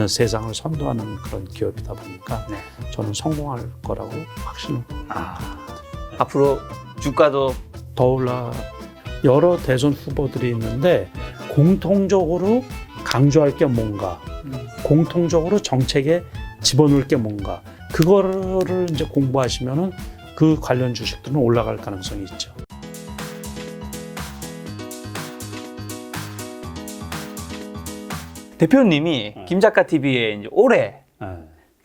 세상을 선도하는 그런 기업이다 보니까 네. 저는 성공할 거라고 확신합니다. 앞으로 주가도 더 올라 여러 대선 후보들이 있는데 공통적으로 강조할 게 뭔가, 공통적으로 정책에 집어넣을 게 뭔가, 그거를 이제 공부하시면은 그 관련 주식들은 올라갈 가능성이 있죠. 대표님이 김작가 TV에 이제 올해 네.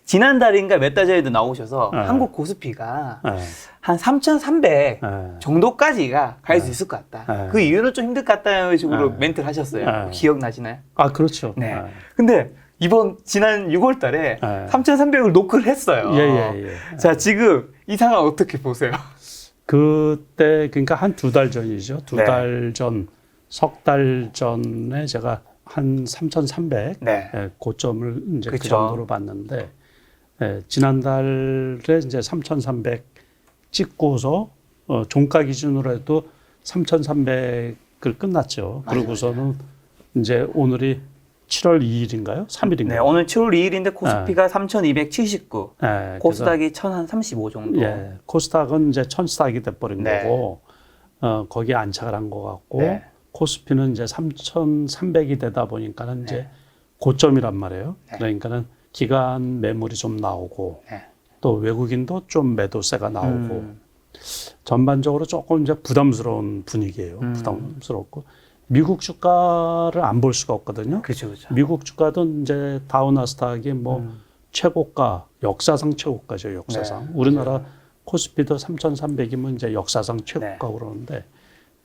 지난달인가 몇 달 전에도 나오셔서 네. 한국 고스피가 네. 한 3,300 네. 정도까지가 갈 수 있을 것 같다. 네. 그 이유는 좀 힘들 것 같다는 식으로 네. 멘트를 하셨어요. 네. 기억나시나요? 아, 그렇죠. 네. 근데 지난 6월 달에 네. 3,300을 노크를 했어요. 예. 자, 지금 이 상황 어떻게 보세요? 그때 그러니까 한 두 달 전이죠. 두 네. 달 전, 석 달 전에 제가 한 3,300 네. 고점을 이제 그 그쵸. 정도로 봤는데 지난달에 이제 3,300 찍고서 종가 기준으로 해도 3,300을 끝났죠. 맞아요. 그러고서는 이제 오늘이 7월 2일인가요? 3일인가요? 네, 오늘 7월 2일인데 코스피가 3,279, 코스닥이 1,035 정도. 예, 코스닥은 이제 천스닥이 돼버린 네. 거고, 거기에 안착을 한 것 같고, 네. 코스피는 이제 3,300이 되다 보니까는 이제 네. 고점이란 말이에요. 네. 그러니까는 기간 매물이 좀 나오고, 네. 또 외국인도 좀 매도세가 나오고, 전반적으로 조금 이제 부담스러운 분위기예요. 부담스럽고. 미국 주가를 안 볼 수가 없거든요. 그렇죠. 미국 주가도 이제 다우나스닥이 뭐 최고가, 역사상 최고가죠, 역사상. 네, 우리나라 맞아요. 코스피도 3,300이면 이제 역사상 최고가 네. 그러는데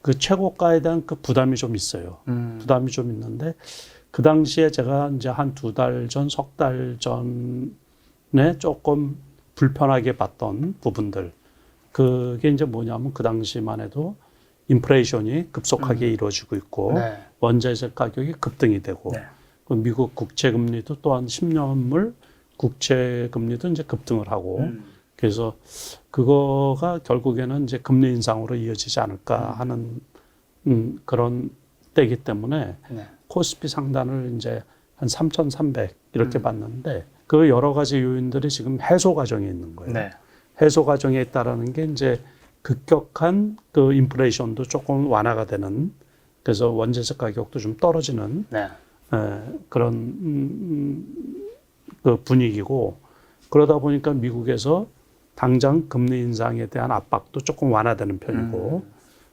그 최고가에 대한 그 부담이 좀 있어요. 부담이 좀 있는데 그 당시에 제가 이제 한 두 달 전, 석 달 전에 조금 불편하게 봤던 부분들. 그게 이제 뭐냐면 그 당시만 해도 인플레이션이 급속하게 이루어지고 있고 네. 원자재 가격이 급등이 되고 네. 그 미국 국채금리도 또한 10년물 국채금리도 이제 급등을 하고 그래서 그거가 결국에는 이제 금리 인상으로 이어지지 않을까 하는 그런 때이기 때문에 네. 코스피 상단을 이제 한 3,300 이렇게 봤는데 그 여러 가지 요인들이 지금 해소 과정에 있는 거예요. 네. 해소 과정에 있다라는 게 이제 급격한 그 인플레이션도 조금 완화가 되는 그래서 원재료 가격도 좀 떨어지는 네. 그런 그 분위기고 그러다 보니까 미국에서 당장 금리 인상에 대한 압박도 조금 완화되는 편이고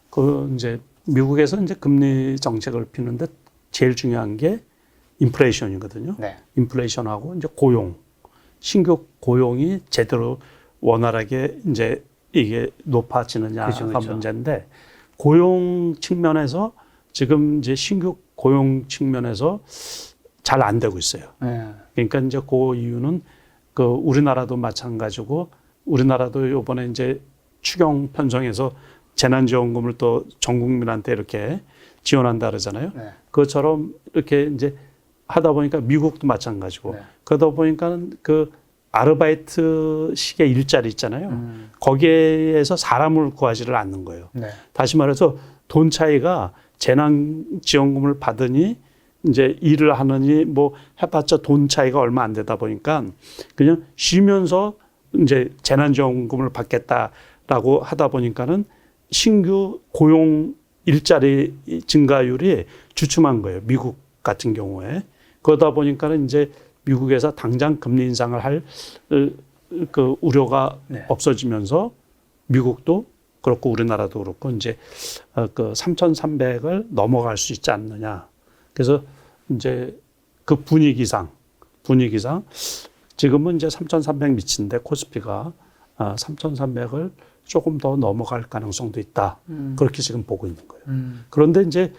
그 이제 미국에서 이제 금리 정책을 피는데 제일 중요한 게 인플레이션이거든요. 네. 인플레이션하고 이제 고용, 신규 고용이 제대로 원활하게 이제 이게 높아지느냐가 그쵸. 문제인데 고용 측면에서 지금 이제 신규 고용 측면에서 잘 안 되고 있어요. 네. 그러니까 이제 그 이유는 그 우리나라도 마찬가지고 우리나라도 이번에 이제 추경 편성해서 재난지원금을 또 전 국민한테 이렇게 지원한다 그러잖아요. 네. 그것처럼 이렇게 이제 하다 보니까 미국도 마찬가지고 네. 그러다 보니까는 그 아르바이트식의 일자리 있잖아요. 거기에서 사람을 구하지를 않는 거예요. 네. 다시 말해서 돈 차이가 재난지원금을 받으니 이제 일을 하느니 뭐 해봤자 돈 차이가 얼마 안 되다 보니까 그냥 쉬면서 이제 재난지원금을 받겠다라고 하다 보니까는 신규 고용 일자리 증가율이 주춤한 거예요. 미국 같은 경우에. 그러다 보니까는 이제 미국에서 당장 금리 인상을 할 그 우려가 네. 없어지면서 미국도 그렇고 우리나라도 그렇고 이제 그 3,300을 넘어갈 수 있지 않느냐. 그래서 이제 그 분위기상 지금은 이제 3,300 미친데 코스피가 3,300을 조금 더 넘어갈 가능성도 있다. 그렇게 지금 보고 있는 거예요. 그런데 이제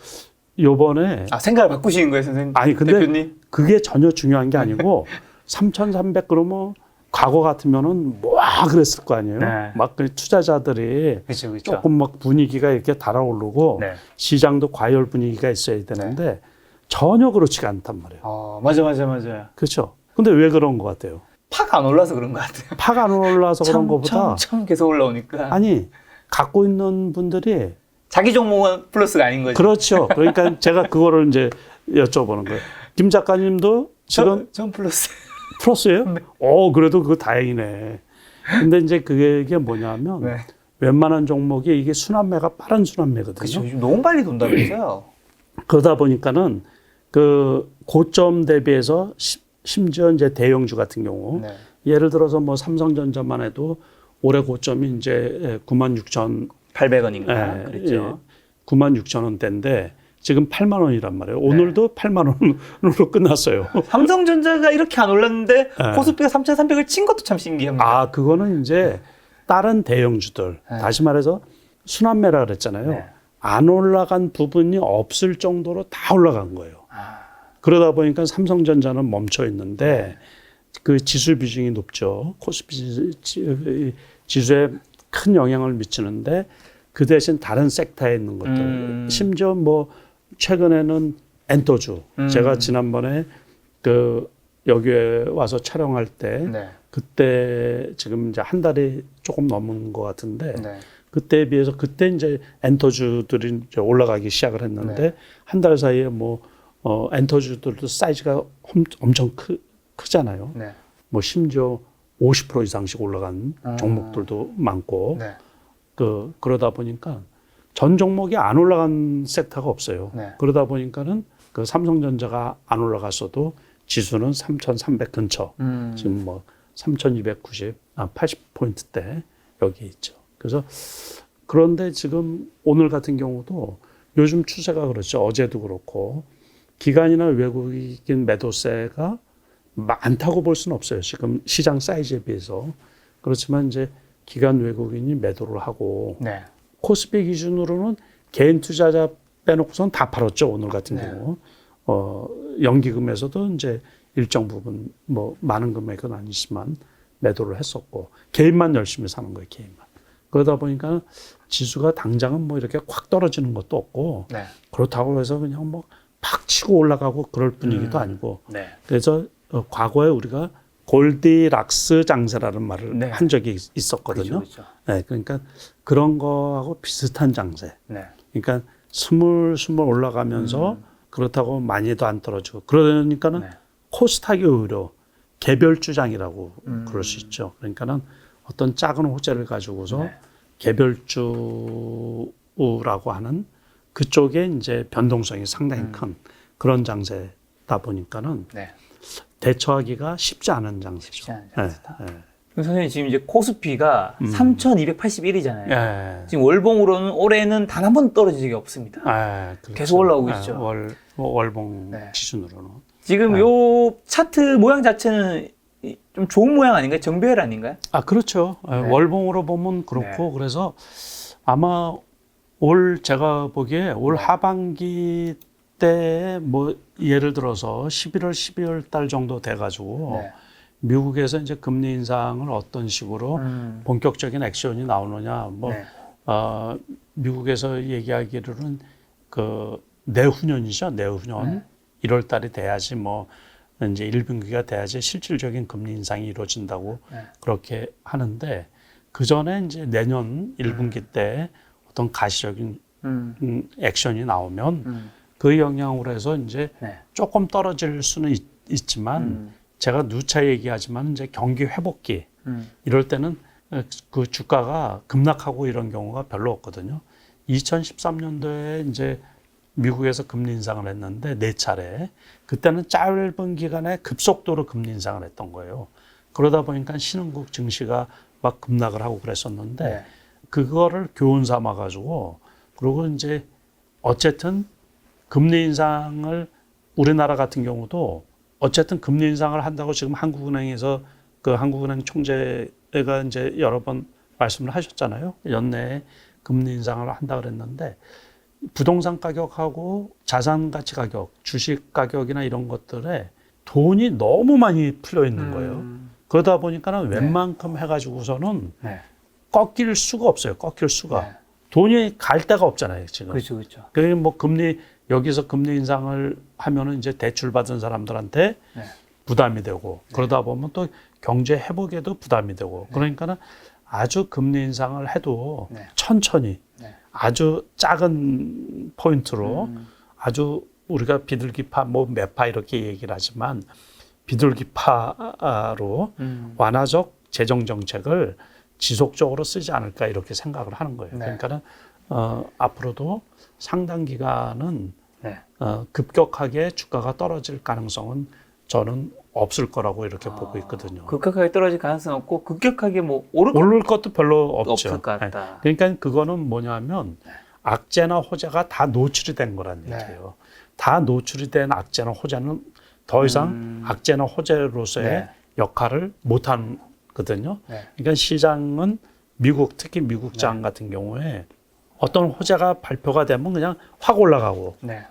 요번에 생각을 바꾸시는 거예요, 선생님? 아니 근데 대표님? 그게 전혀 중요한 게 아니고 3,300 그러면 과거 같으면은 뭐 그랬을 거 아니에요. 네. 막 그 투자자들이 그렇죠. 조금 막 분위기가 이렇게 달아오르고 네. 시장도 과열 분위기가 있어야 되는데 전혀 그렇지가 않단 말이에요. 맞아요. 그렇죠. 근데 왜 그런 것 같아요? 파가 안 올라서 그런 것 같아요. 파가 안 올라서 그런 것보다 참 계속 올라오니까. 아니 갖고 있는 분들이 자기 종목은 플러스가 아닌 거죠. 그렇죠. 그러니까 제가 그거를 이제 여쭤보는 거예요. 김 작가님도 지금 전 플러스. 플러스예요? 네. 그래도 그거 다행이네. 근데 이제 그게 뭐냐면 네. 웬만한 종목이 이게 순환매가 빠른 순환매거든요. 그렇죠. 요즘 너무 빨리 돈다면서요. 그러다 보니까는 그 고점 대비해서 심지어 이제 대형주 같은 경우 네. 예를 들어서 뭐 삼성전자만 해도 올해 고점이 이제 96,800원인가 그랬죠. 96,000원대인데 지금 8만 원이란 말이에요. 오늘도 8만 원으로 끝났어요. 삼성전자가 이렇게 안 올랐는데 코스피가 3,300을 친 것도 참 신기합니다. 그거는 이제 다른 대형주들, 다시 말해서 순환매라 그랬잖아요. 네. 안 올라간 부분이 없을 정도로 다 올라간 거예요. 그러다 보니까 삼성전자는 멈춰 있는데 그 지수 비중이 높죠. 코스피 지수에 큰 영향을 미치는데 그 대신 다른 섹터에 있는 것들, 심지어 뭐 최근에는 엔터주, 제가 지난번에 그 여기에 와서 촬영할 때 네. 그때 지금 이제 한 달이 조금 넘은 것 같은데 네. 그때에 비해서 그때 이제 엔터주들이 이제 올라가기 시작을 했는데 네. 한 달 사이에 뭐 엔터주들도 사이즈가 엄청 크잖아요. 네. 뭐 심지어 50% 이상씩 올라간 종목들도 많고 네. 그러다 보니까 전 종목이 안 올라간 섹터가 없어요. 네. 그러다 보니까는 그 삼성전자가 안 올라갔어도 지수는 3,300 근처, 지금 뭐 3,290, 80포인트대 여기 있죠. 그래서 그런데 지금 오늘 같은 경우도 요즘 추세가 그렇죠. 어제도 그렇고 기관이나 외국인 매도세가 많다고 볼 수는 없어요. 지금 시장 사이즈에 비해서. 그렇지만 이제 기관 외국인이 매도를 하고 네. 코스피 기준으로는 개인 투자자 빼놓고선 다 팔았죠. 오늘 같은 네. 경우. 연기금에서도 이제 일정 부분 뭐 많은 금액은 아니지만 매도를 했었고 개인만 열심히 사는 거예요. 개인만. 그러다 보니까 지수가 당장은 뭐 이렇게 확 떨어지는 것도 없고 네. 그렇다고 해서 그냥 뭐 팍 치고 올라가고 그럴 분위기도 아니고 네. 그래서 과거에 우리가 골디락스 장세라는 말을 네. 한 적이 있었거든요. 그렇죠. 네, 그러니까 그런 거하고 비슷한 장세. 네. 그러니까 스물스물 올라가면서 그렇다고 많이도 안 떨어지고 그러니까는 네. 코스닥이 오히려 개별주장이라고 그럴 수 있죠. 그러니까는 어떤 작은 호재를 가지고서 네. 개별주라고 하는 그쪽에 이제 변동성이 상당히 큰 그런 장세다 보니까는 네. 대처하기가 쉽지 않은 장세죠. 쉽지 않은 장세다. 네, 네. 그럼 선생님 지금 이제 코스피가 3,281이잖아요. 네. 지금 월봉으로는 올해는 단 한 번 떨어진 적이 없습니다. 그렇죠. 계속 올라오고 있죠. 월봉 네. 기준으로는. 지금 요 차트 모양 자체는 좀 좋은 모양 아닌가요? 정배열 아닌가요? 그렇죠. 월봉으로 보면 그렇고 그래서 아마 제가 보기에 올 하반기 때 뭐 예를 들어서 11월, 12월 달 정도 돼가지고 미국에서 이제 금리 인상을 어떤 식으로 본격적인 액션이 나오느냐 뭐 미국에서 얘기하기로는 그 내후년이죠. 내후년 1월 달이 돼야지 뭐 이제 1분기가 돼야지 실질적인 금리 인상이 이루어진다고 그렇게 하는데 그 전에 이제 내년 1분기 때 어떤 가시적인 액션이 나오면 그 영향으로 해서 이제 조금 떨어질 수는 있지만 제가 누차 얘기하지만 이제 경기 회복기 이럴 때는 그 주가가 급락하고 이런 경우가 별로 없거든요. 2013년도에 이제 미국에서 금리 인상을 했는데 4차례 그때는 짧은 기간에 급속도로 금리 인상을 했던 거예요. 그러다 보니까 신흥국 증시가 막 급락을 하고 그랬었는데 그거를 교훈 삼아 가지고 그리고 이제 어쨌든 금리 인상을 우리나라 같은 경우도 어쨌든 금리 인상을 한다고 지금 한국은행에서 그 한국은행 총재가 이제 여러 번 말씀을 하셨잖아요. 연내에 금리 인상을 한다 그랬는데 부동산 가격하고 자산 가치 가격, 주식 가격이나 이런 것들에 돈이 너무 많이 풀려 있는 거예요. 그러다 보니까는 웬만큼 해가지고서는 꺾일 수가 없어요. 꺾일 수가. 돈이 갈 데가 없잖아요, 지금. 그렇죠. 그게 뭐 여기서 금리 인상을 하면은 이제 대출 받은 사람들한테 부담이 되고 그러다 보면 또 경제 회복에도 부담이 되고 그러니까는 아주 금리 인상을 해도 천천히 아주 작은 포인트로 아주 우리가 비둘기파 뭐 매파 이렇게 얘기를 하지만 비둘기파로 완화적 재정 정책을 지속적으로 쓰지 않을까 이렇게 생각을 하는 거예요. 네. 그러니까는 앞으로도 상당 기간은 네. 급격하게 주가가 떨어질 가능성은 저는 없을 거라고 이렇게 보고 있거든요. 급격하게 떨어질 가능성은 없고 급격하게 뭐 오를 것도 별로 없죠. 없을 것 같다. 네. 그러니까 그거는 뭐냐면 악재나 호재가 다 노출이 된 거란 네. 얘기예요. 다 노출이 된 악재나 호재는 더 이상 악재나 호재로서의 네. 역할을 못 하거든요. 네. 그러니까 시장은 특히 미국장 같은 경우에 어떤 호재가 발표가 되면 그냥 확 올라가고 네.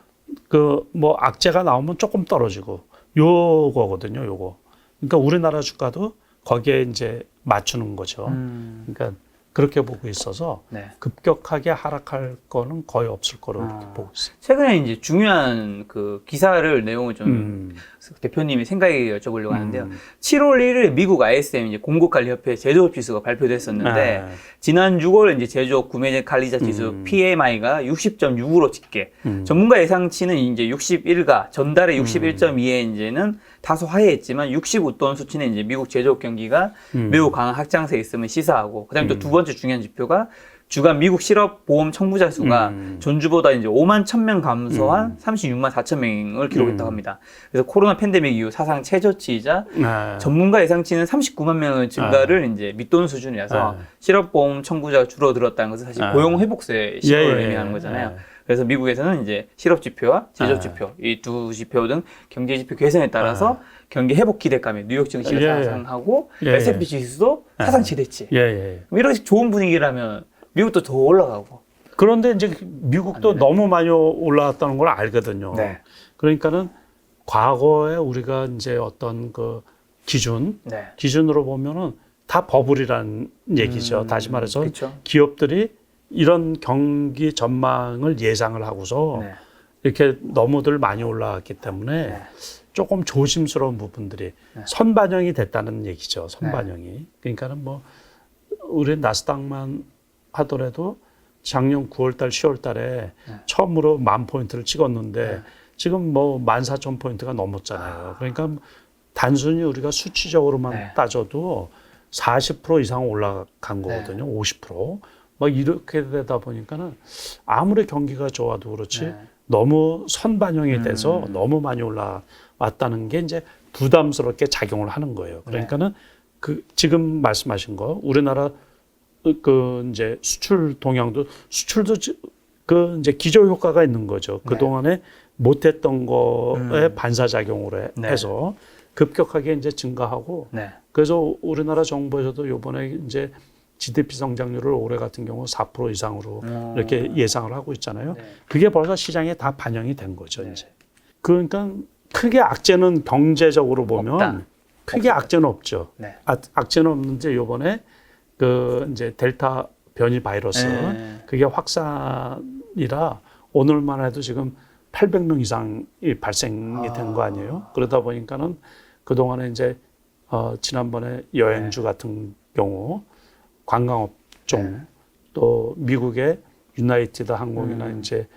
그 뭐 악재가 나오면 조금 떨어지고 요거거든요, 요거. 그러니까 우리나라 주가도 거기에 이제 맞추는 거죠. 그러니까 그렇게 보고 있어서 네. 급격하게 하락할 거는 거의 없을 거로 이렇게 보고 있어요. 최근에 이제 중요한 그 기사를 내용을 좀 대표님이 생각에 여쭤보려고 하는데요. 7월 1일 미국 ISM 이제 공급관리협회 제조업 지수가 발표됐었는데 지난 6월 이제 제조업 구매 관리자 지수 PMI가 60.6으로 집계. 전문가 예상치는 이제 61가 전달에 61.2에 이제는 다소 하회했지만 65돈 수치는 이제 미국 제조업 경기가 매우 강한 확장세에 있음을 시사하고 그다음에 또 두 번째 중요한 지표가 주간 미국 실업 보험 청부자 수가 전주보다 이제 5만 1,000명 감소한 36만 4천 명을 기록했다고 합니다. 그래서 코로나 팬데믹 이후 사상 최저치이자 전문가 예상치는 39만 명의 증가를 이제 밑도는 수준이라서 실업 보험 청구자가 줄어들었다는 것은 사실 고용 회복세 신호를 의미하는 거잖아요. 그래서 미국에서는 이제 실업 지표와 제조 지표 이 두 지표 등 경제 지표 개선에 따라서 경기 회복 기대감에 뉴욕 증시가 상승하고 S&P 지수도 사상 최대치. 이런 좋은 분위기라면 미국도 더 올라가고. 그런데 이제 미국도 너무 많이 올라왔다는 걸 알거든요. 네. 그러니까는 과거에 우리가 이제 어떤 그 기준으로 보면은 다 버블이라는 얘기죠. 다시 말해서 그쵸. 기업들이 이런 경기 전망을 예상을 하고서 이렇게 너무들 많이 올라왔기 때문에 조금 조심스러운 부분들이 선반영이 됐다는 얘기죠. 선반영이. 그러니까는 뭐 우리 나스닥만 하더라도 작년 9월달, 10월달에 처음으로 10,000포인트를 찍었는데 지금 뭐 14,000포인트가 넘었잖아요. 그러니까 단순히 우리가 수치적으로만 따져도 40% 이상 올라간 거거든요. 50%. 막 이렇게 되다 보니까는 아무리 경기가 좋아도 그렇지 너무 선반영이 돼서 너무 많이 올라왔다는 게 이제 부담스럽게 작용을 하는 거예요. 그러니까는 그 지금 말씀하신 거 우리나라 그 이제 수출 동향도 수출도 그 이제 기저 효과가 있는 거죠. 그 동안에 못했던 거에 반사작용으로 해서 급격하게 이제 증가하고 그래서 우리나라 정부에서도 이번에 이제 GDP 성장률을 올해 같은 경우 4% 이상으로 이렇게 예상을 하고 있잖아요. 그게 벌써 시장에 다 반영이 된 거죠, 이제. 그러니까 크게 악재는 경제적으로 보면 크게 악재는 없죠. 악재는 없는데 이번에 그 이제 델타 변이 바이러스 그게 확산이라 오늘만 해도 지금 800명 이상이 발생이 된 거 아니에요? 그러다 보니까는 그동안에 이제 지난번에 여행주 같은 경우 관광업종 또 미국의 유나이티드 항공이나 이제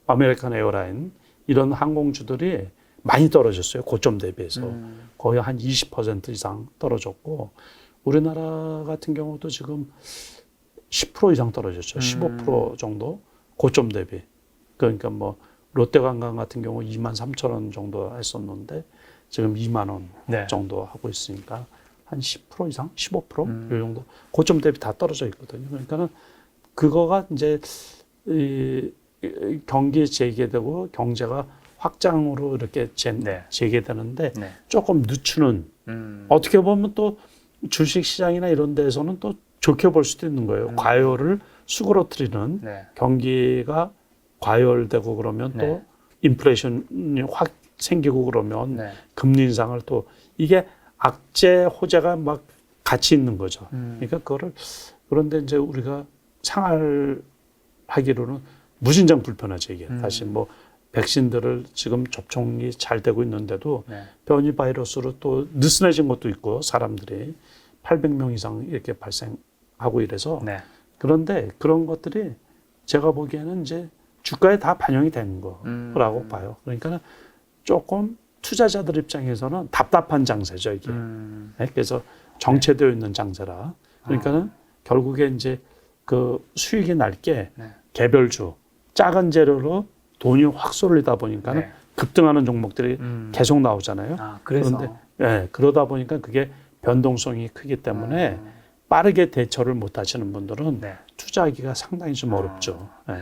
아메리칸 에어라인 이런 항공주들이 많이 떨어졌어요. 고점 대비해서 거의 한 20% 이상 떨어졌고 우리나라 같은 경우도 지금 10% 이상 떨어졌죠. 15% 정도 고점 대비. 그러니까 뭐 롯데관광 같은 경우 23,000원 정도 했었는데 지금 2만 원 정도 하고 있으니까 한 10% 이상, 15% 이 정도 고점 대비 다 떨어져 있거든요. 그러니까는 그거가 이제 이 경기 재개되고 경제가 확장으로 이렇게 재개되는데 조금 늦추는 어떻게 보면 또 주식 시장이나 이런 데에서는 또 좋게 볼 수도 있는 거예요. 과열을 수그러뜨리는 경기가 과열되고 그러면 또 인플레이션이 확 생기고 그러면 금리 인상을 또 이게 악재 호재가 막 같이 있는 거죠. 그러니까 그거를 그런데 이제 우리가 생활하기로는 무진장 불편하죠 이게. 다시 뭐 백신들을 지금 접종이 잘 되고 있는데도 변이 바이러스로 또 느슨해진 것도 있고 사람들이 800명 이상 이렇게 발생하고 이래서 그런데 그런 것들이 제가 보기에는 이제 주가에 다 반영이 된 거라고 봐요. 그러니까 조금 투자자들 입장에서는 답답한 장세죠, 이게. 네, 그래서 정체되어 있는 장세라. 그러니까는 결국에 이제 그 수익이 날 게 네. 개별주, 작은 재료로 돈이 확 쏠리다 보니까는 네. 급등하는 종목들이 계속 나오잖아요. 그래서. 그런데 그러다 보니까 그게 변동성이 크기 때문에 빠르게 대처를 못 하시는 분들은 네. 투자하기가 상당히 좀 어렵죠. 예.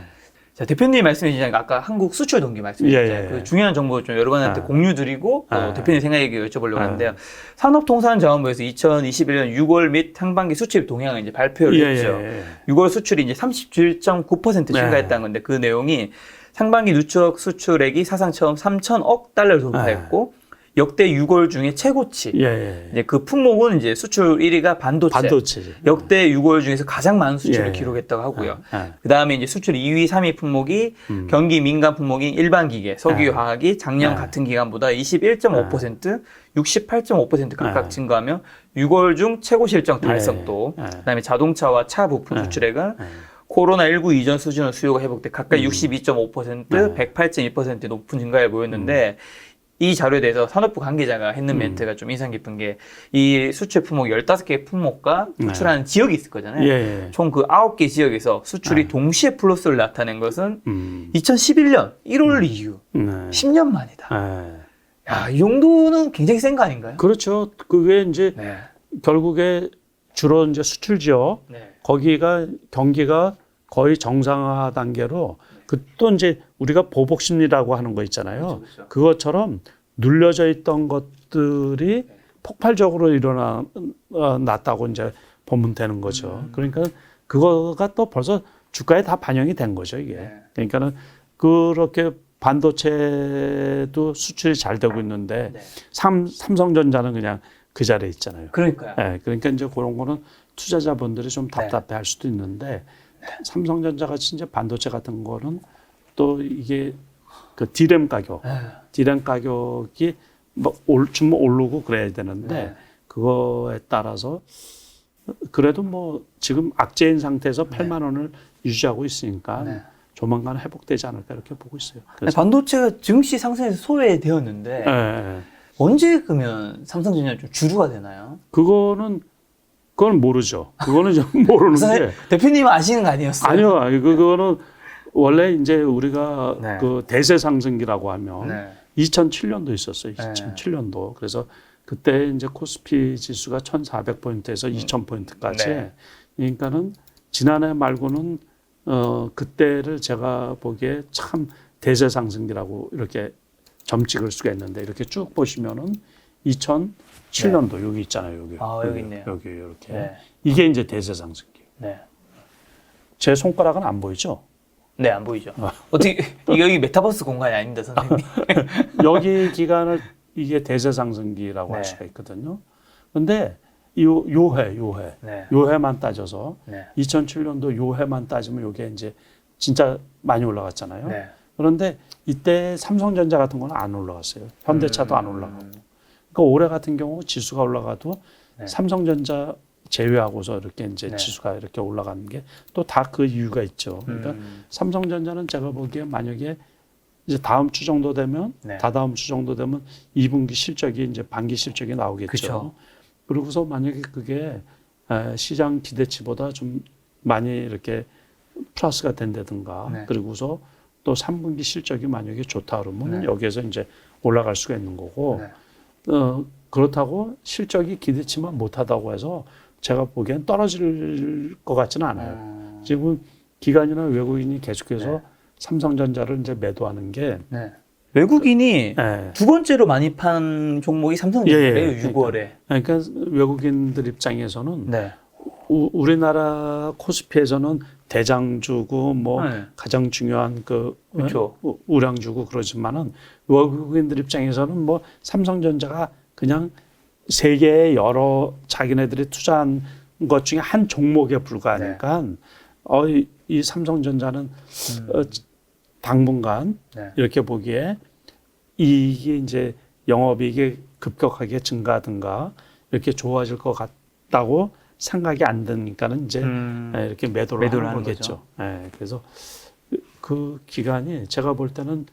자, 대표님 말씀해 주신 아까 한국 수출 동기 말씀하셨잖아요. 예. 그 중요한 정보 좀 여러분한테 공유 드리고 대표님 생각에 여쭤보려고 하는데요. 산업통상자원부에서 2021년 6월 및 상반기 수출 동향을 이제 발표를 했죠. 6월 수출이 이제 37.9% 증가했다는 건데 그 내용이 상반기 누적 수출액이 사상 처음 3천억 달러를 돌파했고 역대 6월 중에 최고치. 이제 그 품목은 이제 수출 1위가 반도체. 역대 6월 중에서 가장 많은 수출을 기록했다고 하고요. 그 다음에 이제 수출 2위, 3위 품목이 경기 민감 품목인 일반 기계, 석유화학이 작년 같은 기간보다 21.5%, 68.5% 각각 증가하며 6월 중 최고 실적 달성도. 그다음에 자동차와 차 부품 수출액은 코로나19 이전 수준의 수요가 회복돼 각각 62.5%, 108.1% 높은 증가를 보였는데 이 자료에 대해서 산업부 관계자가 했는 멘트가 좀 인상 깊은 게 이 수출 품목 15개 품목과 수출하는 지역이 있을 거잖아요. 총 그 9개 지역에서 수출이 동시에 플러스를 나타낸 것은 2011년 1월 이후 10년 만이다. 야, 이 정도는 굉장히 센 거 아닌가요? 그렇죠. 그게 이제 결국에 주로 이제 수출 지역 거기가 경기가 거의 정상화 단계로 또 이제 우리가 보복 심리라고 하는 거 있잖아요. 그렇죠. 그것처럼 눌려져 있던 것들이 폭발적으로 일어났다고 이제 보면 되는 거죠. 그러니까 그거가 또 벌써 주가에 다 반영이 된 거죠, 이게. 그러니까는 그렇게 반도체도 수출이 잘 되고 있는데 삼성전자는 그냥 그 자리에 있잖아요. 그러니까요. 그러니까 이제 그런 거는 투자자분들이 좀 답답해 할 수도 있는데 삼성전자 같이 이제 반도체 같은 거는 또 이게 그 디램 가격이 뭐 좀 오르고 그래야 되는데 그거에 따라서 그래도 뭐 지금 악재인 상태에서 8만 원을 유지하고 있으니까 조만간 회복되지 않을까 이렇게 보고 있어요. 그래서 반도체가 증시 상승에서 소외되었는데 언제 그러면 삼성전자 좀 주류가 되나요? 그건 모르죠. 그거는 좀 모르는 게. 대표님 아시는 거 아니었어요? 아니요. 그거는 원래 이제 우리가 그 대세 상승기라고 하면 2007년도 있었어요. 2007년도. 그래서 그때 이제 코스피 지수가 1,400포인트에서 2,000포인트까지. 그러니까는 지난해 말고는 그때를 제가 보기에 참 대세 상승기라고 이렇게 점 찍을 수가 있는데 이렇게 쭉 보시면은 2007년도 여기 있잖아요. 여기. 여기 있네요. 여기 이렇게. 이게 이제 대세 상승기. 제 손가락은 안 보이죠? 네, 안 보이죠. 어떻게 여기 메타버스 공간이 아닙니다, 선생님. 여기 기간을 이게 대세 상승기라고 할 수가 있거든요. 근데 요해만 따져서 2007년도 요해만 따지면 이게 이제 진짜 많이 올라갔잖아요. 그런데 이때 삼성전자 같은 거는 안 올라갔어요. 현대차도 안 올라가고. 그러니까 올해 같은 경우 지수가 올라가도 삼성전자 제외하고서 이렇게 이제 지수가 이렇게 올라가는 게 또 다 그 이유가 있죠. 그러니까 삼성전자는 제가 보기에 만약에 이제 다음 주 정도 되면 다다음 주 정도 되면 2분기 실적이 이제 반기 실적이 나오겠죠. 그쵸. 그러고서 만약에 그게 시장 기대치보다 좀 많이 이렇게 플러스가 된다든가 그리고서 또 3분기 실적이 만약에 좋다 그러면 여기에서 이제 올라갈 수가 있는 거고 그렇다고 실적이 기대치만 못하다고 해서 제가 보기엔 떨어질 것 같지는 않아요. 지금 기관이나 외국인이 계속해서 삼성전자를 이제 매도하는 게 외국인이 두 번째로 많이 판 종목이 삼성전자예요. 6월에. 그러니까 외국인들 입장에서는 우리나라 코스피에서는 대장주고 뭐 가장 중요한 그렇죠. 우량주고 그러지만은 외국인들 입장에서는 뭐 삼성전자가 그냥 세계의 여러 자기네들이 투자한 것 중에 한 종목에 불과하니까 이 삼성전자는 당분간 이렇게 보기에 이게 이제 영업이익이 급격하게 증가하든가 이렇게 좋아질 것 같다고 생각이 안 드니까는 이제 이렇게 매도를 하는 거겠죠. 그래서 그 기간이 제가 볼 때는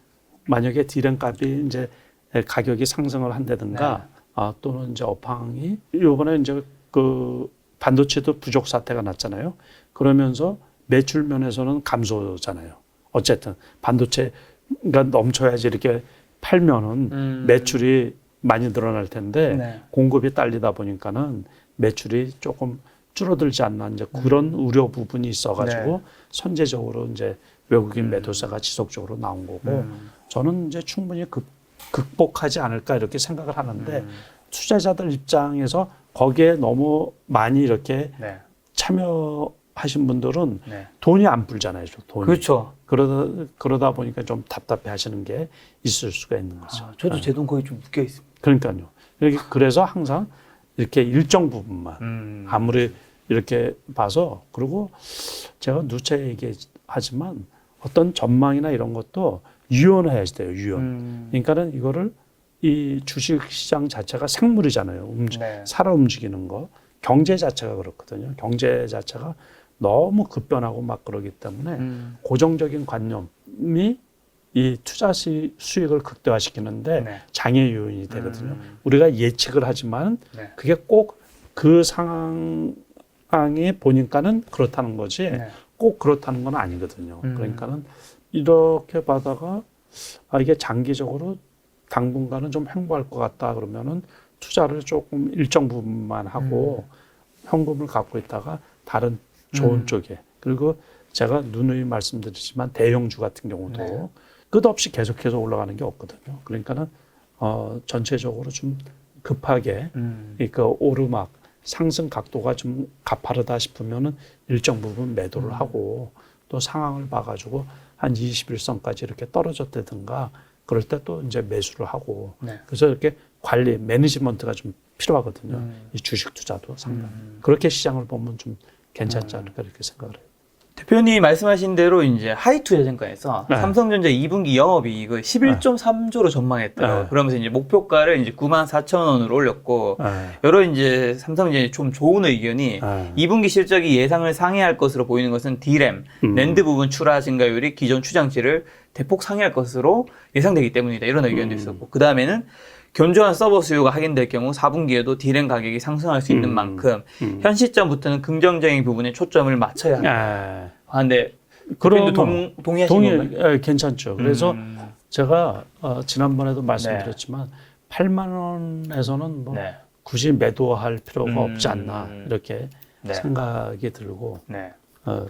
만약에 디램 값이 이제 가격이 상승을 한다든가 또는 이제 업황이 이번에 이제 그 반도체도 부족 사태가 났잖아요. 그러면서 매출 면에서는 감소잖아요. 어쨌든 반도체가 넘쳐야지 이렇게 팔면은 매출이 많이 늘어날 텐데 공급이 딸리다 보니까는 매출이 조금 줄어들지 않나 이제 그런 우려 부분이 있어가지고 선제적으로 이제 외국인 매도세가 지속적으로 나온 거고 저는 이제 충분히 극복하지 않을까 이렇게 생각을 하는데 투자자들 입장에서 거기에 너무 많이 이렇게 참여하신 분들은 돈이 안 불잖아요. 돈이. 그렇죠. 그러다 보니까 좀 답답해 하시는 게 있을 수가 있는 거죠. 저도 제 돈 거의 좀 묶여 있습니다. 그러니까요. 그래서 항상 이렇게 일정 부분만 아무리 이렇게 봐서 그리고 제가 누차 얘기하지만 어떤 전망이나 이런 것도 유연해야 돼요. 유연. 그러니까는 이거를 이 주식시장 자체가 생물이잖아요. 살아 움직이는 거. 경제 자체가 그렇거든요. 경제 자체가 너무 급변하고 막 그러기 때문에 고정적인 관념이 이 투자 수익을 극대화시키는데 장애 요인이 되거든요. 우리가 예측을 하지만 그게 꼭 그 상황에 보니까는 그렇다는 거지 꼭 그렇다는 건 아니거든요. 그러니까는 이렇게 봐다가 이게 장기적으로 당분간은 좀 횡보할 것 같다 그러면은 투자를 조금 일정 부분만 하고 현금을 갖고 있다가 다른 좋은 쪽에 그리고 제가 누누이 말씀드리지만 대형주 같은 경우도 끝없이 계속해서 올라가는 게 없거든요. 그러니까는 전체적으로 좀 급하게 그러니까 오르막 상승 각도가 좀 가파르다 싶으면은 일정 부분 매도를 하고 또 상황을 봐가지고 한 21선까지 이렇게 떨어졌다든가 그럴 때 또 이제 매수를 하고 그래서 이렇게 관리 매니지먼트가 좀 필요하거든요. 이 주식 투자도 상당히 그렇게 시장을 보면 좀 괜찮지 않을까 이렇게 생각을 해요. 대표님이 말씀하신 대로 이제 하이투자증권에서 삼성전자 2분기 영업이익을 11.3조로 전망했더라고요. 그러면서 이제 목표가를 이제 94,000원으로 올렸고 여러 이제 삼성전자 좀 좋은 의견이 2분기 실적이 예상을 상회할 것으로 보이는 것은 D램, 낸드 부분 출하 증가율이 기존 추정치를 대폭 상회할 것으로 예상되기 때문이다. 이런 의견도 있었고 그 다음에는 견조한 서버 수요가 확인될 경우 4분기에도 D램 가격이 상승할 수 있는 만큼 현 시점부터는 긍정적인 부분에 초점을 맞춰야 한다. 근데 그러면 동의하시는 건가요? 괜찮죠. 그래서 제가 지난번에도 말씀드렸지만 8만 원에서는 뭐 굳이 매도할 필요가 없지 않나 이렇게 생각이 들고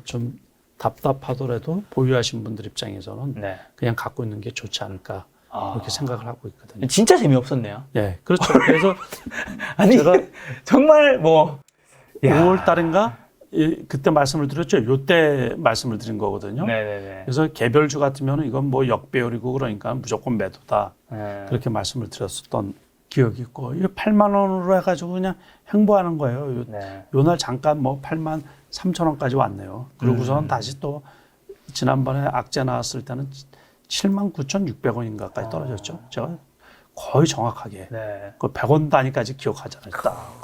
좀 답답하더라도 보유하신 분들 입장에서는 그냥 갖고 있는 게 좋지 않을까 그렇게 생각을 하고 있거든요. 진짜 재미없었네요. 네, 그렇죠. 그래서 아니 제가 정말 뭐 5월 달인가 그때 말씀을 드렸죠. 요때 말씀을 드린 거거든요. 그래서 개별주 같으면 이건 뭐 역배열이고 그러니까 무조건 매도다. 그렇게 말씀을 드렸었던 기억이 있고 이 8만 원으로 해가지고 그냥 행보하는 거예요. 요날 잠깐 뭐 8만 3천 원까지 왔네요. 그러고서는 다시 또 지난번에 악재 나왔을 때는 79,600원인가까지 떨어졌죠. 제가 거의 정확하게 그 100원 단위까지 기억하잖아요. 딱.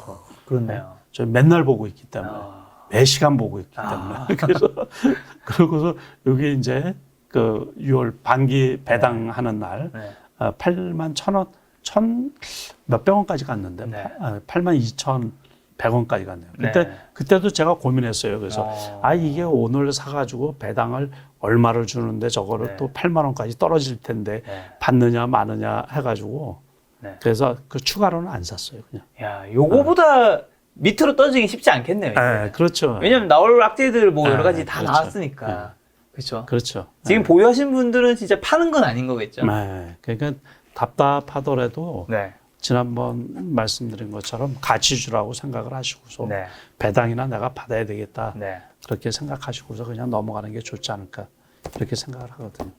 그렇네요. 저 맨날 보고 있기 때문에 매 시간 보고 있기 때문에 그래서 그러고서 여기 이제 그 6월 반기 배당하는 날 8만 1,000원, 1,000 몇백 원까지 갔는데 8만 2,100원까지 갔네요. 그때도 제가 고민했어요. 그래서 이게 오늘 사가지고 배당을 얼마를 주는데 저거를 또 8만 원까지 떨어질 텐데 받느냐 마느냐 해가지고 그래서 그 추가로는 안 샀어요. 그냥. 야, 요거보다 밑으로 떨어지기 쉽지 않겠네요. 네, 그렇죠. 왜냐면 나올 악재들 뭐 여러 가지 다 나왔으니까. 그렇죠. 그렇죠. 지금 보유하신 분들은 진짜 파는 건 아닌 거겠죠. 그러니까 답답하더라도 지난번 말씀드린 것처럼 가치주라고 생각을 하시고서 배당이나 내가 받아야 되겠다 그렇게 생각하시고서 그냥 넘어가는 게 좋지 않을까 이렇게 생각을 하거든요.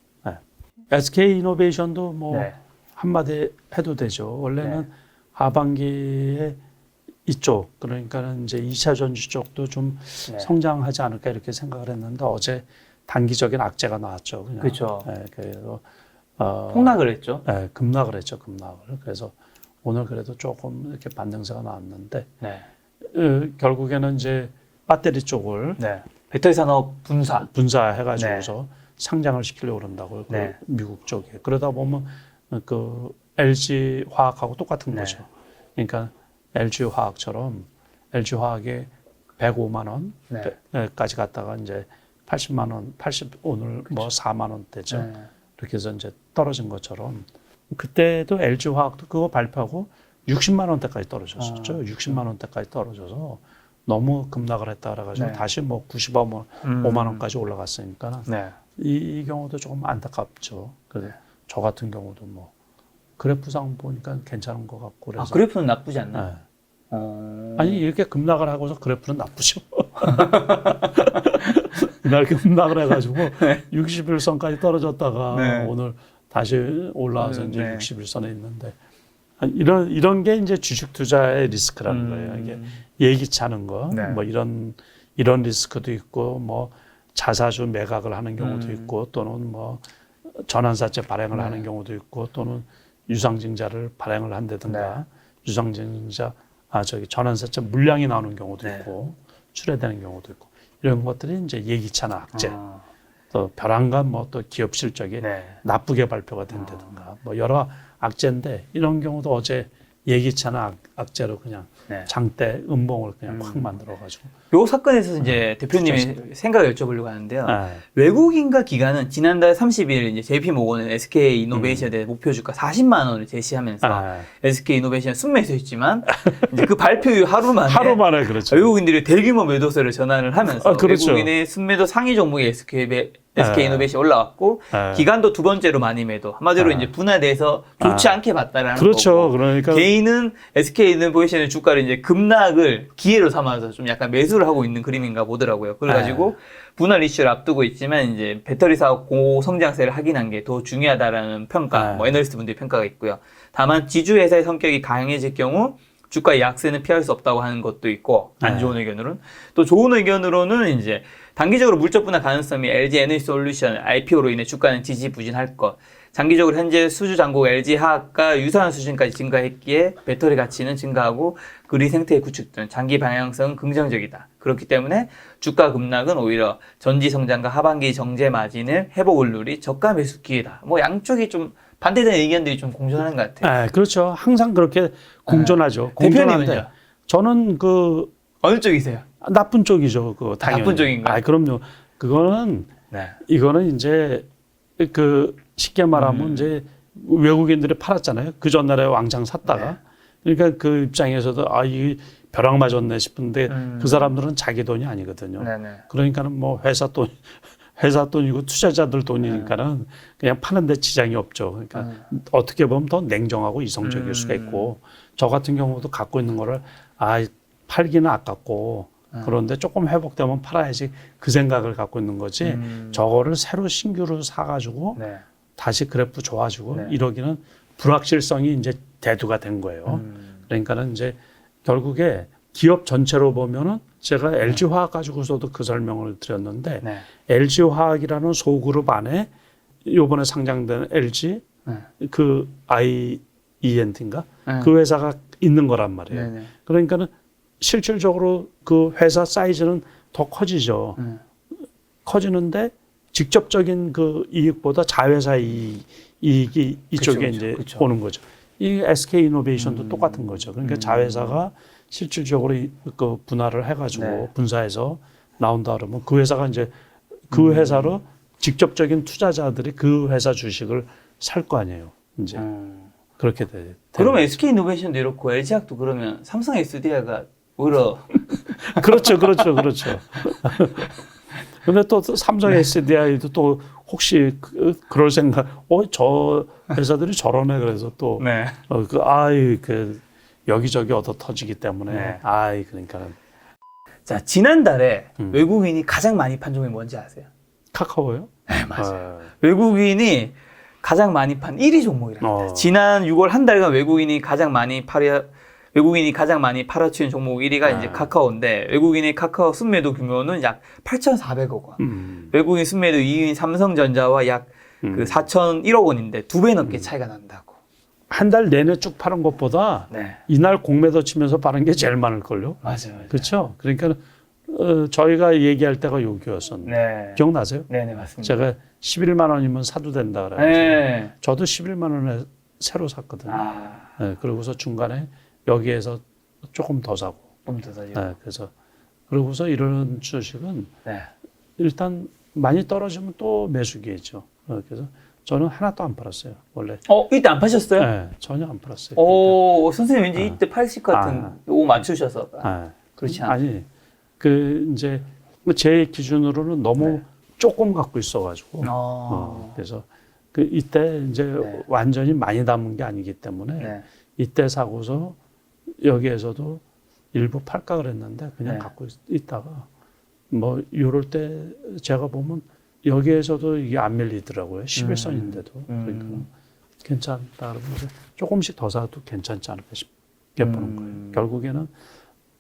SK 이노베이션도 뭐 한마디 해도 되죠. 원래는 하반기에 이쪽 그러니까는 이제 2차 전지 쪽도 좀 성장하지 않을까 이렇게 생각을 했는데 어제 단기적인 악재가 나왔죠. 그냥. 그렇죠. 그래서 폭락을 했죠. 급락을 했죠. 급락을. 그래서 오늘 그래도 조금 이렇게 반등세가 나왔는데 결국에는 이제 배터리 쪽을 배터리 산업 분사해가지고서 상장을 시키려고 그런다고요. 그 미국 쪽에. 그러다 보면 그 LG 화학하고 똑같은 네. 거죠. 그러니까 LG 화학처럼 LG 화학에 105만 원까지 갔다가 이제 80만 원, 80 오늘 뭐 4만 원대죠. 네. 이렇게 해서 이제 떨어진 것처럼 그때도 LG 화학도 그거 발표하고 60만 원대까지 떨어졌었죠. 60만 원대까지 떨어져서 너무 급락을 했다 그래가지고 네. 다시 뭐 95만 원까지 올라갔으니까 네. 이 경우도 조금 안타깝죠. 그래서 저 같은 경우도 뭐 그래프상 보니까 괜찮은 것 같고 그래서 그래프는 나쁘지 않나? 네. 요 아니 이렇게 급락을 하고서 그래프는 나쁘죠. 이날 급락을 해가지고 61선까지 떨어졌다가 네. 오늘 다시 올라와서 이제 네. 61선에 있는데 아니, 이런 게 이제 주식 투자의 리스크라는 거예요. 이게 예기치 않은 거, 네. 뭐 이런 리스크도 있고 뭐 자사주 매각을 하는 경우도 있고 또는 뭐 전환사채 발행을 하는 경우도 있고 또는 유상증자를 발행을 한다든가 유상증자 전환사채 물량이 나오는 경우도 있고 출회되는 경우도 있고 이런 것들이 이제 예기치 않은 악재 또 벼랑간 뭐 또 기업 실적이 나쁘게 발표가 된다든가 뭐 여러 악재인데 이런 경우도 어제 예기치 않은 악재로 그냥 장대 음봉을 그냥 확 만들어가지고 요 사건에서 이제 대표님의 생각을 여쭤보려고 하는데요. 네. 외국인과 기관은 지난달 30일 이제 JP 모건은 SK 이노베이션에 대해 목표 주가 40만 원을 제시하면서 SK 이노베이션 순매수했지만 이제 그 발표 이후 하루 만에 그렇죠. 외국인들이 대규모 매도세를 전환을 하면서 그렇죠. 외국인의 순매도 상위 종목이 SK 이노베이션 올라왔고 기관도 두 번째로 많이 매도. 한마디로 이제 분할돼서 좋지 않게 봤다라는 그렇죠. 거고. 그러니까 개인은 SK 이노베이션의 주가를 이제 급락을 기회로 삼아서 좀 약간 매수를 하고 있는 그림인가 보더라고요. 그래가지고 분할 이슈를 앞두고 있지만 이제 배터리 사업 고성장세를 확인한 게 더 중요하다라는 평가, 뭐 애널리스트 분들의 평가가 있고요. 다만 지주 회사의 성격이 강해질 경우 주가의 약세는 피할 수 없다고 하는 것도 있고 안 좋은 의견으로는 또 좋은 의견으로는 이제 단기적으로 물적 분할 가능성이 LG 에너지솔루션 IPO로 인해 주가는 지지부진할 것. 장기적으로 현재 수주 잔고가 LG 화학과 유사한 수준까지 증가했기에 배터리 가치는 증가하고 그리 생태의 구축 등 장기 방향성은 긍정적이다. 그렇기 때문에 주가 급락은 오히려 전지 성장과 하반기 정제 마진을 회복을 누리 저가 매수 기회다. 뭐 양쪽이 좀 반대되는 의견들이 좀 공존하는 것 같아요. 그렇죠. 항상 그렇게 공존하죠. 대표님은요? 저는 그 어느 쪽이세요? 나쁜 쪽이죠. 그 당연히. 나쁜 쪽인가요? 그럼요. 그거는 이거는 이제 그 쉽게 말하면 이제 외국인들이 팔았잖아요. 그 전날에 왕창 샀다가 그러니까 그 입장에서도 이 벼락 맞았네 싶은데 그 사람들은 자기 돈이 아니거든요. 그러니까는 뭐 회사 돈이고 투자자들 돈이니까는 그냥 파는데 지장이 없죠. 그러니까 어떻게 보면 더 냉정하고 이성적일 수가 있고 저 같은 경우도 갖고 있는 거를 팔기는 아깝고 그런데 조금 회복되면 팔아야지 그 생각을 갖고 있는 거지 저거를 새로 신규로 사가지고 다시 그래프 좋아지고 이러기는 불확실성이 이제 대두가 된 거예요. 그러니까는 이제 결국에 기업 전체로 보면은 제가 LG 화학 가지고서도 그 설명을 드렸는데 LG 화학이라는 소그룹 안에 요번에 상장된 LG 그 IENT인가 그 회사가 있는 거란 말이에요. 그러니까는 실질적으로 그 회사 사이즈는 더 커지죠. 커지는데 직접적인 그 이익보다 자회사 이익이 이쪽에 이제 오는 거죠. 이 SK 이노베이션도 똑같은 거죠. 그러니까 자회사가 실질적으로 그 분할을 해가지고 분사해서 나온다 그러면 그 회사가 이제 그 회사로 직접적인 투자자들이 그 회사 주식을 살 거 아니에요. 이제 그렇게 돼. 그러면 SK 이노베이션도 이렇고 LG화학도 그러면 삼성 SDI가 오히려 그렇죠. 근데 또 삼성 SDI도 또 혹시 그럴 생각, 저 회사들이 저러네 그래서 또 그 여기저기 얻어 터지기 때문에 그러니까는. 자, 지난달에 외국인이 가장 많이 판 종목이 뭔지 아세요? 카카오요? 네, 맞아요. 외국인이 가장 많이 판 1위 종목이랍니다. 지난 6월 한 달간 외국인이 가장 많이 팔아치운 종목 1위가 이제 카카오인데 외국인의 카카오 순매도 규모는 약 8,400억 원. 외국인 순매도 2위인 삼성전자와 약 그 4,001억 원인데 2배 넘게 차이가 난다고. 한 달 내내 쭉 파는 것보다 이날 공매도 치면서 파는 게 제일 많을걸요. 맞아요. 그렇죠. 그러니까 저희가 얘기할 때가 여기였었는데 기억나세요? 네네 맞습니다. 제가 11만 원이면 사도 된다 그래가지고 저도 11만 원에 새로 샀거든요. 아, 네, 그러고서 중간에 여기에서 조금 더 사고. 좀 더 사죠. 네, 그래서 그러고서 이런 주식은 네. 일단 많이 떨어지면 또 매수 기회죠. 그래서 저는 하나도 안 팔았어요. 원래. 이때 안 파셨어요? 네, 전혀 안 팔았어요. 오, 선생님 왠지 이때 팔실 것 같은 아. 오 맞추셔서. 네. 그렇지 않아요? 아니, 그 이제 제 기준으로는 너무 네. 조금 갖고 있어가지고. 어. 그래서 그 이때 이제 네. 완전히 많이 담은 게 아니기 때문에 네. 이때 사고서 여기에서도 일부 팔까 그랬는데 그냥 네. 갖고 있다가 뭐 요럴 때 제가 보면 여기에서도 이게 안 밀리더라고요. 11선인데도. 그러니까 괜찮다 그러면서 조금씩 더 사도 괜찮지 않을까 싶게 보는 거예요. 결국에는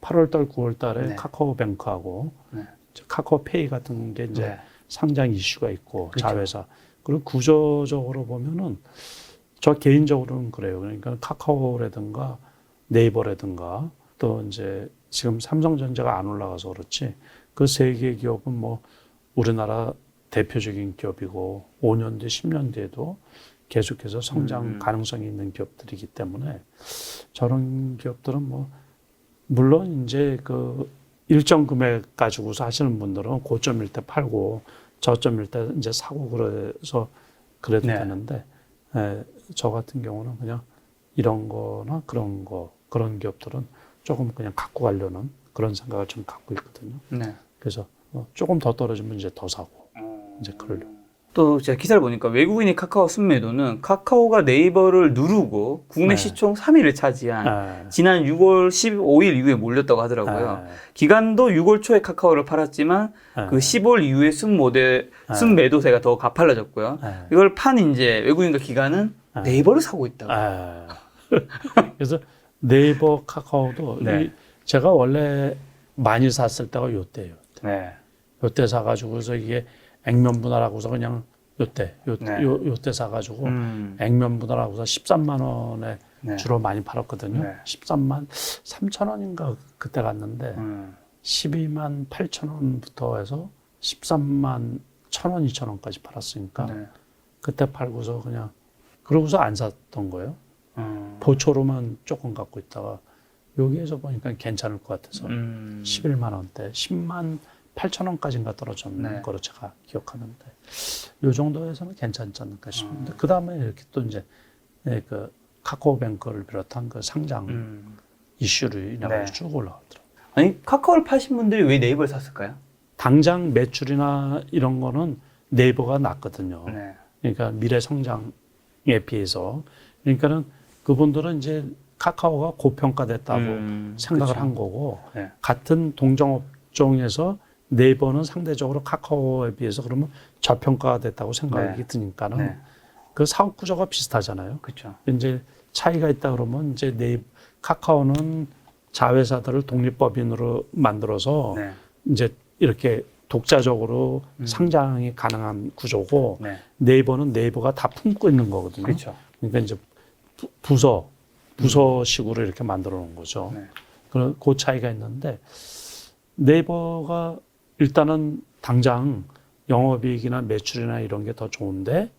8월 달, 9월 달에 네. 카카오뱅크하고 네. 카카오페이 같은 게 이제 네. 상장 이슈가 있고 그렇죠. 자회사. 그리고 구조적으로 보면은 저 개인적으로는 그래요. 그러니까 카카오라든가 네이버라든가 또 이제 지금 삼성전자가 안 올라가서 그렇지 그 세 개 기업은 뭐 우리나라 대표적인 기업이고 5년 뒤, 10년 뒤에도 계속해서 성장 가능성이 있는 기업들이기 때문에 저런 기업들은 뭐 물론 이제 그 일정 금액 가지고서 하시는 분들은 고점일 때 팔고 저점일 때 이제 사고 그래서 그래도 네. 되는데 저 같은 경우는 그냥 이런 거나 그런 기업들은 조금 그냥 갖고 가려는 그런 생각을 좀 갖고 있거든요. 네. 그래서 조금 더 떨어지면 이제 더 사고 이제 그러려. 또 제가 기사를 보니까 외국인의 카카오 순매도는 카카오가 네이버를 누르고 국내 네. 시총 3위를 차지한 지난 6월 15일 이후에 몰렸다고 하더라고요. 기간도 6월 초에 카카오를 팔았지만 그 15일 이후에 순매도세가 더 가팔라졌고요. 이걸 판 이제 외국인과 기관은 네이버를 사고 있다고. 그래서 네이버 카카오도 네. 제가 원래 많이 샀을 때가 요때예요. 네. 요때 사가지고서 이게 액면분할하고서 그냥 요때 네. 사가지고 액면분할하고서 13만 원에 네. 주로 많이 팔았거든요. 네. 13만 3천 원인가 그때 갔는데 12만 8천 원부터 해서 13만 1천 원, 2천 원까지 팔았으니까 네. 그때 팔고서 그냥 그러고서 안 샀던 거예요. 보초로만 조금 갖고 있다가 여기에서 보니까 괜찮을 것 같아서 11만 원대, 10만 8천 원까지인가 떨어졌는 네. 거로 제가 기억하는데 이 정도에서는 괜찮지 않을까 싶은데 그 다음에 이렇게 또 이제 그 카카오뱅크를 비롯한 그 상장 이슈로 인해 네. 쭉 올라가더라고요. 아니 카카오를 파신 분들이 왜 네이버를 샀을까요? 당장 매출이나 이런 거는 네이버가 낫거든요. 네. 그러니까 미래 성장에 비해서 그러니까는 그분들은 이제 카카오가 고평가됐다고 생각을 그쵸. 한 거고 네. 같은 동종업종에서 네이버는 상대적으로 카카오에 비해서 그러면 저평가가 됐다고 생각이 드니까는 네. 그 사업 구조가 비슷하잖아요. 그렇죠. 이제 차이가 있다 그러면 이제 카카오는 자회사들을 독립법인으로 만들어서 네. 이제 이렇게 독자적으로 상장이 가능한 구조고 네. 네이버는 네이버가 다 품고 있는 거거든요. 그렇죠. 그러니까 이제 부서식으로 이렇게 만들어 놓은 거죠. 네. 그 차이가 있는데 네이버가 일단은 당장 영업이익이나 매출이나 이런 게 더 좋은데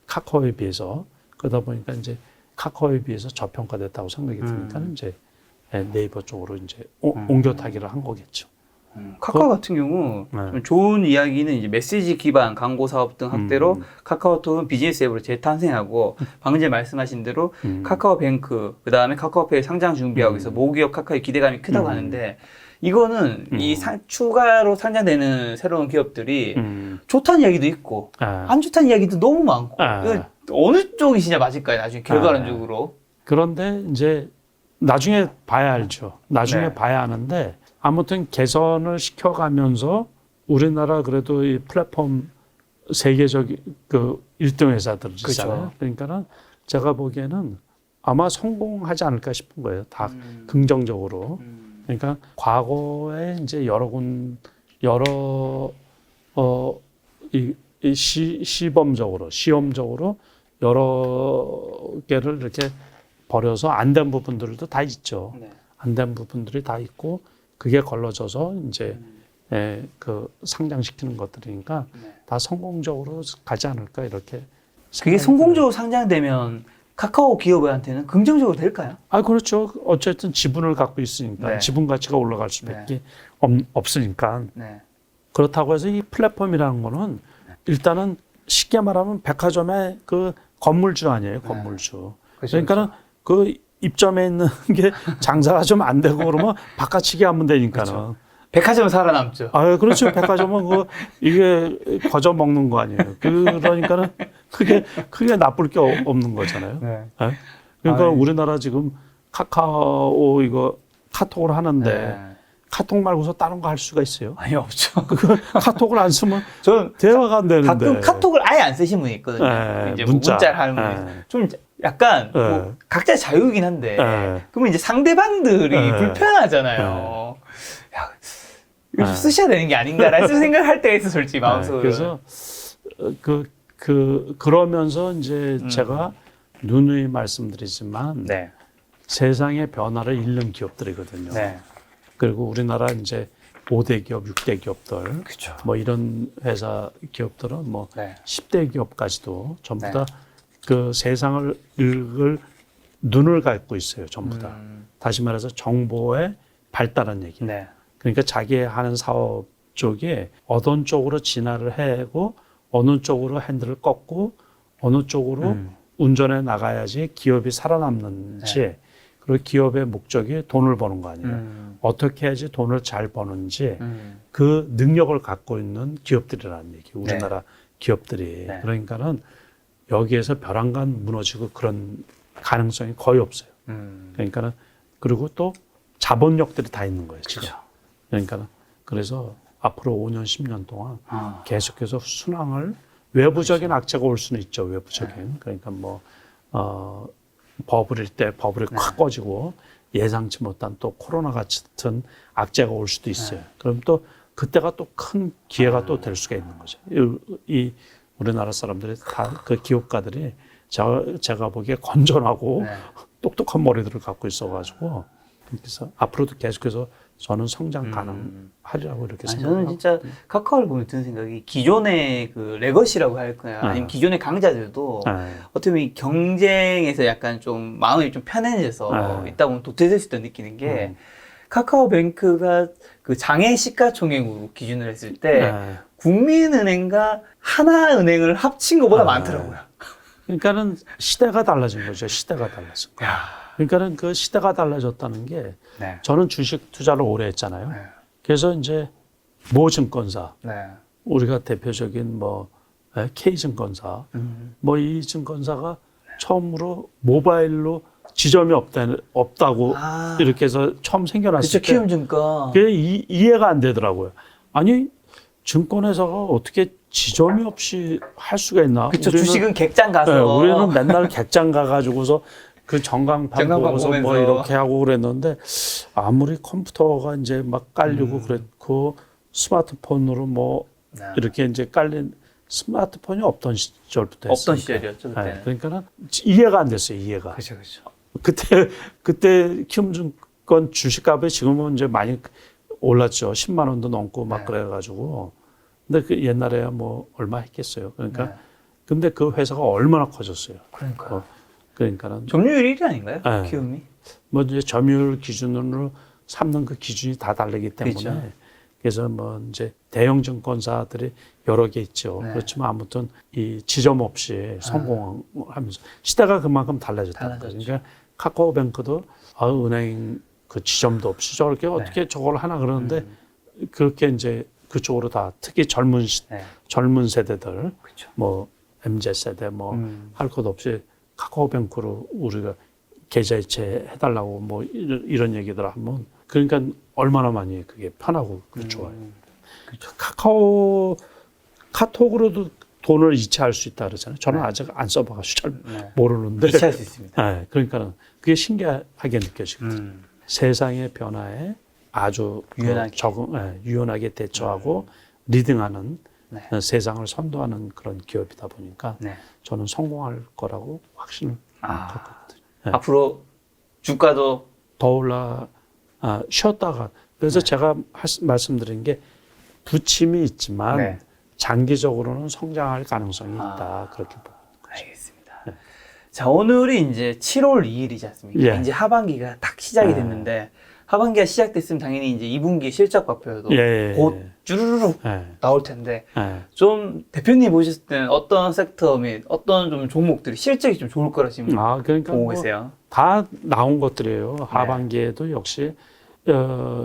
카카오에 비해서 그러다 보니까 이제 카카오에 비해서 저평가됐다고 생각이 드니까 이제 네이버 쪽으로 이제 옮겨 타기를 한 거겠죠. 카카오 같은 경우 좀 좋은 이야기는 이제 메시지 기반 광고 사업 등 확대로 카카오톡은 비즈니스 앱으로 재탄생하고 방금 전에 말씀하신 대로 카카오뱅크 그다음에 카카오페이 상장 준비하고 있어 모기업 카카오의 기대감이 크다고 하는데 이거는 추가로 상장되는 새로운 기업들이 좋다는 이야기도 있고 안 좋다는 이야기도 너무 많고 이거 어느 쪽이 진짜 맞을까요? 나중에 결과론적으로. 그런데 이제 나중에 봐야 알죠. 나중에 네. 봐야 하는데 아무튼 개선을 시켜가면서 우리나라 그래도 이 플랫폼 세계적 그 1등 회사들이잖아요. 그렇죠. 그러니까는 제가 보기에는 아마 성공하지 않을까 싶은 거예요. 다 긍정적으로. 그러니까 과거에 이제 시험적으로 여러 개를 이렇게 버려서 안 된 부분들도 다 있죠. 네. 안 된 부분들이 다 있고 그게 걸러져서 이제 그 상장시키는 것들이니까 다 성공적으로 가지 않을까 이렇게. 그게 성공적으로 상장되면 카카오 기업한테는 긍정적으로 될까요? 아, 그렇죠. 어쨌든 지분을 갖고 있으니까 네. 지분 가치가 올라갈 수밖에 없으니까. 네. 그렇다고 해서 이 플랫폼이라는 거는 일단은 쉽게 말하면 백화점의 그 건물주 아니에요, 건물주. 그렇죠, 그러니까는 그 입점에 있는 게 장사가 좀 안 되고 그러면 바꿔치기 하면 되니까는. 그렇죠. 백화점은 살아남죠. 아, 그렇죠. 백화점은 이게 거저 먹는 거 아니에요. 그러니까는 크게 나쁠 게 없는 거잖아요. 네. 예? 그러니까 아, 우리나라 지금 카카오 이거 카톡을 하는데 네. 카톡 말고서 다른 거 할 수가 있어요. 아니 없죠. 카톡을 안 쓰면 저는 대화가 안 되는데. 가끔 카톡을 아예 안 쓰신 분이 있거든요. 예, 이제 뭐 문자. 문자를 하는 분이 좀 약간 예. 뭐 각자 자유이긴 한데 예. 그러면 이제 상대방들이 예. 불편하잖아요. 야, 이거 좀 예. 쓰셔야 되는 게 아닌가라는 생각할 때가 있어 솔직히 마음속으로. 그래서 그러면서 이제 제가 누누이 말씀드리지만 네. 세상의 변화를 잃는 기업들이거든요. 네. 그리고 우리나라 이제 5대 기업, 6대 기업들, 그렇죠. 뭐 이런 회사 기업들은 뭐 네. 10대 기업까지도 전부 네. 다 그 세상을 읽을 눈을 갖고 있어요. 전부 다. 다시 말해서 정보의 발달한 얘기. 네. 그러니까 자기 하는 사업 쪽에 어떤 쪽으로 진화를 해고 어느 쪽으로 핸들을 꺾고 어느 쪽으로 운전해 나가야지 기업이 살아남는지 그리고 기업의 목적이 돈을 버는 거 아니에요. 어떻게 해야지 돈을 잘 버는지 그 능력을 갖고 있는 기업들이라는 얘기. 우리나라 기업들이. 네. 그러니까는 여기에서 벼랑간 무너지고 그런 가능성이 거의 없어요. 그러니까는 그리고 또 자본력들이 다 있는 거예요. 지금. 그렇죠. 그러니까는 그래서 앞으로 5년, 10년 동안 아. 계속해서 순항을 외부적인 악재가 올 수는 있죠. 외부적인. 그러니까 뭐 버블일 때 버블이 확 꺼지고 예상치 못한 또 코로나 같은 악재가 올 수도 있어요. 그럼 또 그때가 또 큰 기회가 또 될 수가 있는 거죠. 이 우리나라 사람들이 다 그 기업가들이 제가 보기에 건전하고 똑똑한 머리들을 갖고 있어가지고 그래서 앞으로도 계속해서 저는 성장 가능하리라고 이렇게 저는 생각합니다. 진짜 카카오를 보면 드는 생각이 기존의 그 레거시라고 할까요? 아니면 기존의 강자들도 어떻게 보면 이 경쟁에서 약간 좀 마음이 좀 편해져서 있다 보면 도태될 때 느끼는 게 카카오뱅크가 그 장외 시가총액으로 기준을 했을 때 국민은행과 하나은행을 합친 것보다 많더라고요. 그러니까는 시대가 달라진 거죠. 시대가 달라진 거. 그러니까는 그 시대가 달라졌다는 게 네. 저는 주식 투자를 오래 했잖아요. 네. 그래서 이제 모 증권사, 네. 우리가 대표적인 뭐 K 증권사, 뭐 이 증권사가 처음으로 모바일로 지점이 없다고 이렇게 해서 처음 생겨났을 그쵸, 때 키움증권. 그게 이해가 안 되더라고요. 아니 증권회사가 어떻게 지점이 없이 할 수가 있나? 그쵸, 주식은 객장 가서. 네, 우리는 맨날 객장 가가지고서 그 전광판 전광판 보고서 뭐 보면서. 이렇게 하고 그랬는데 아무리 컴퓨터가 이제 막 깔리고 그랬고 스마트폰으로 뭐 이렇게 이제 깔린 스마트폰이 없던 시절부터 없던 했으니까. 시절이었죠, 그때. 네, 그러니까는 이해가 안 됐어요. 이해가. 그렇죠, 그렇죠. 그때 키움증권 주식값이 지금은 이제 많이 올랐죠. 10만 원도 넘고 막 그래가지고. 근데 그 옛날에 뭐 얼마 했겠어요. 그러니까 근데 그 회사가 얼마나 커졌어요. 그러니까요. 그러니까는 점유율 1위 아닌가요? 네. 키움이? 뭐 이제 점유율 기준으로 삼는 그 기준이 다 다르기 때문에 그렇죠. 그래서 뭐 이제 대형 증권사들이 여러 개 있죠. 그렇지만 아무튼 이 지점 없이 성공하면서 시대가 그만큼 달라졌다는 거죠. 그러니까 카카오뱅크도 은행 그 지점도 없이 저렇게 어떻게 저걸 하나 그러는데 그렇게 이제 그쪽으로 다 특히 젊은 세대들 그렇죠. 뭐 MZ 세대 뭐 할 것 없이 카카오뱅크로 우리가 계좌 이체 해달라고 뭐 이런 얘기들 하면 그러니까 얼마나 많이 그게 편하고 좋아요. 그렇죠. 카톡으로도 돈을 이체할 수 있다 그러잖아요. 저는 아직 안 써봐가지고 잘 모르는데. 이체할 수 있습니다. 네, 그러니까 그게 신기하게 느껴지거든요. 세상의 변화에 아주 유연하게 대처하고 리딩하는 세상을 선도하는 그런 기업이다 보니까 저는 성공할 거라고 확신을 갖고 있거든요. 네. 앞으로 주가도 더 쉬었다가 그래서 제가 말씀드린 게 부침이 있지만 장기적으로는 성장할 가능성이 있다 그렇게 봅니다. 알겠습니다. 자, 오늘이 이제 7월 2일이지 않습니까? 예. 이제 하반기가 딱 시작이 예. 됐는데, 하반기가 시작됐으면 당연히 이제 2분기 실적 발표도 예. 곧 주르륵 예. 나올 텐데, 예. 좀 대표님 보셨을 때는 어떤 섹터 및 어떤 좀 종목들이 실적이 좀 좋을 거라 지금 그러니까 보고 뭐 계세요? 다 나온 것들이에요. 하반기에도 역시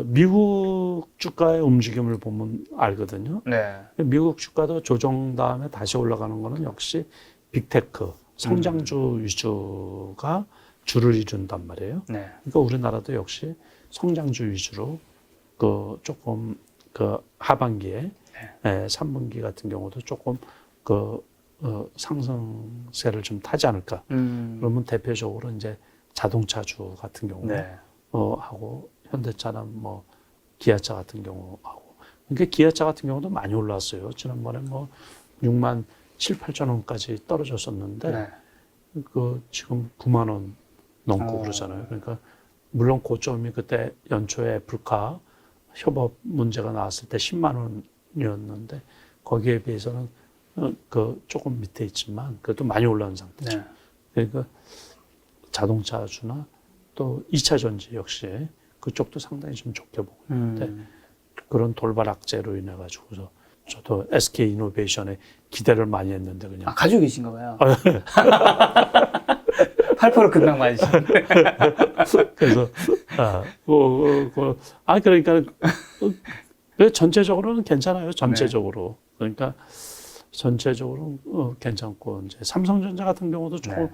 미국 주가의 움직임을 보면 알거든요. 네. 미국 주가도 조정 다음에 다시 올라가는 거는 역시 빅테크, 성장주 위주가 주를 이룬단 말이에요. 네. 그러니까 우리나라도 역시 성장주 위주로 그 조금 그 하반기에 3분기 같은 경우도 조금 그 상승세를 좀 타지 않을까. 그러면 대표적으로 이제 자동차주 같은 경우 네. 하고 현대차나 뭐 기아차 같은 경우 하고. 그러니까 기아차 같은 경우도 많이 올랐어요. 지난번에 뭐 6만 7, 8천 원까지 떨어졌었는데 네. 그 지금 9만 원 넘고 그러잖아요. 그러니까 물론 고점이 그때 연초에 애플카 협업 문제가 나왔을 때 10만 원이었는데 거기에 비해서는 그 조금 밑에 있지만 그래도 많이 올라온 상태죠. 네. 그러니까 자동차주나 또 2차 전지 역시 그쪽도 상당히 좀 좋게 보고 있는데 그런 돌발 악재로 인해 가지고서 저도 SK 이노베이션에 기대를 많이 했는데 그냥 아, 가지고 계신가 봐요. 8% 급락 맞으시는데. 그래서 그러니까 전체적으로는 괜찮아요. 전체적으로 그러니까 전체적으로 괜찮고 이제 삼성전자 같은 경우도 조금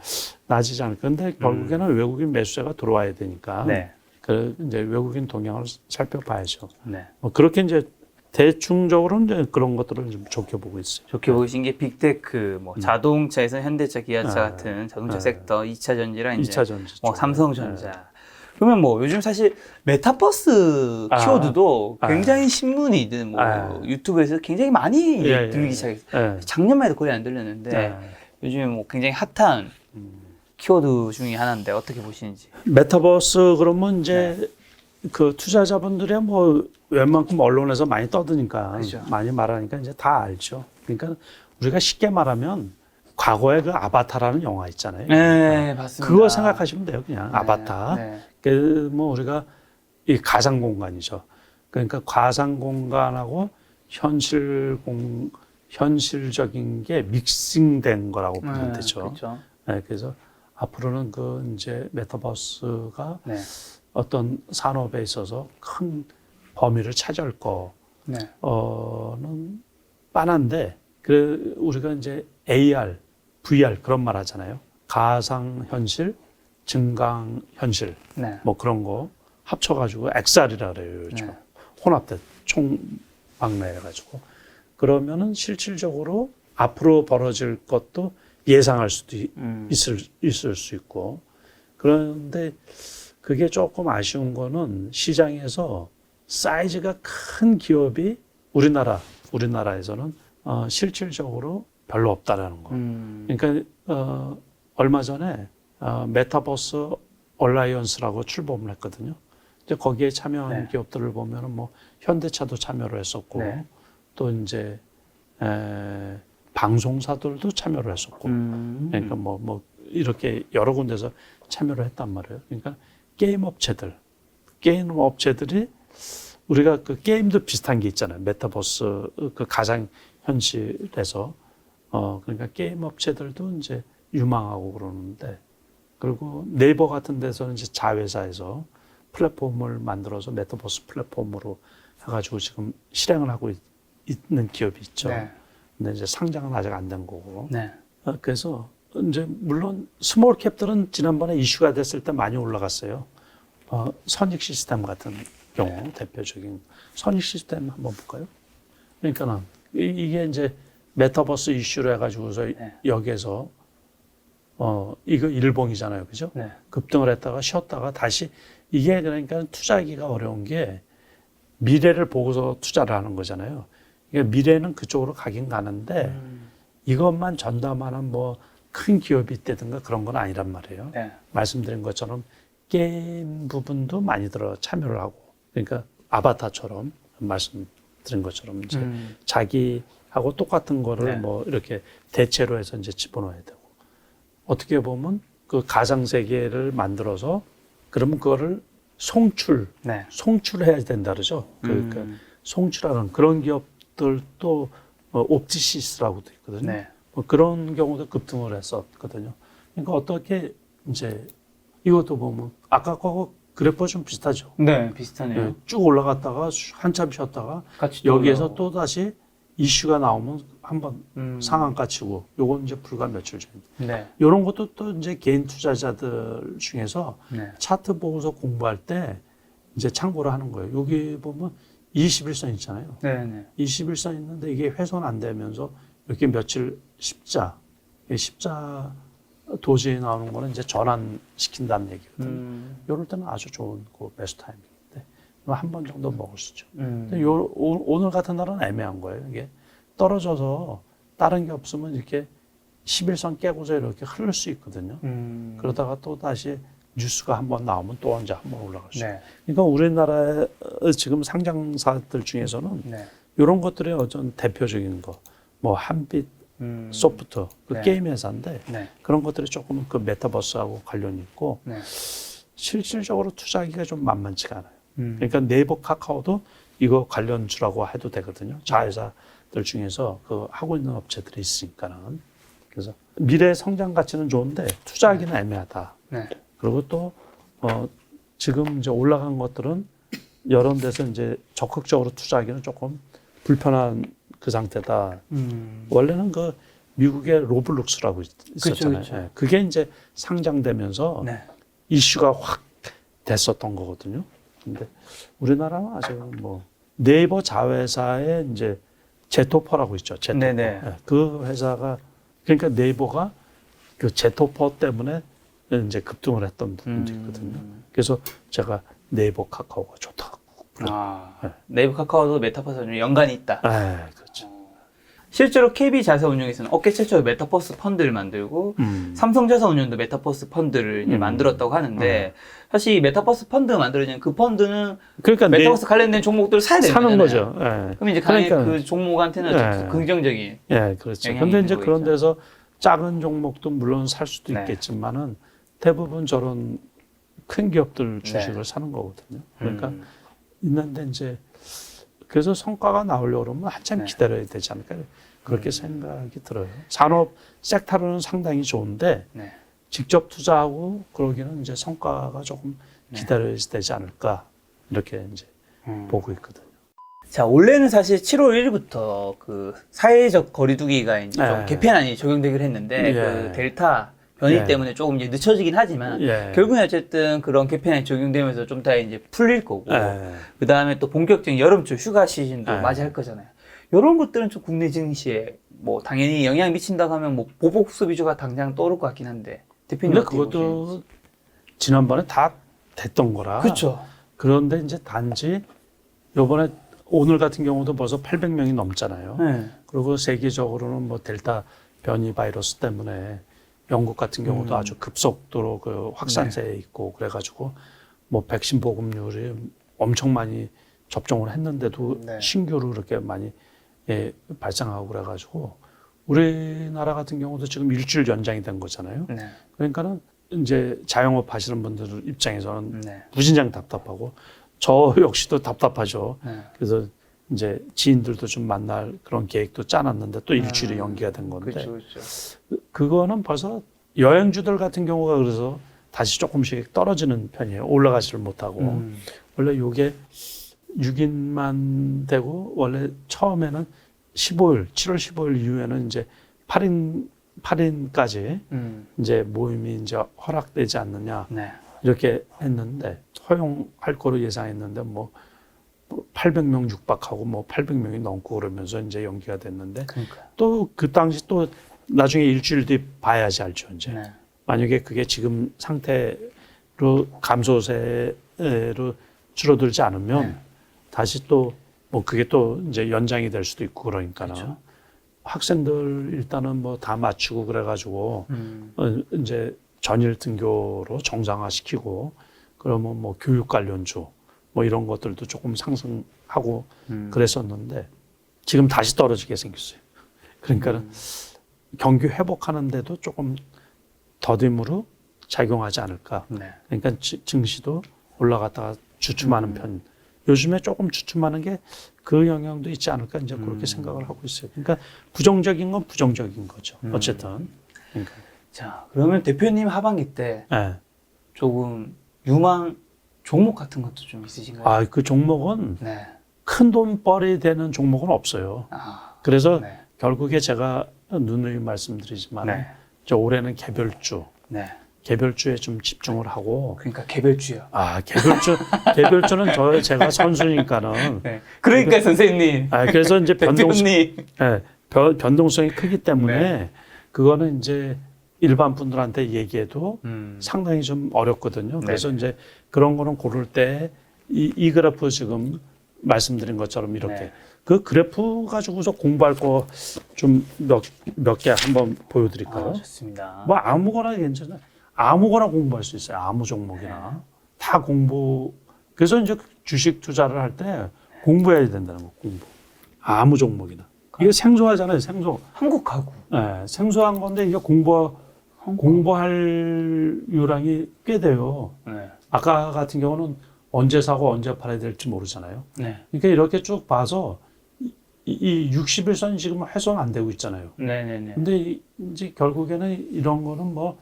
낮이지 않을까. 근데 결국에는 외국인 매수세가 들어와야 되니까 네. 그 이제 외국인 동향을 살펴봐야죠. 네. 그렇게 이제 대충적으로는 이제 그런 것들을 좀 좋게 보고 있어요. 좋게 보신 게 빅테크, 뭐 자동차에서 현대차, 기아차 같은 자동차 섹터, 2차 전지랑 이제 2차 전지 뭐 쪽. 삼성전자. 그러면 뭐 요즘 사실 메타버스 키워드도 굉장히 신문이든 뭐 유튜브에서 굉장히 많이 들리기 시작했어요. 작년만 해도 거의 안 들렸는데 요즘에 뭐 굉장히 핫한 키워드 중에 하나인데 어떻게 보시는지. 메타버스 그러면 이제 그 투자자분들이 뭐 웬만큼 언론에서 많이 떠드니까 그렇죠. 많이 말하니까 이제 다 알죠. 그러니까 우리가 쉽게 말하면 과거에 그 아바타라는 영화 있잖아요. 네, 맞습니다. 그거 생각하시면 돼요, 그냥 아바타. 네. 그 뭐 우리가 이 가상 공간이죠. 그러니까 가상 공간하고 현실적인 게 믹싱된 거라고 보면 되죠. 그렇죠. 네, 그래서 앞으로는 그 이제 메타버스가 네. 어떤 산업에 있어서 큰 범위를 차지할 네. 거는 빤한데, 그 우리가 이제 AR, VR 그런 말 하잖아요. 가상 현실, 증강 현실, 네. 뭐 그런 거 합쳐가지고 XR이라 그래요. 요즘 네. 혼합된 총망라해가지고 그러면은 실질적으로 앞으로 벌어질 것도 예상할 수도 있을 수 있고. 그런데 그게 조금 아쉬운 거는 시장에서 사이즈가 큰 기업이 우리나라에서는 실질적으로 별로 없다라는 거. 그러니까 얼마 전에 메타버스 얼라이언스라고 출범을 했거든요. 이제 거기에 참여한 기업들을 보면은 뭐 현대차도 참여를 했었고 또 이제 방송사들도 참여를 했었고. 그러니까 뭐 이렇게 여러 군데서 참여를 했단 말이에요. 그러니까 게임 업체들이 우리가 그 게임도 비슷한 게 있잖아요. 메타버스 그 가상 현실에서 그러니까 게임 업체들도 이제 유망하고 그러는데, 그리고 네이버 같은 데서는 이제 자회사에서 플랫폼을 만들어서 메타버스 플랫폼으로 해가지고 지금 실행을 하고 있는 기업이 있죠. 네. 근데 이제 상장은 아직 안 된 거고. 네. 그래서 이제 물론 스몰 캡들은 지난번에 이슈가 됐을 때 많이 올라갔어요. 선익 시스템 같은 경우 대표적인 선익 시스템 한번 볼까요? 그러니까는 이게 이제 메타버스 이슈로 해가지고서 여기에서 이거 일봉이잖아요, 그죠? 네. 급등을 했다가 쉬었다가 다시, 이게 그러니까 투자하기가 어려운 게 미래를 보고서 투자를 하는 거잖아요. 그러니까 미래는 그쪽으로 가긴 가는데 이것만 전담하는 뭐 큰 기업이 있다든가 그런 건 아니란 말이에요. 네. 말씀드린 것처럼 게임 부분도 많이 참여를 하고, 그러니까 아바타처럼 말씀드린 것처럼 이제 자기하고 똑같은 거를 뭐 이렇게 대체로 해서 이제 집어넣어야 되고, 어떻게 보면 그 가상 세계를 만들어서 그러면 그거를 네. 송출해야 된다 그러죠. 그러니까 송출하는 그런 기업들도 옵티시스라고도 있거든요. 네. 뭐 그런 경우도 급등을 했었거든요. 그러니까 어떻게 이제 이것도 보면 아까 거하고 그래프가 좀 비슷하죠. 네, 비슷하네요. 예, 쭉 올라갔다가 한참 쉬었다가 같이 여기에서 또 다시 이슈가 나오면 한번 음. 상한가 치고 요건 이제 불과 며칠 전. 네. 이런 것도 또 이제 개인 투자자들 중에서 네. 차트 보고서 공부할 때 이제 참고를 하는 거예요. 여기 보면 21선 있잖아요. 네, 네. 21선 있는데 이게 훼손 안 되면서 이렇게 며칠 십자 도저히 나오는 거는 이제 전환시킨다는 얘기거든요. 이럴 때는 아주 좋은 그 매수 타이밍인데 한 번 정도 먹을 수 있죠. 근데 오늘 같은 날은 애매한 거예요. 이게 떨어져서 다른 게 없으면 이렇게 11선 깨고서 이렇게 흐를 수 있거든요. 그러다가 또 다시 뉴스가 한번 나오면 또 이제 한번 올라갈 수 있어요. 네. 그러니까 우리나라의 지금 상장사들 중에서는 네. 이런 것들의 어떤 대표적인 거, 뭐 한빛, 소프트, 그 네. 게임 회사인데 네. 그런 것들이 조금 그 메타버스하고 관련이 있고 네. 실질적으로 투자하기가 좀 만만치가 않아요. 음. 그러니까 네이버, 카카오도 이거 관련주라고 해도 되거든요. 자회사들 중에서 그 하고 있는 업체들이 있으니까는. 그래서 미래 성장 가치는 좋은데 투자하기는 애매하다. 네. 그리고 또 지금 이제 올라간 것들은 여러 데서 이제 적극적으로 투자하기는 조금 불편한 그 상태다. 원래는 그 미국의 로블록스라고 있었잖아요. 그쵸. 예, 그게 이제 상장되면서 네. 이슈가 확 됐었던 거거든요. 근데 우리나라는 아직 뭐 네이버 자회사의 이제 제토퍼라고 있죠. 제토퍼. 네네. 예, 그 회사가 그러니까 네이버가 그 제토퍼 때문에 이제 급등을 했던 부분도 있거든요. 그래서 제가 네이버 카카오가 좋다고. 네. 네이버 카카오도 메타버스와 연관이 있다. 그렇죠. 실제로 KB자산운용에서는 업계 최초의 메타버스 펀드를 만들고 삼성자산운용도 메타버스 펀드를 이제 만들었다고 하는데 사실 이 메타버스 펀드 만들어지는 그 펀드는 그러니까 메타버스 관련된 종목들을 사야 되는 사는 거잖아요. 거죠. 예. 그럼 이제 당연히 그러니까, 그 종목한테는 네. 좀 긍정적인 예, 그렇죠. 영향이 근데 있는 이제 거 그런 있죠. 데서 작은 종목도 물론 살 수도 네. 있겠지만은 대부분 저런 큰 기업들 주식을 네. 사는 거거든요. 그러니까 있는데 이제 그래서 성과가 나오려고 그러면 한참 네. 기다려야 되지 않을까 그렇게 생각이 들어요. 산업 섹터로는 상당히 좋은데 네. 직접 투자하고 그러기는 이제 성과가 조금 네. 기다려야 되지 않을까 이렇게 이제 보고 있거든요. 자, 원래는 사실 7월 1일부터 그 사회적 거리두기가 이제 좀 예. 개편안이 적용되기로 했는데 예. 그 델타 변이 예. 때문에 조금 이제 늦춰지긴 하지만 예. 결국엔 어쨌든 그런 개편안이 적용되면서 좀 더 이제 풀릴 거고 예. 그 다음에 또 본격적인 여름철 휴가 시즌도 예. 맞이할 거잖아요. 이런 것들은 좀 국내 증시에 뭐 당연히 영향 미친다고 하면 뭐 보복 수급 위주가 당장 떠오를 것 같긴 한데 대표님 근데 어떻게 그것도 보시는지. 지난번에 다 됐던 거라. 그렇죠. 그런데 이제 단지 요번에 오늘 같은 경우도 벌써 800명이 넘잖아요. 네. 그리고 세계적으로는 뭐 델타 변이 바이러스 때문에 영국 같은 경우도 아주 급속도로 그 확산세에 있고 그래가지고 뭐 백신 보급률이 엄청 많이 접종을 했는데도 네. 신규로 그렇게 많이 발생하고 그래가지고 우리나라 같은 경우도 지금 일주일 연장이 된 거잖아요. 네. 그러니까는 이제 자영업 하시는 분들 입장에서는 네. 무진장 답답하고 저 역시도 답답하죠. 네. 그래서 이제 지인들도 좀 만날 그런 계획도 짜놨는데 또 일주일이 연기가 된 건데 그렇죠. 그거는 벌써 여행주들 같은 경우가 그래서 다시 조금씩 떨어지는 편이에요. 올라가지를 못하고 원래 요게 6인만 되고 원래 처음에는 7월 15일 이후에는 이제 8인까지 이제 모임이 이제 허락되지 않느냐 네. 이렇게 했는데 허용할 거로 예상했는데 뭐 800명 육박하고 뭐 800명이 넘고 그러면서 이제 연기가 됐는데 그러니까. 또 그 당시 또 나중에 일주일 뒤 봐야지 알죠 이제 네. 만약에 그게 지금 상태로 감소세로 줄어들지 않으면 네. 다시 또 뭐 그게 또 이제 연장이 될 수도 있고 그러니까는 그렇죠. 학생들 일단은 뭐 다 맞추고 그래가지고 이제 전일 등교로 정상화시키고 그러면 뭐 교육 관련주 뭐 이런 것들도 조금 상승하고 그랬었는데 지금 다시 떨어지게 생겼어요. 그러니까는 경기 회복하는데도 조금 더딤으로 작용하지 않을까. 네. 그러니까 증시도 올라갔다가 주춤하는 편. 요즘에 조금 주춤하는 게 그 영향도 있지 않을까 이제 그렇게 생각을 하고 있어요. 그러니까 부정적인 건 부정적인 거죠. 어쨌든. 그러니까. 자, 그러면 대표님 하반기 때 네. 조금 유망 종목 같은 것도 좀 있으신가요? 아, 그 종목은 네. 큰 돈벌이 되는 종목은 없어요. 아, 그래서 네. 결국에 제가 누누이 말씀드리지만 네. 저 올해는 개별주, 네. 개별주에 좀 집중을 하고 그러니까 개별주요. 아, 개별주는 제가 선수니까는 네. 그러니까 선생님. 아, 그래서 이제 대표님. 변동성이 크기 때문에 네. 그거는 이제 일반 분들한테 얘기해도 음. 상당히 좀 어렵거든요. 그래서 네네. 이제 그런 거는 고를 때 이 그래프 지금 말씀드린 것처럼 이렇게 네. 그 그래프 가지고서 공부할 거 좀 몇 개 한번 보여드릴까요? 아, 좋습니다. 뭐 아무거나 괜찮아요. 아무거나 공부할 수 있어요. 아무 종목이나 다 공부. 그래서 이제 주식 투자를 할 때 공부해야 된다는 거. 공부. 아무 종목이나. 이게 생소하잖아요. 생소. 한국 가구. 네, 생소한 건데 이게 공부할 요량이 꽤 돼요. 네. 아까 같은 경우는 언제 사고 언제 팔아야 될지 모르잖아요. 네. 그러니까 이렇게 쭉 봐서 이 60일선이 지금 훼손 안 되고 있잖아요. 네네네. 근데 이제 결국에는 이런 거는 뭐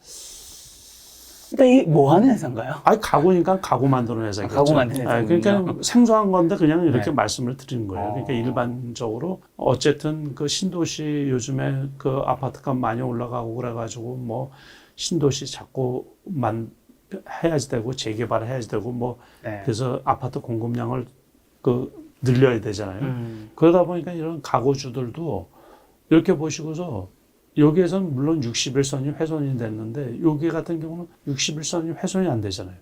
일단 이게 뭐 하는 회사인가요? 가구니까 가구 만드는 회사겠죠. 가구 만드는 회사군요. 그러니까 생소한 건데 그냥 이렇게 네. 말씀을 드리는 거예요. 그러니까 일반적으로 어쨌든 그 신도시 요즘에 그 아파트값 많이 올라가고 그래가지고 뭐 신도시 자꾸 해야지 되고 재개발해야지 되고 뭐 네. 그래서 아파트 공급량을 늘려야 되잖아요. 그러다 보니까 이런 가구주들도 이렇게 보시고서 여기에서는 물론 60일선이 훼손이 됐는데 여기 같은 경우는 60일선이 훼손이 안 되잖아요.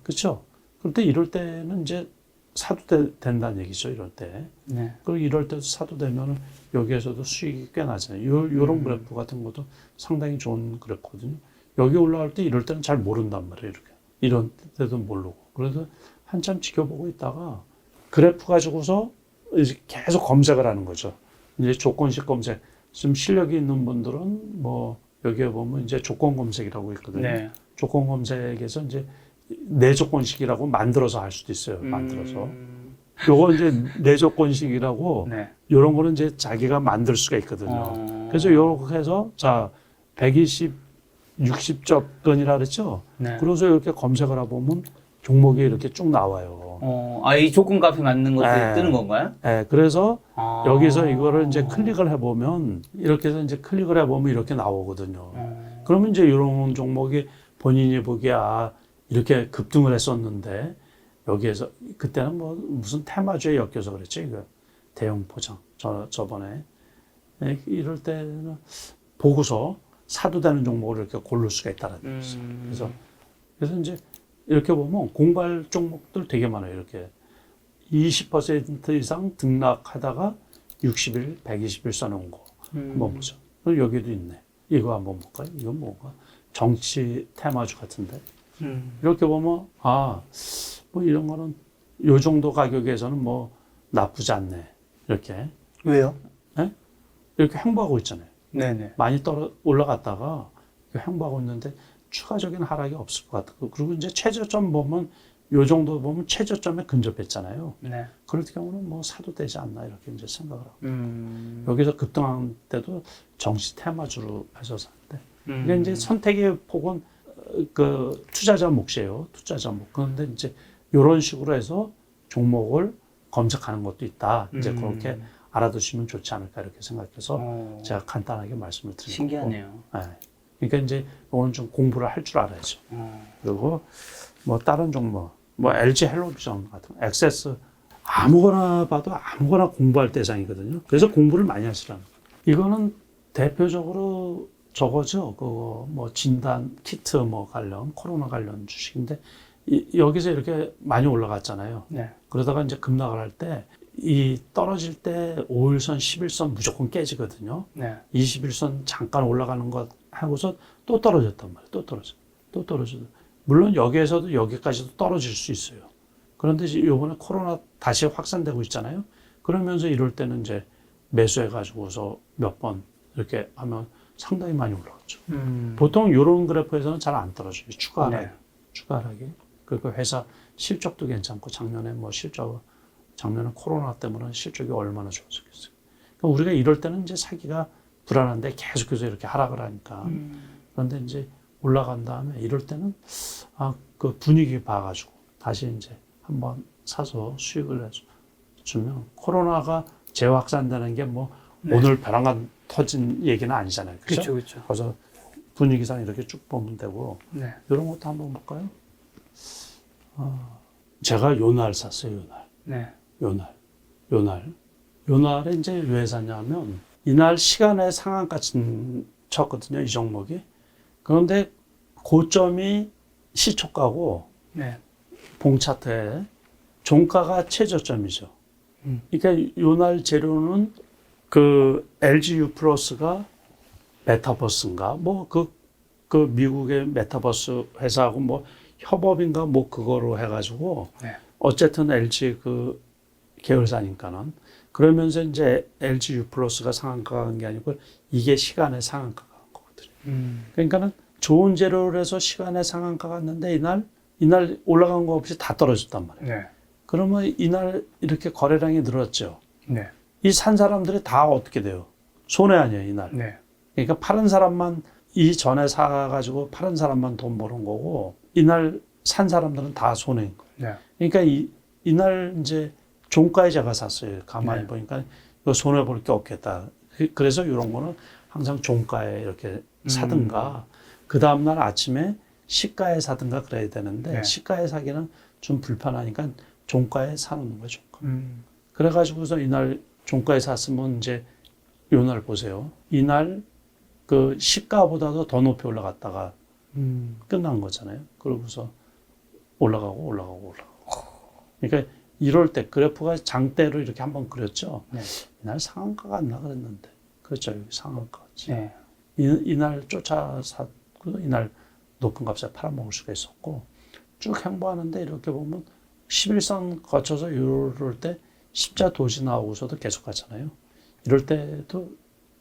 그렇죠? 그런데 이럴 때는 이제 사도 된다는 얘기죠. 이럴 때. 네. 그리고 이럴 때도 사도 되면은 여기에서도 수익이 꽤 나잖아요. 요런 그래프 같은 것도 상당히 좋은 그래프거든요. 여기 올라갈 때 이럴 때는 잘 모른단 말이에요. 이렇게. 이런 때도 모르고. 그래서 한참 지켜보고 있다가 그래프 가지고서 이제 계속 검색을 하는 거죠. 이제 조건식 검색. 좀 실력이 있는 분들은 뭐 여기에 보면 이제 조건 검색이라고 있거든요. 네. 조건 검색에서 이제 내조건식이라고 만들어서 할 수도 있어요. 만들어서. 요거 이제 내조건식이라고 네. 요런 거는 이제 자기가 만들 수가 있거든요. 그래서 요렇게 해서 자 120, 60접근이라 그랬죠. 네. 그래서 이렇게 검색을 해보면 종목이 이렇게 쭉 나와요. 이 조건 값이 맞는 것들이 네. 뜨는 건가요? 네, 그래서 아. 여기서 이거를 이제 클릭을 해보면 이렇게 해서 이제 클릭을 해보면 이렇게 나오거든요. 그러면 이제 이런 종목이 본인이 보기에 이렇게 급등을 했었는데 여기에서 그때는 뭐 무슨 테마주에 엮여서 그랬죠. 이거 대형 포장 저번에 이럴 때는 보고서 사도 되는 종목을 이렇게 고를 수가 있다는 거죠. 그래서 이제 이렇게 보면 공부할 종목들 되게 많아요. 이렇게 20% 이상 등락하다가 60일, 120일 써놓은 거 한번 보죠. 그럼 여기도 있네. 이거 한번 볼까요? 이건 뭔가 정치 테마주 같은데. 이렇게 보면 뭐 이런 거는 요 정도 가격에서는 뭐 나쁘지 않네. 이렇게. 왜요? 네? 이렇게 횡보하고 있잖아요. 네네. 많이 올라갔다가 횡보하고 있는데 추가적인 하락이 없을 것 같고 그리고 이제 최저점 보면 요 정도 보면 최저점에 근접했잖아요. 네. 그럴 경우는 뭐 사도 되지 않나 이렇게 이제 생각을 하고 여기서 급등한 때도 정시 테마주로 해서 샀는데 이게 이제 선택의 폭은 그 투자자 몫이에요. 투자자 몫. 그런데 이제 이런 식으로 해서 종목을 검색하는 것도 있다. 이제 그렇게 알아두시면 좋지 않을까 이렇게 생각해서 제가 간단하게 말씀을 드린 거고. 신기하네요. 네. 그러니까 이제 이거는 좀 공부를 할 줄 알아야죠. 그리고 뭐 다른 종목, 뭐 LG 헬로비전 같은 거, 액세스 아무거나 봐도 아무거나 공부할 대상이거든요. 그래서 공부를 많이 하시라는 거예요. 이거는 대표적으로 저거죠. 그거 뭐 진단 키트 뭐 관련 코로나 관련 주식인데 여기서 이렇게 많이 올라갔잖아요. 네. 그러다가 이제 급락을 할 때 이 떨어질 때 5일선, 10일선 무조건 깨지거든요. 네. 21선 잠깐 올라가는 것 하고서 또 떨어졌단 말이에요. 또 떨어져. 물론 여기에서도 여기까지도 떨어질 수 있어요. 그런데 이번에 코로나 다시 확산되고 있잖아요. 그러면서 이럴 때는 이제 매수해가지고서 몇 번 이렇게 하면 상당히 많이 올라갔죠. 보통 이런 그래프에서는 잘 안 떨어져요. 추가 하락이. 네. 추가 하락이. 그리고 회사 실적도 괜찮고 작년에 뭐 작년에 코로나 때문에 실적이 얼마나 좋았겠어요. 그러니까 우리가 이럴 때는 이제 사기가 불안한데 계속해서 이렇게 하락을 하니까. 그런데 이제 올라간 다음에 이럴 때는 그 분위기 봐가지고 다시 이제 한번 사서 수익을 주면 코로나가 재확산되는 게 뭐 네. 오늘 벼랑간 터진 얘기는 아니잖아요. 그렇죠, 그렇죠. 그래서 분위기상 이렇게 쭉 보면 되고 네. 이런 것도 한번 볼까요? 제가 요날 샀어요. 네. 요날에 이제 왜 샀냐면 이날 시간에 상한가 쳤거든요. 이 종목이. 그런데 고점이 시초가고 네. 봉차트에 종가가 최저점이죠. 그러니까 요날 재료는 그 LGU 플러스가 메타버스인가 뭐 그 미국의 메타버스 회사하고 뭐 협업인가 뭐 그거로 해가지고 네. 어쨌든 LG 그 계열사니까는 그러면서 이제 LGU 플러스가 상한가가 간 게 아니고 이게 시간의 상한가가 간 거거든요. 그러니까는 좋은 재료를 해서 시간의 상한가가 갔는데 이날 올라간 거 없이 다 떨어졌단 말이에요. 네. 그러면 이날 이렇게 거래량이 늘었죠. 네. 이 산 사람들이 다 어떻게 돼요? 손해 아니에요, 이날. 네. 그러니까 파는 사람만 이 전에 사가지고 파는 사람만 돈 버는 거고 이날 산 사람들은 다 손해인 거예요. 네. 그러니까 이날 이제 종가에 제가 샀어요. 가만히 네. 보니까 이거 손해 볼 게 없겠다. 그래서 이런 거는 항상 종가에 이렇게 사든가 그 다음날 아침에 시가에 사든가 그래야 되는데 네. 시가에 사기는 좀 불편하니까 종가에 사놓는 거예요. 종가. 그래가지고서 이날 종가에 샀으면 이제 요날 보세요. 이날 그 시가보다도 더 높이 올라갔다가 끝난 거잖아요. 그러고서 올라가고. 그러니까 이럴 때 그래프가 장대로 이렇게 한번 그렸죠. 네. 이날 상한가가 안 나 그랬는데. 그렇죠. 여기 상한가지. 네. 이날 쫓아 샀고 이날 높은 값에 팔아먹을 수가 있었고 쭉 행보하는데 이렇게 보면 11선 거쳐서 이럴 때 십자 도지 나오고서도 계속 가잖아요. 이럴 때도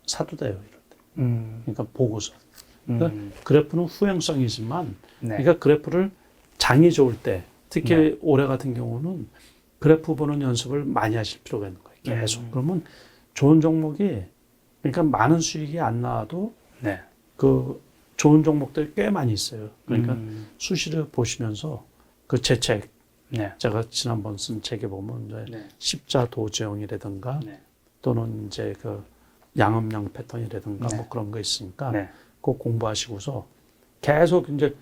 사도 돼요. 이럴 때. 그러니까 보고서. 그러니까 그래프는 후행성이지만 네. 그러니까 그래프를 장이 좋을 때 특히 네. 올해 같은 경우는 그래프 보는 연습을 많이 하실 필요가 있는 거예요. 계속. 그러면 좋은 종목이 그러니까 많은 수익이 안 나와도 네. 그 좋은 종목들이 꽤 많이 있어요. 그러니까 수시를 보시면서 그 제 책, 네. 제가 지난번 쓴 책에 보면 이제 네. 십자 도지형이라든가 네. 또는 이제 그 양음양 패턴이라든가 네. 뭐 그런 거 있으니까 네. 꼭 공부하시고서 계속 이제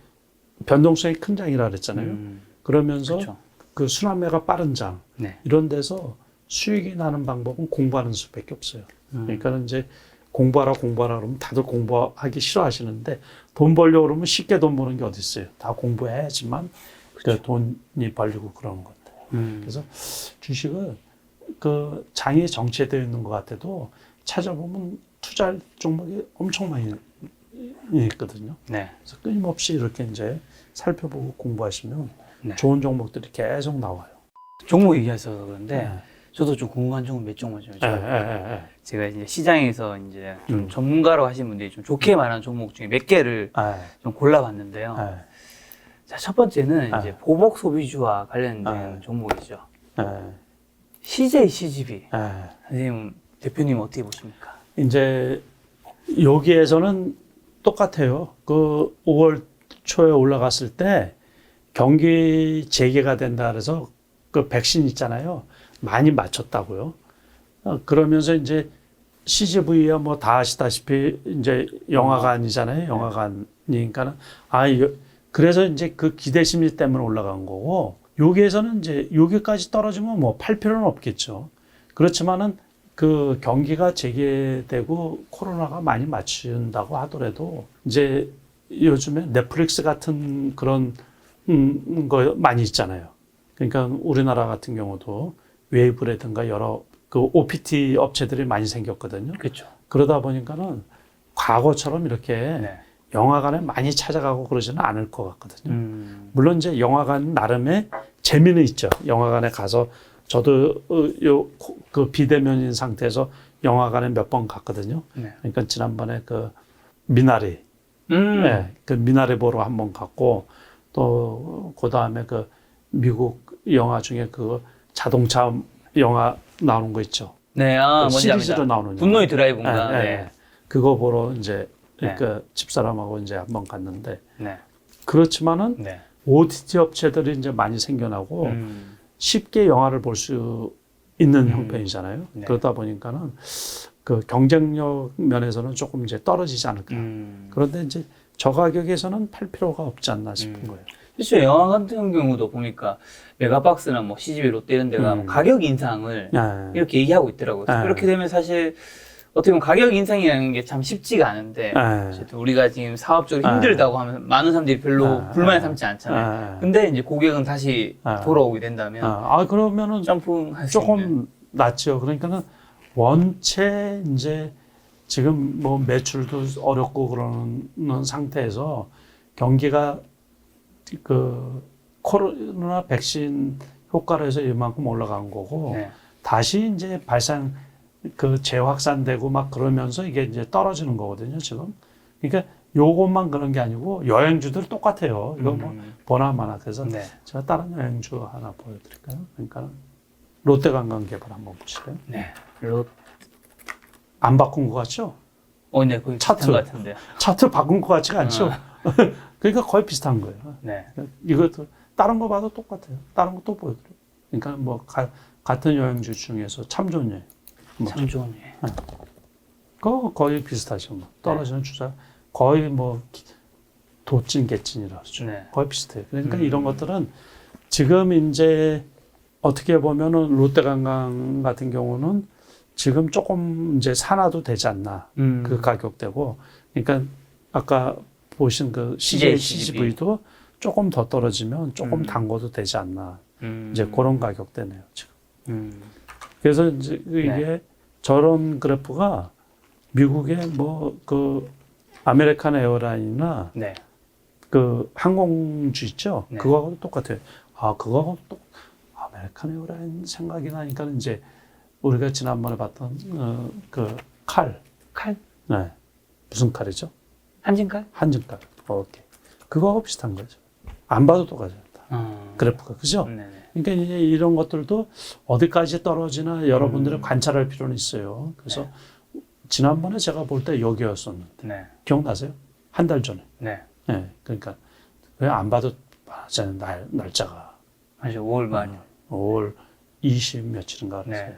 변동성이 큰 장이라 그랬잖아요. 그러면서 그렇죠. 그 순환매가 빠른 장 네. 이런 데서 수익이 나는 방법은 공부하는 수밖에 없어요. 그러니까 이제 공부하라 그러면 다들 공부하기 싫어하시는데 돈 벌려고 그러면 쉽게 돈 버는 게 어디 있어요. 다 공부해야지만 그렇죠. 돈이 벌리고 그러는 건데. 그래서 주식을 그 장이 정체되어 있는 것 같아도 찾아보면 투자할 종목이 엄청 많이 있거든요. 네. 그래서 끊임없이 이렇게 이제 살펴보고 공부하시면 네. 좋은 종목들이 계속 나와요. 종목 얘기하셔서 그런데 네. 저도 좀 궁금한 종목 몇 종목 좀 예. 제가 이제 시장에서 이제 좀 음. 전문가로 하신 분들이 좀 좋게 말하는 종목 중에 몇 개를 좀 골라봤는데요. 자, 첫 번째는 이제 보복 소비주와 관련된 종목이죠. CJ CGV. 선생님, 대표님 어떻게 보십니까? 이제 여기에서는 똑같아요. 그 5월 초에 올라갔을 때 경기 재개가 된다 그래서 그 백신 있잖아요. 많이 맞췄다고요. 그러면서 이제 CGV야 뭐 다 아시다시피 이제 영화관이잖아요. 영화관이니까는 그래서 이제 그 기대심리 때문에 올라간 거고 여기에서는 이제 여기까지 떨어지면 뭐 팔 필요는 없겠죠. 그렇지만은 그 경기가 재개되고 코로나가 많이 맞춘다고 하더라도 이제 요즘에 넷플릭스 같은 그런 거 많이 있잖아요. 그러니까 우리나라 같은 경우도 웨이브라든가 여러 그 OPT 업체들이 많이 생겼거든요. 그렇죠. 그러다 보니까는 과거처럼 이렇게 네. 영화관에 많이 찾아가고 그러지는 않을 것 같거든요. 물론 이제 영화관 나름의 재미는 있죠. 영화관에 가서 저도 그 비대면인 상태에서 영화관에 몇 번 갔거든요. 네. 그러니까 지난번에 그 미나리. 네, 그 미나리 보러 한번 갔고 또 그다음에 그 미국 영화 중에 그 자동차 영화 나오는 거 있죠. 네, 그 뭔지 시리즈로 압니다. 나오는 분노의 영화. 드라이브인가? 네, 네. 네. 그거 보러 이제 네. 그 집사람하고 이제 한번 갔는데 네. 그렇지만은 네. OTT 업체들이 이제 많이 생겨나고 쉽게 영화를 볼 수 있는 형편이잖아요. 네. 그러다 보니까는 그 경쟁력 면에서는 조금 이제 떨어지지 않을까. 그런데 이제 저가격에서는 팔 필요가 없지 않나 싶은 거예요. 실제 영화 같은 경우도 보니까 메가박스나 뭐 CGV, 롯데 이런 데가 뭐 가격 인상을 네. 이렇게 얘기하고 있더라고요. 네. 그렇게 되면 사실 어떻게 보면 가격 인상이라는 게 참 쉽지가 않은데 네. 어쨌든 우리가 지금 사업적으로 힘들다고 하면 많은 사람들이 별로 불만을 삼지 않잖아요. 근데 이제 고객은 다시 돌아오게 된다면 그러면은 점프할 수 조금 있는. 낫죠. 그러니까는 원체 이제 지금 뭐 매출도 어렵고 그러는 상태에서 경기가 그 코로나 백신 효과로 해서 이만큼 올라간 거고 네. 다시 이제 발생 그 재확산되고 막 그러면서 이게 이제 떨어지는 거거든요, 지금. 그러니까 요것만 그런 게 아니고 여행주들 똑같아요. 이거 뭐 보나마나. 그래서 네. 제가 다른 여행주 하나 보여드릴까요? 그러니까 롯데관광개발 한번 보실래요? 네. 안 바꾼 것 같죠? 네, 거의 차트. 비슷한 것 같은데요. 차트 바꾼 것 같지가 않죠? 그러니까 거의 비슷한 거예요. 네. 이것도 다른 거 봐도 똑같아요. 다른 거 또 보여드려요. 그러니까 뭐 같은 여행주 중에서 참 좋은 여행. 참 좋은 예. 그거 거의 비슷하죠. 뭐. 떨어지는 주자 거의 뭐 도찐 개찐이라 그러죠. 네. 거의 비슷해요. 그러니까 이런 것들은 지금 이제 어떻게 보면은 롯데관광 같은 경우는 지금 조금 이제 산화도 되지 않나. 그 가격대고. 그러니까 아까 보신 그 CJ, CGV도 조금 더 떨어지면 조금 담궈도 되지 않나. 이제 그런 가격대네요, 지금. 그래서 이제 이게 저런 그래프가 미국의 뭐 그 아메리칸 에어라인이나 네. 그 항공주 있죠? 네. 그거하고 똑같아요. 그거하고 또 아메리칸 에어라인 생각이 나니까 이제 우리가 지난번에 봤던 그 칼. 네. 무슨 칼이죠? 한진칼? 한증칼. 오케이. 그거하고 비슷한 거죠. 안 봐도 똑같아요. 그래프가. 그죠? 네네. 그러니까 이제 이런 것들도 어디까지 떨어지나 여러분들이 관찰할 필요는 있어요. 그래서 지난번에 제가 볼 때 여기였었는데. 네. 기억나세요? 한 달 전에. 네. 네. 그러니까 왜 안 봐도 많잖아요. 날짜가. 사실 5월 말. 5월 20 며칠인가 그랬어요.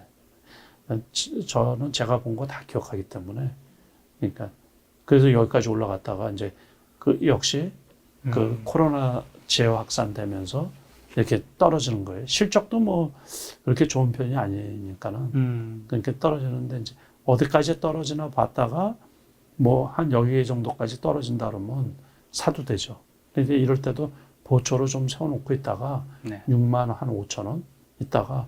네. 저는 제가 본 거 다 기억하기 때문에. 그러니까 그래서 여기까지 올라갔다가 이제 그 역시 그 코로나 재확산되면서 이렇게 떨어지는 거예요. 실적도 뭐 그렇게 좋은 편이 아니니까는 그러니까 떨어지는데 이제 어디까지 떨어지나 봤다가 뭐 한 여기 정도까지 떨어진다 그러면 사도 되죠. 근데 이럴 때도 보초로 좀 세워놓고 있다가 네. 6만 원, 한 5천 원 있다가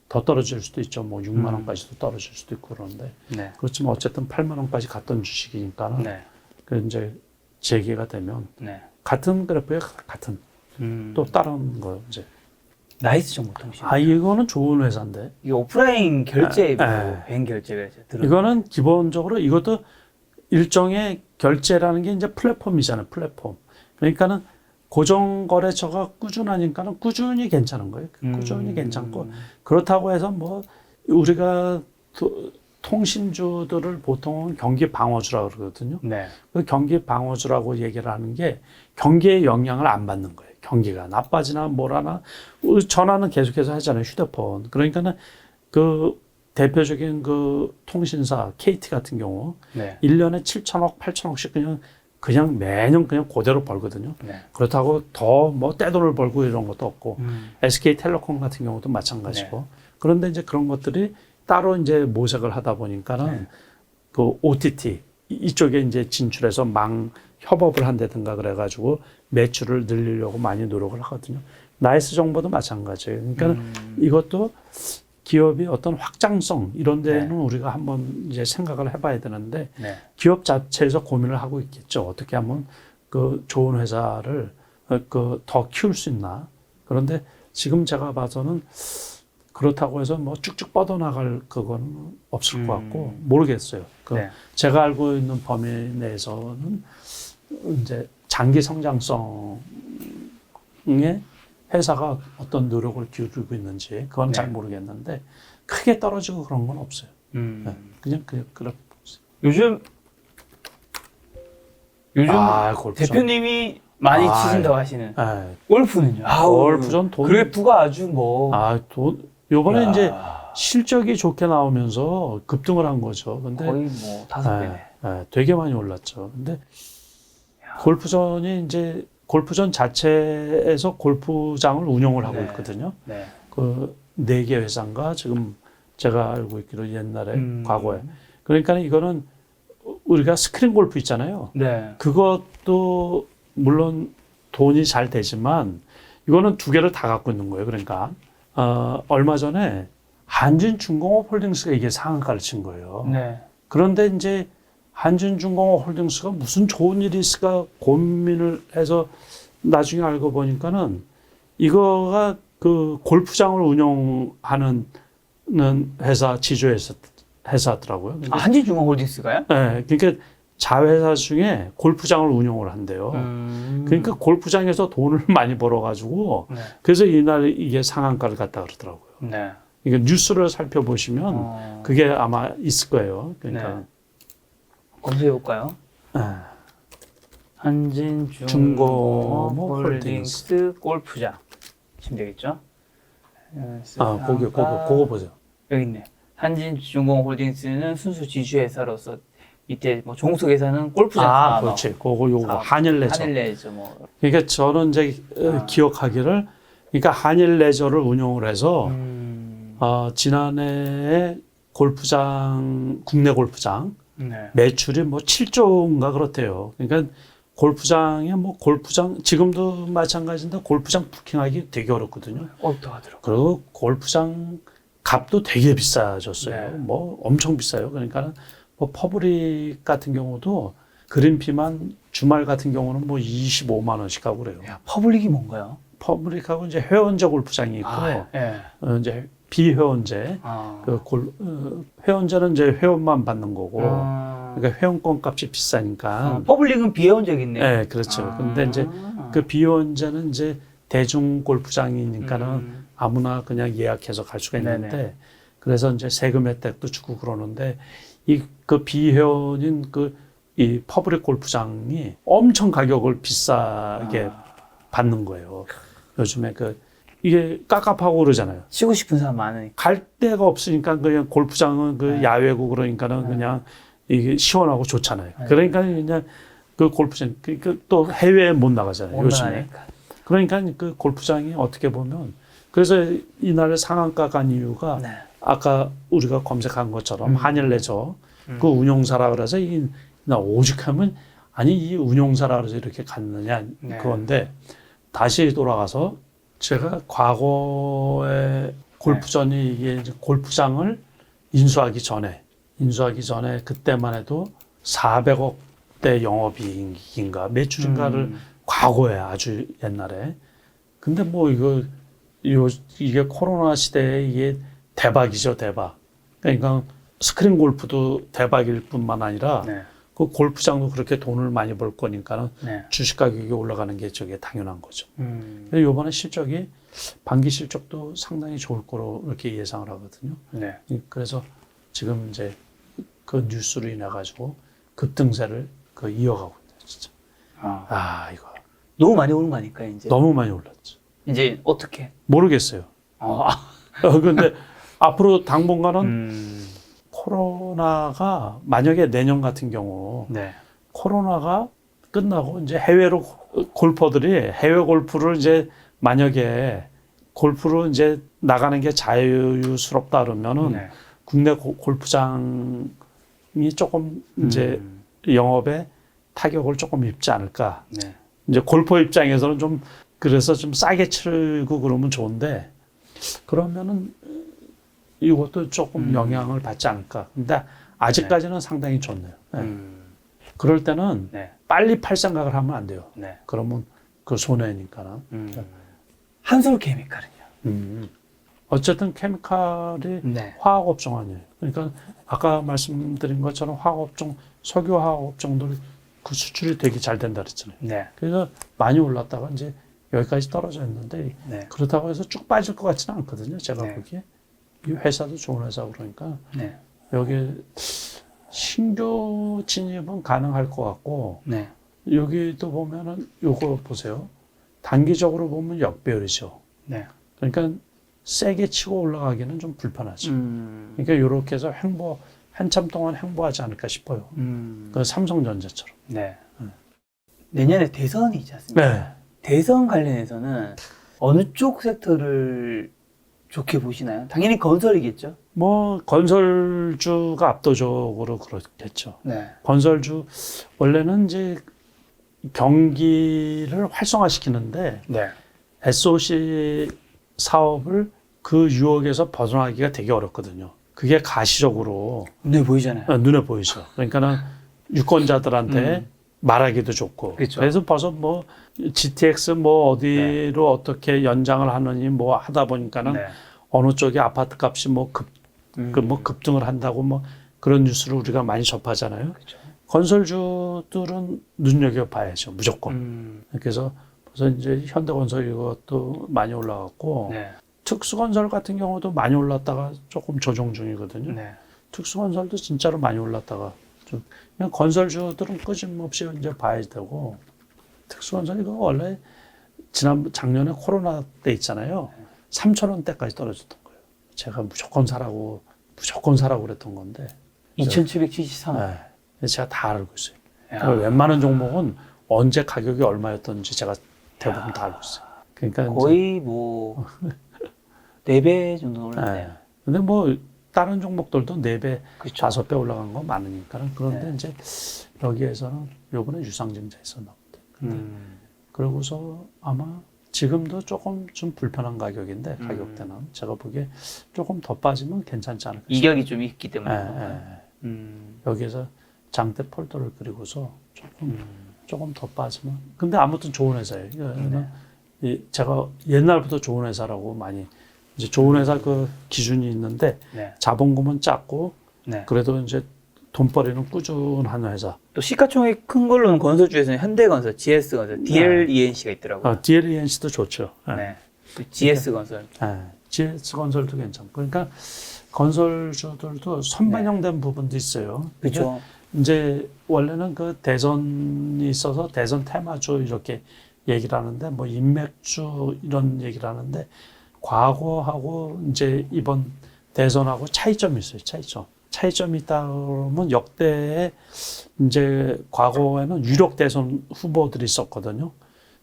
더 떨어질 수도 있죠. 뭐 6만 원까지도 떨어질 수도 있고 그런데 네. 그렇지만 어쨌든 8만 원까지 갔던 주식이니까는 네. 그 이제 재개가 되면 네. 같은 그래프에 같은 또 다른 거 이제 나이스 정보통신. 이거는 좋은 회사인데 이 오프라인 결제, 네. 뱅 결제가 이제 이거는 기본적으로 이것도 일종의 결제라는 게 이제 플랫폼이잖아요. 플랫폼. 그러니까는 고정거래처가 꾸준하니까는 꾸준히 괜찮은 거예요. 꾸준히 괜찮고 그렇다고 해서 뭐 우리가 통신주들을 보통은 경기 방어주라고 그러거든요. 네. 그 경기 방어주라고 얘기를 하는 게 경기에 영향을 안 받는 거예요. 경기가 나빠지나 뭐라나 전화는 계속해서 하잖아요. 휴대폰. 그러니까는 그 대표적인 그 통신사 KT 같은 경우 네. 1년에 7천억, 8천억씩 그냥 매년 그냥 그대로 벌거든요. 네. 그렇다고 더 뭐 떼돈을 벌고 이런 것도 없고 SK텔레콤 같은 경우도 마찬가지고 네. 그런데 이제 그런 것들이 따로 이제 모색을 하다 보니까는 그 OTT 이쪽에 이제 진출해서 협업을 한다든가 그래가지고 매출을 늘리려고 많이 노력을 하거든요. 나이스 정보도 마찬가지예요. 그러니까 이것도 기업이 어떤 확장성 이런 데는 우리가 한번 이제 생각을 해봐야 되는데 기업 자체에서 고민을 하고 있겠죠. 어떻게 하면 그 좋은 회사를 그 더 키울 수 있나. 그런데 지금 제가 봐서는 그렇다고 해서 뭐 쭉쭉 뻗어나갈 그건 없을 것 같고 모르겠어요. 네. 제가 알고 있는 범위 내에서는 이제 장기 성장성에 회사가 어떤 노력을 기울이고 있는지 그건 네. 잘 모르겠는데 크게 떨어지고 그런 건 없어요. 네. 그냥 그렇게 요즘 골프전. 대표님이 많이 치신다고 하시는 네. 골프는요? 골프전 돈. 그래프가 아주 뭐. 요번에 야. 이제 실적이 좋게 나오면서 급등을 한 거죠. 근데 거의 뭐 5배네. 되게 많이 올랐죠. 근데 골프전이 이제 골프전 자체에서 골프장을 운영을 하고 네. 있거든요. 네. 그 4개 회사인가 지금 제가 알고 있기로 옛날에 과거에. 그러니까 이거는 우리가 스크린 골프 있잖아요. 네. 그것도 물론 돈이 잘 되지만 이거는 2개를 다 갖고 있는 거예요. 그러니까 얼마 전에 한진중공업 홀딩스가 이게 상한가를 친 거예요. 네. 그런데 이제 한진중공업 홀딩스가 무슨 좋은 일이 있을까 고민을 해서 나중에 알고 보니까는 이거가 그 골프장을 운영하는 회사 회사더라고요. 한진중공홀딩스가요? 네, 그러니까 자회사 중에 골프장을 운영을 한대요. 그러니까 골프장에서 돈을 많이 벌어가지고 네. 그래서 이날 이게 상한가를 갔다 그러더라고요. 네. 이게 뉴스를 살펴보시면 그게 아마 있을 거예요. 그러니까 네. 검색해볼까요? 한진중공업 중공업 홀딩스 골프장 치면 되겠죠? 그거 보세요. 여기 있네. 한진중공업 홀딩스는 순수 지주회사로서 이때 뭐 종속회사는 골프장 산업, 그렇지. 요거 한일레저. 한일레저 뭐. 그러니까 저는 이제 기억하기를 그러니까 한일레저를 운영을 해서 지난해에 골프장 국내 골프장 네. 매출이 뭐 7조인가 그렇대요. 그러니까 골프장 지금도 마찬가지인데 골프장 부킹하기 되게 어렵거든요. 어떡하더라고요. 그리고 골프장 값도 되게 비싸졌어요. 네. 뭐 엄청 비싸요. 그러니까 뭐 퍼블릭 같은 경우도 그린피만 주말 같은 경우는 뭐 25만 원씩 하고 그래요. 야, 퍼블릭이 뭔가요? 퍼블릭하고 이제 회원제 골프장이 있고 네. 이제 비회원제 회원제는 이제 회원만 받는 거고 그러니까 회원권 값이 비싸니까 퍼블릭은 비회원제겠네요. 네, 그렇죠. 근데 이제 그 비회원제는 이제 대중 골프장이니까는 아무나 그냥 예약해서 갈 수가 있는데 네네. 그래서 이제 세금 혜택도 주고 그러는데 그 비회원인 이 퍼블릭 골프장이 엄청 가격을 비싸게 받는 거예요. 요즘에 이게 깝깝하고 그러잖아요. 치고 싶은 사람 많으니까. 갈 데가 없으니까 그냥 골프장은 야외고 그러니까는 그냥 이게 시원하고 좋잖아요. 그러니까 그냥 그 골프장 또 해외에 못 나가잖아요. 요즘에. 나가니까. 그러니까 그 골프장이 어떻게 보면 그래서 이날 상한가 간 이유가 네. 아까 우리가 검색한 것처럼 한일레저 그 운용사라 그래서 나 오죽하면 아니 이 운용사라 그래서 이렇게 갔느냐 네. 그건데 다시 돌아가서 제가 과거에 골프전이 이게 이제 골프장을 인수하기 전에 그때만 해도 400억대 영업이익인가 매출인가를 과거에 아주 옛날에 근데 뭐 이게 코로나 시대에 이게 대박이죠 대박. 그러니까 스크린 골프도 대박일 뿐만 아니라 네. 그 골프장도 그렇게 돈을 많이 벌 거니까는 네. 주식 가격이 올라가는 게 저게 당연한 거죠. 근데 이번에 실적이 반기 실적도 상당히 좋을 거로 이렇게 예상을 하거든요. 네. 그래서 지금 이제 그 뉴스로 인해 가지고 급등세를 이어가고 있네요, 진짜. 이거 너무 많이 오는 거 아닐까요, 이제? 너무 많이 올랐죠. 이제 어떻게? 모르겠어요. 근데 앞으로 당분간은 코로나가 만약에 내년 같은 경우 네. 코로나가 끝나고 이제 해외로 골퍼들이 해외 골프를 이제 만약에 골프로 이제 나가는 게 자유스럽다 그러면은 네. 국내 골프장이 조금 이제 영업에 타격을 조금 입지 않을까. 네. 이제 골퍼 입장에서는 좀 그래서 좀 싸게 치고 그러면 좋은데 그러면은 이것도 조금 영향을 받지 않을까. 근데 아직까지는 상당히 좋네요. 네. 그럴 때는 네. 빨리 팔 생각을 하면 안 돼요. 네. 그러면 그 손해니까. 한솔 케미칼은요? 어쨌든 케미칼이 네. 화학업종 아니에요. 그러니까 아까 말씀드린 것처럼 화학업종, 석유 화학업종들 그 수출이 되게 잘 된다 그랬잖아요. 네. 그래서 많이 올랐다가 이제 여기까지 떨어져 있는데 네. 그렇다고 해서 쭉 빠질 것 같지는 않거든요. 제가 네. 보기에. 이 회사도 좋은 회사 그러니까 네. 여기 신규 진입은 가능할 것 같고 네. 여기도 보면은 요거 보세요. 단기적으로 보면 역배열이죠. 네. 그러니까 세게 치고 올라가기는 좀 불편하죠. 그러니까 이렇게 해서 한참 동안 횡보하지 않을까 싶어요. 그 삼성전자처럼. 네. 내년에 대선이 있지 않습니까? 네. 대선 관련해서는 어느 쪽 섹터를 좋게 보시나요? 당연히 건설이겠죠. 뭐 건설주가 압도적으로 그렇겠죠. 네. 건설주 원래는 이제 경기를 활성화시키는데 네. SOC 사업을 그 유혹에서 벗어나기가 되게 어렵거든요. 그게 가시적으로 눈에 보이잖아요. 눈에 보이죠. 그러니까는 유권자들한테 말하기도 좋고. 그렇죠. 그래서 벌써 뭐 GTX 뭐 어디로 어떻게 연장을 하느니 뭐 하다 보니까는 네. 어느 쪽에 아파트 값이 뭐 급등을 한다고 뭐 그런 뉴스를 우리가 많이 접하잖아요. 그렇죠. 건설주들은 눈여겨봐야죠. 무조건. 그래서 벌써 이제 현대건설 이것도 많이 올라갔고 네. 특수건설 같은 경우도 많이 올랐다가 조금 조정 중이거든요. 네. 특수건설도 진짜로 많이 올랐다가 좀 그냥 건설주들은 끊임없이 이제 봐야 되고 특수건설 이거 원래 작년에 코로나 때 있잖아요. 3,000원대까지 떨어졌던 거예요. 제가 무조건 사라고 그랬던 건데 2,773원. 네. 제가 다 알고 있어요. 야. 그러니까 웬만한 종목은 언제 가격이 얼마였던지 제가 대부분 다 알고 있어요. 그러니까 거의 뭐 4배 정도 올랐네요. 근데 뭐 다른 종목들도 4배, 그렇죠. 5배 올라간 거 많으니까. 그런데 네. 이제 여기에서는 요번에 유상증자 있었나 보다. 그러고서 아마 지금도 조금 좀 불편한 가격인데 가격대는 제가 보기에 조금 더 빠지면 괜찮지 않을까 싶어요. 이격이 좀 있기 때문에. 여기에서 장대 폴더를 그리고서 조금 더 빠지면. 근데 아무튼 좋은 회사예요. 이거는 제가 옛날부터 좋은 회사라고 많이 이제 좋은 회사 그 기준이 있는데 네. 자본금은 작고 네. 그래도 이제 돈벌이는 꾸준한 회사. 또 시가총액 큰 걸로는 건설주에서는 현대건설, GS건설, DLENC가 있더라고요. DLENC도 좋죠. 네. GS건설. GS건설도 괜찮고. 그러니까 건설주들도 선반영된 부분도 있어요. 그렇죠. 이제 원래는 그 대선이 있어서 대선 테마주 이렇게 얘기를 하는데 뭐 인맥주 이런 얘기를 하는데 과거하고 이제 이번 대선하고 차이점이 있어요. 차이점이 있다 그러면 역대에 이제 과거에는 유력 대선 후보들이 있었거든요.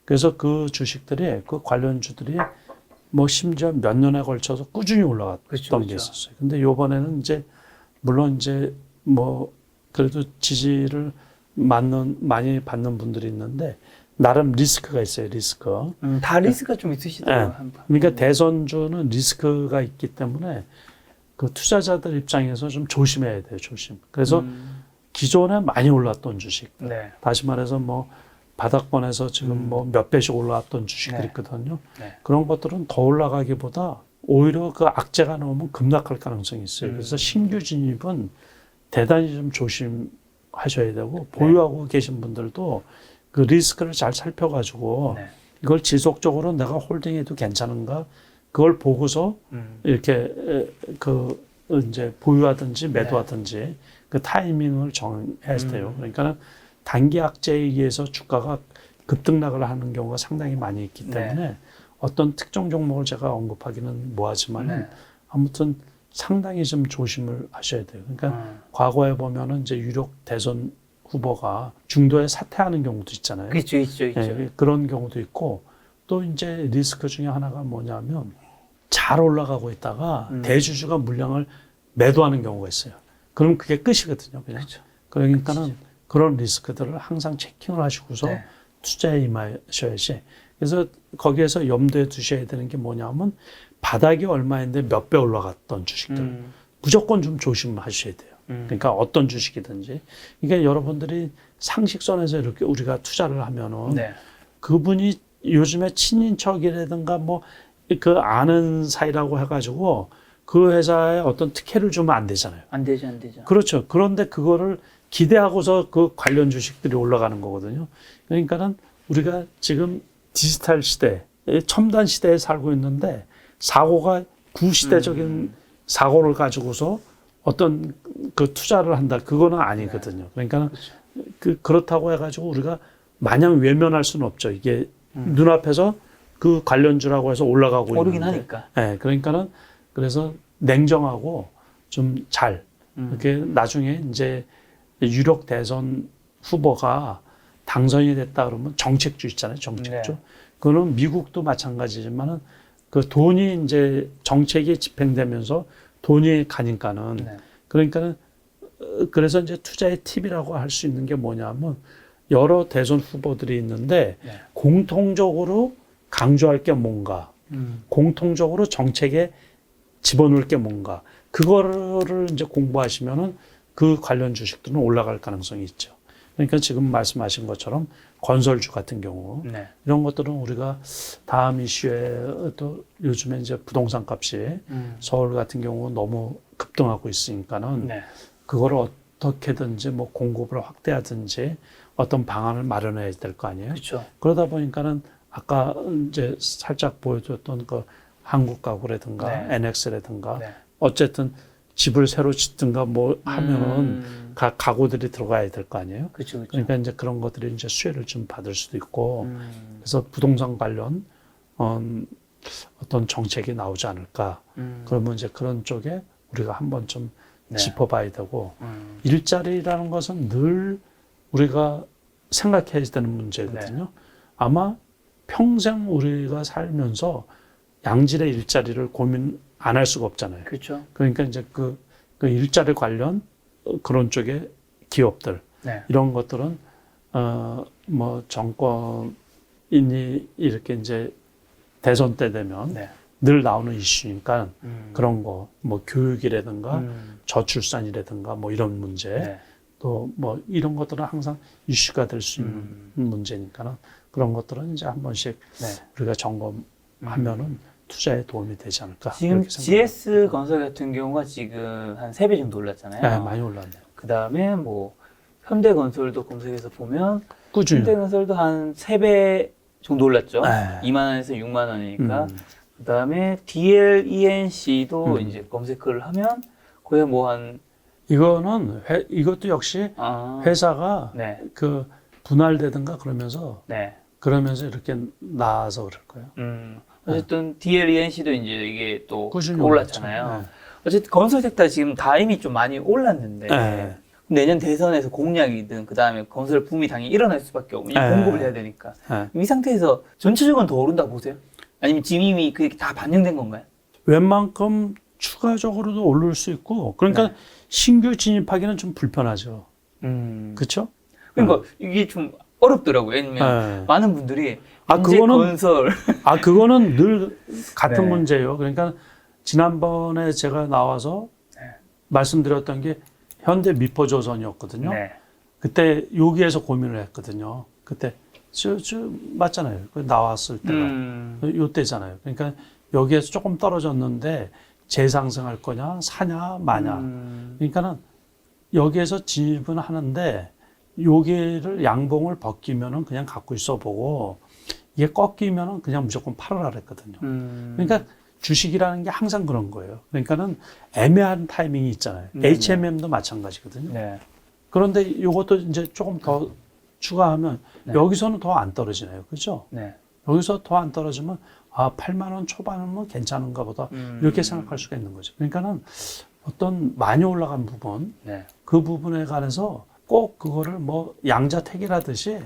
그래서 그 주식들이 그 관련주들이 뭐 심지어 몇 년에 걸쳐서 꾸준히 올라갔던 그렇죠. 게 있었어요. 근데 요번에는 이제 물론 이제 뭐 그래도 지지를 많이 받는 분들이 있는데 나름 리스크가 있어요. 리스크. 다 리스크가 좀 있으시더라고요. 그러니까 대선주는 리스크가 있기 때문에 그 투자자들 입장에서 좀 조심해야 돼요. 그래서 기존에 많이 올랐던 주식. 네. 다시 말해서 뭐 바닥권에서 지금 뭐 몇 배씩 올라왔던 주식들이 있거든요. 네. 그런 것들은 더 올라가기보다 오히려 그 악재가 나오면 급락할 가능성이 있어요. 그래서 신규 진입은 대단히 좀 조심하셔야 되고 보유하고 계신 분들도 그 리스크를 잘 살펴가지고 이걸 지속적으로 내가 홀딩해도 괜찮은가 그걸 보고서 이렇게 그 이제 보유하든지 매도하든지 그 타이밍을 정해야 돼요. 그러니까 단기 악재에 의해서 주가가 급등락을 하는 경우가 상당히 많이 있기 때문에 어떤 특정 종목을 제가 언급하기는 뭐하지만 아무튼 상당히 좀 조심을 하셔야 돼요. 그러니까 과거에 보면은 이제 유력 대선 후보가 중도에 사퇴하는 경우도 있잖아요. 그렇죠, 있죠. 그런 경우도 있고 또 이제 리스크 중에 하나가 뭐냐면 잘 올라가고 있다가 대주주가 물량을 매도하는 경우가 있어요. 그럼 그게 끝이거든요. 그냥. 그렇죠. 그러니까는 그런 리스크들을 항상 체킹을 하시고서 투자에 임하셔야지. 그래서 거기에서 염두에 두셔야 되는 게 뭐냐면 바닥이 얼마인데 몇 배 올라갔던 주식들 무조건 좀 조심하셔야 돼요. 그러니까 어떤 주식이든지. 그러니까 여러분들이 상식선에서 이렇게 우리가 투자를 하면은 그분이 요즘에 친인척이라든가 뭐 그 아는 사이라고 해가지고 그 회사에 어떤 특혜를 주면 안 되잖아요. 안 되죠, 안 되죠. 그렇죠. 그런데 그거를 기대하고서 그 관련 주식들이 올라가는 거거든요. 그러니까는 우리가 지금 디지털 시대, 첨단 시대에 살고 있는데 사고가 구시대적인 사고를 가지고서 어떤 그 투자를 한다. 그거는 아니거든요. 그러니까 그렇다고 해가지고 우리가 마냥 외면할 수는 없죠. 이게 눈앞에서 그 관련주라고 해서 올라가고 오르긴 있는데. 하니까. 네, 그러니까는 그래서 냉정하고 좀 잘 이렇게 나중에 이제 유력 대선 후보가 당선이 됐다 그러면 정책주 있잖아요. 정책주. 네. 그거는 미국도 마찬가지지만은 그 돈이 이제 정책이 집행되면서 돈이 가니까는 네. 그러니까는 그래서 이제 투자의 팁이라고 할 수 있는 게 뭐냐면 여러 대선 후보들이 있는데 네. 공통적으로 강조할 게 뭔가, 공통적으로 정책에 집어넣을 게 뭔가, 그거를 이제 공부하시면은 그 관련 주식들은 올라갈 가능성이 있죠. 그러니까 지금 말씀하신 것처럼 건설주 같은 경우 네. 이런 것들은 우리가 다음 이슈에 또 요즘에 이제 부동산 값이 서울 같은 경우 너무 급등하고 있으니까는 네. 그거를 어떻게든지 뭐 공급을 확대하든지 어떤 방안을 마련해야 될 거 아니에요. 그렇죠. 그러다 보니까는 아까 이제 살짝 보여줬던 그 한국가구라든가 네. NX라든가 네. 어쨌든 집을 새로 짓든가 뭐 하면은 가구들이 들어가야 될 거 아니에요. 그렇죠, 그렇죠. 그러니까 이제 그런 것들이 이제 수혜를 좀 받을 수도 있고 그래서 부동산 관련 어떤 정책이 나오지 않을까. 그러면 이제 그런 쪽에 우리가 한번 좀 네. 짚어봐야 되고 일자리라는 것은 늘 우리가 생각해야 되는 문제거든요. 네. 아마 평생 우리가 살면서 양질의 일자리를 고민 안 할 수가 없잖아요. 그렇죠. 그러니까 이제 그 일자리 관련 그런 쪽의 기업들 네. 이런 것들은 뭐 정권이 이렇게 이제 대선 때 되면 네. 늘 나오는 이슈니까 그런 거 뭐 교육이라든가 저출산이라든가 뭐 이런 문제 네. 또 뭐 이런 것들은 항상 이슈가 될 수 있는 문제니까는 그런 것들은 이제 한 번씩 네. 우리가 점검하면은 투자에 도움이 되지 않을까. 지금 그렇게 생각합니다. GS 건설 같은 경우가 지금 한 3배 정도 올랐잖아요. 네, 많이 올랐네요. 그 다음에 뭐 현대건설도 검색해서 보면 꾸준히. 현대건설도 한 3배 정도 올랐죠. 네. 2만 원에서 6만 원이니까. 그 다음에 DLENC도 이제 검색을 하면 거의 뭐 한 이거는 이것도 역시 회사가 네. 그 분할되든가 그러면서 네. 이렇게 나아서 그럴 거예요. 어쨌든 DLENC도 이제 이게 또 꾸준히 올랐잖아요. 올랐죠. 네. 어쨌든 건설 섹터 지금 다 이미 좀 많이 올랐는데 네. 내년 대선에서 공약이든 그 다음에 건설 붐이 당연히 일어날 수밖에 없고 네. 공급을 해야 되니까 네. 이 상태에서 전체적으로 더 오른다고 보세요? 아니면 지금 이미 그게 다 반영된 건가요? 웬만큼 추가적으로도 오를 수 있고 그러니까 네. 신규 진입하기는 좀 불편하죠. 그렇죠? 그러니까 이게 좀 어렵더라고요. 왜냐면 네. 많은 분들이 아, 현재 그거는- 건설 그거는 늘 같은 네. 문제예요. 그러니까 지난번에 제가 나와서 네. 말씀드렸던 게 현대 미포조선이었거든요. 네. 그때 여기에서 고민을 했거든요. 그때 맞잖아요. 그 나왔을 때가 요때잖아요. 그러니까 여기에서 조금 떨어졌는데 재상승할 거냐 사냐 마냐. 그러니까는 여기에서 진입은 하는데 여기를 양봉을 벗기면은 그냥 갖고 있어 보고 이게 꺾이면은 그냥 무조건 팔아라 그랬거든요. 그러니까 주식이라는 게 항상 그런 거예요. 그러니까는 애매한 타이밍이 있잖아요. HMM도 마찬가지거든요. 네. 그런데 이것도 이제 조금 더 추가하면 여기서는 더 안 떨어지네요. 그죠? 네. 여기서 더 안 떨어지면 8만 원 초반은 괜찮은가 보다. 이렇게 생각할 수가 있는 거죠. 그러니까는 어떤 많이 올라간 부분, 네. 그 부분에 관해서 꼭 그거를 뭐 양자택일하듯이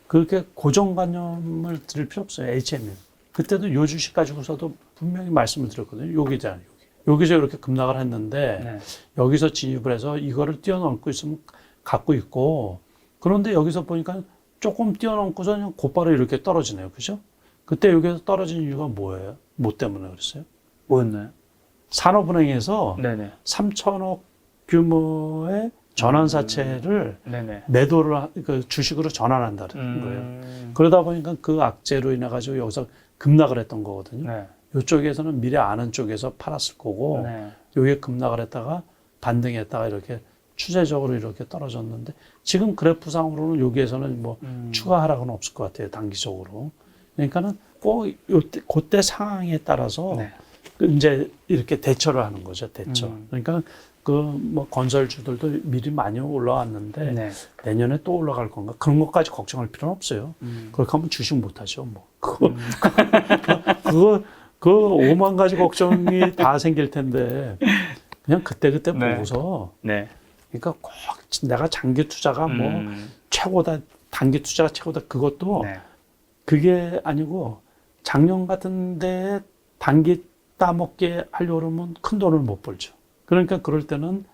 그렇게 고정관념을 들일 필요 없어요. HMM. 그때도 요 주식 가지고서도 분명히 말씀을 드렸거든요. 여기잖아요. 여기서 이렇게 급락을 했는데 네. 여기서 진입을 해서 이거를 뛰어넘고 있으면 갖고 있고 그런데 여기서 보니까 조금 뛰어넘고서 그냥 곧바로 이렇게 떨어지네요. 그죠? 그때 여기서 떨어진 이유가 뭐예요? 뭐 때문에 그랬어요? 뭐였나요? 산업은행에서 네네. 3천억 규모의 전환사채를 네네. 매도를 그 주식으로 전환한다는 거예요. 그러다 보니까 그 악재로 인해 가지고 여기서 급락을 했던 거거든요. 네. 이쪽에서는 미래 아는 쪽에서 팔았을 거고 네. 요게 급락을 했다가 반등했다가 이렇게 추세적으로 이렇게 떨어졌는데 지금 그래프상으로는 여기에서는 뭐 추가 하락은 없을 것 같아요. 단기적으로. 그러니까는 꼭 요때 그때 상황에 따라서 네. 이제 이렇게 대처를 하는 거죠. 대처. 그러니까 그 뭐 건설주들도 미리 많이 올라왔는데 네. 내년에 또 올라갈 건가 그런 것까지 걱정할 필요는 없어요. 그렇게 하면 주식 못 하죠. 뭐 그거 5만 가지 걱정이 다 생길 텐데 그냥 그때그때 네. 보고서 네. 그러니까 꼭 내가 장기 투자가 뭐 최고다 단기 투자가 최고다 그것도 네. 그게 아니고 작년 같은 데에 단기 따먹게 하려고 그러면 큰 돈을 못 벌죠. 그러니까 그럴 때는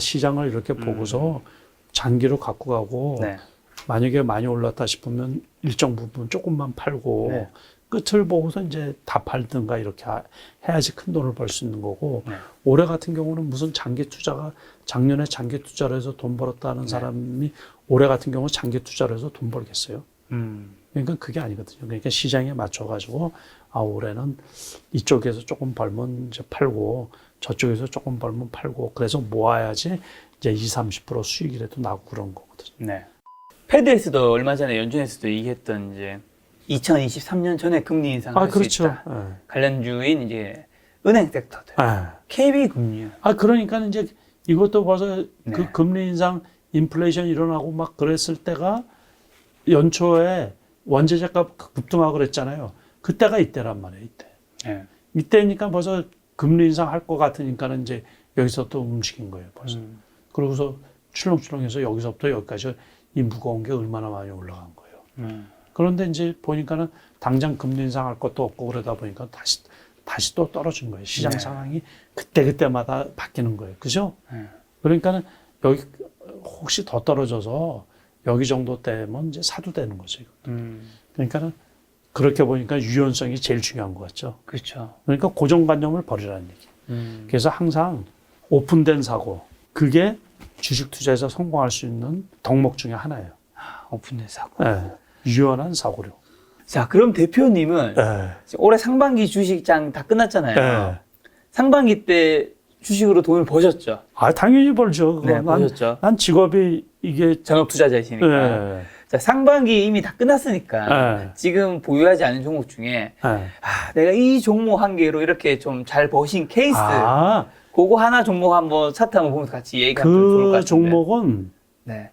시장을 이렇게 보고서 장기로 갖고 가고 네. 만약에 많이 올랐다 싶으면 일정 부분 조금만 팔고 네. 끝을 보고서 이제 다 팔든가 이렇게 해야지 큰 돈을 벌 수 있는 거고 네. 올해 같은 경우는 무슨 장기 투자가 작년에 장기 투자를 해서 돈 벌었다는 사람이 올해 같은 경우 장기 투자를 해서 돈 벌겠어요. 그러니까 그게 아니거든요. 그러니까 시장에 맞춰가지고 올해는 이쪽에서 조금 벌면 이제 팔고 저쪽에서 조금 벌면 팔고 그래서 모아야지 이제 20-30% 수익이라도 나고 그런 거거든요. 네. 패드에서도 얼마 전에 연준에서도 얘기했던 이제 2023년 전에 금리 인상할 수 그렇죠. 있다. 관련주인 이제 은행 섹터들, 예. KB금융. 그러니까 이제 이것도 벌써 네. 그 금리 인상, 인플레이션 일어나고 막 그랬을 때가 연초에 원재료값 급등하고 그랬잖아요. 그때가 이때란 말이에요, 이때. 네. 이때니까 벌써 금리 인상 할 것 같으니까는 이제 여기서 또 움직인 거예요, 벌써. 그러고서 출렁출렁해서 여기서부터 여기까지 이 무거운 게 얼마나 많이 올라간 거예요. 그런데 이제 보니까는 당장 금리 인상 할 것도 없고 그러다 보니까 다시 또 떨어진 거예요. 시장 네. 상황이 그때마다 바뀌는 거예요. 그죠? 그러니까는 여기 혹시 더 떨어져서 여기 정도 되면 이제 사도 되는 거죠. 그러니까는 그렇게 보니까 유연성이 제일 중요한 것 같죠. 그렇죠. 그러니까 고정관념을 버리라는 얘기. 그래서 항상 오픈된 사고, 그게 주식 투자에서 성공할 수 있는 덕목 중에 하나예요. 오픈된 사고. 유연한 사고력. 자, 그럼 대표님은 올해 상반기 주식장 다 끝났잖아요. 상반기 때 주식으로 돈을 버셨죠? 당연히 벌죠. 네, 버셨죠. 난 직업이 이게 전업 투자자이시니까. 자, 상반기 이미 다 끝났으니까 지금 보유하지 않은 종목 중에 내가 이 종목 한 개로 이렇게 좀 잘 버신 케이스 그거 하나 종목 한번 차트 한번 보면서 같이 얘기하면 좋을 것 같은데. 그 종목은 네.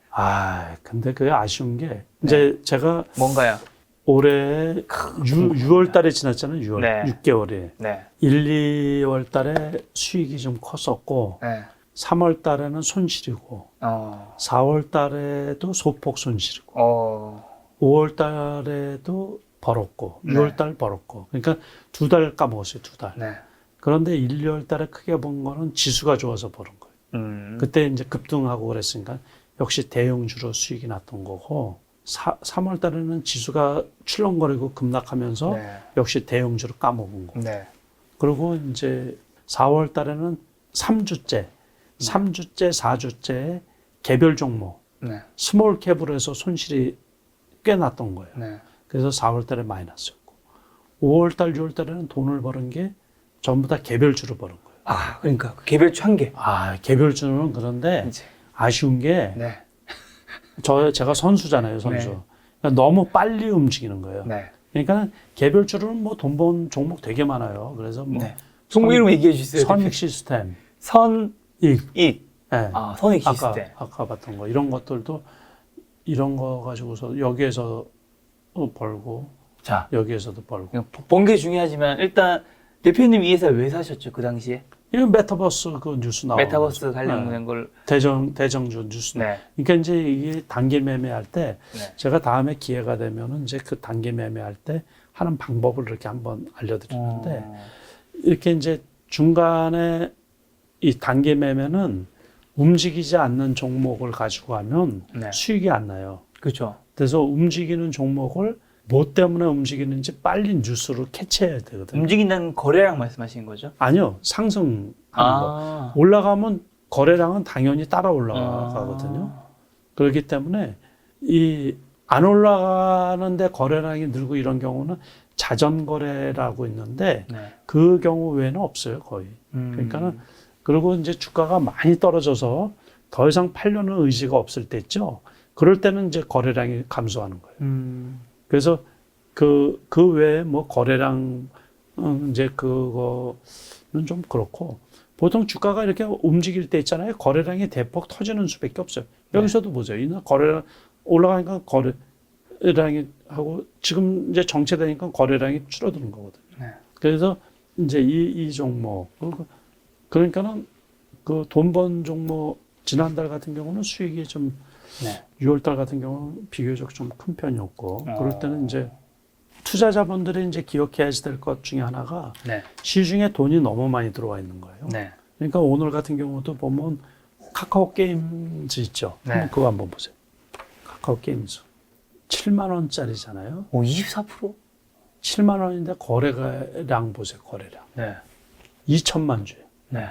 근데 그게 아쉬운 게 이제 제가 뭔가요? 올해 6월 달에 지났잖아요. 6월. 네. 6개월이. 네. 1, 2월 달에 수익이 좀 컸었고 네. 3월 달에는 손실이고 4월 달에도 소폭 손실이고 5월 달에도 벌었고 6월 달 벌었고 그러니까 2달 까먹었어요. 2달. 네. 그런데 1, 2월 달에 크게 본 거는 지수가 좋아서 버는 거예요. 그때 이제 급등하고 그랬으니까 역시 대형주로 수익이 났던 거고 3월 달에는 지수가 출렁거리고 급락하면서 역시 대형주로 까먹은 거. 그리고 이제 4월 달에는 3주째, 4주째 개별 종목, 스몰 캡으로 해서 손실이 꽤 났던 거예요. 그래서 4월 달에 마이너스였고 5월 달, 6월 달에는 돈을 버는 게 전부 다 개별주로 버는 거예요. 그러니까 개별주 한 개. 개별주는 그런데 이제. 아쉬운 게 제가 선수잖아요, 선수. 그러니까 너무 빨리 움직이는 거예요. 그러니까 개별주로는 뭐 돈 번 종목 되게 많아요. 그래서 뭐 종목 이름 얘기해 주세요. 선익 시스템, 선익. 선익 시스템. 아까 봤던 거 이런 것들도 이런 거 가지고서 여기에서 벌고 자, 여기에서도 벌고. 본 게 중요하지만 일단 대표님 이 회사 왜 사셨죠 그 당시에? 이건 메타버스 그 뉴스 나오고 메타버스 관련된 걸 대정주 뉴스. 그러니까 이제 이게 단기 매매할 때 제가 다음에 기회가 되면은 이제 그 단기 매매할 때 하는 방법을 이렇게 한번 알려드리는데 이렇게 이제 중간에 이 단기 매매는 움직이지 않는 종목을 가지고 하면 수익이 안 나요. 그렇죠. 그래서 움직이는 종목을 뭐 때문에 움직이는지 빨리 뉴스로 캐치해야 되거든요. 움직인다는 거래량 말씀하시는 거죠? 아니요. 상승하는 거. 올라가면 거래량은 당연히 따라 올라가거든요. 그렇기 때문에 안 올라가는데 거래량이 늘고 이런 경우는 자전거래라고 있는데 네. 그 경우 외에는 없어요, 거의. 그러니까는 그리고 이제 주가가 많이 떨어져서 더 이상 팔려는 의지가 없을 때 있죠. 그럴 때는 이제 거래량이 감소하는 거예요. 그래서 그 외에 뭐 거래량 이제 그거는 좀 그렇고 보통 주가가 이렇게 움직일 때 있잖아요. 거래량이 대폭 터지는 수밖에 없어요. 여기서도 보세요. 이 거래량 올라가니까 거래량이 하고 지금 이제 정체되니까 거래량이 줄어드는 거거든요. 네. 그래서 이제 이 종목 그러니까는 그 돈 번 종목 지난달 같은 경우는 수익이 좀 네. 6월달 같은 경우는 비교적 좀 큰 편이었고 그럴 때는 이제 투자자분들이 이제 기억해야 될 것 중에 하나가 네. 시중에 돈이 너무 많이 들어와 있는 거예요. 네. 그러니까 오늘 같은 경우도 보면 카카오 게임즈 있죠. 네. 한번 그거 한번 보세요. 카카오 게임즈 7만 원짜리잖아요. 오, 24%? 7만 원인데 거래량 보세요. 거래량 네. 2천만 주예요. 네.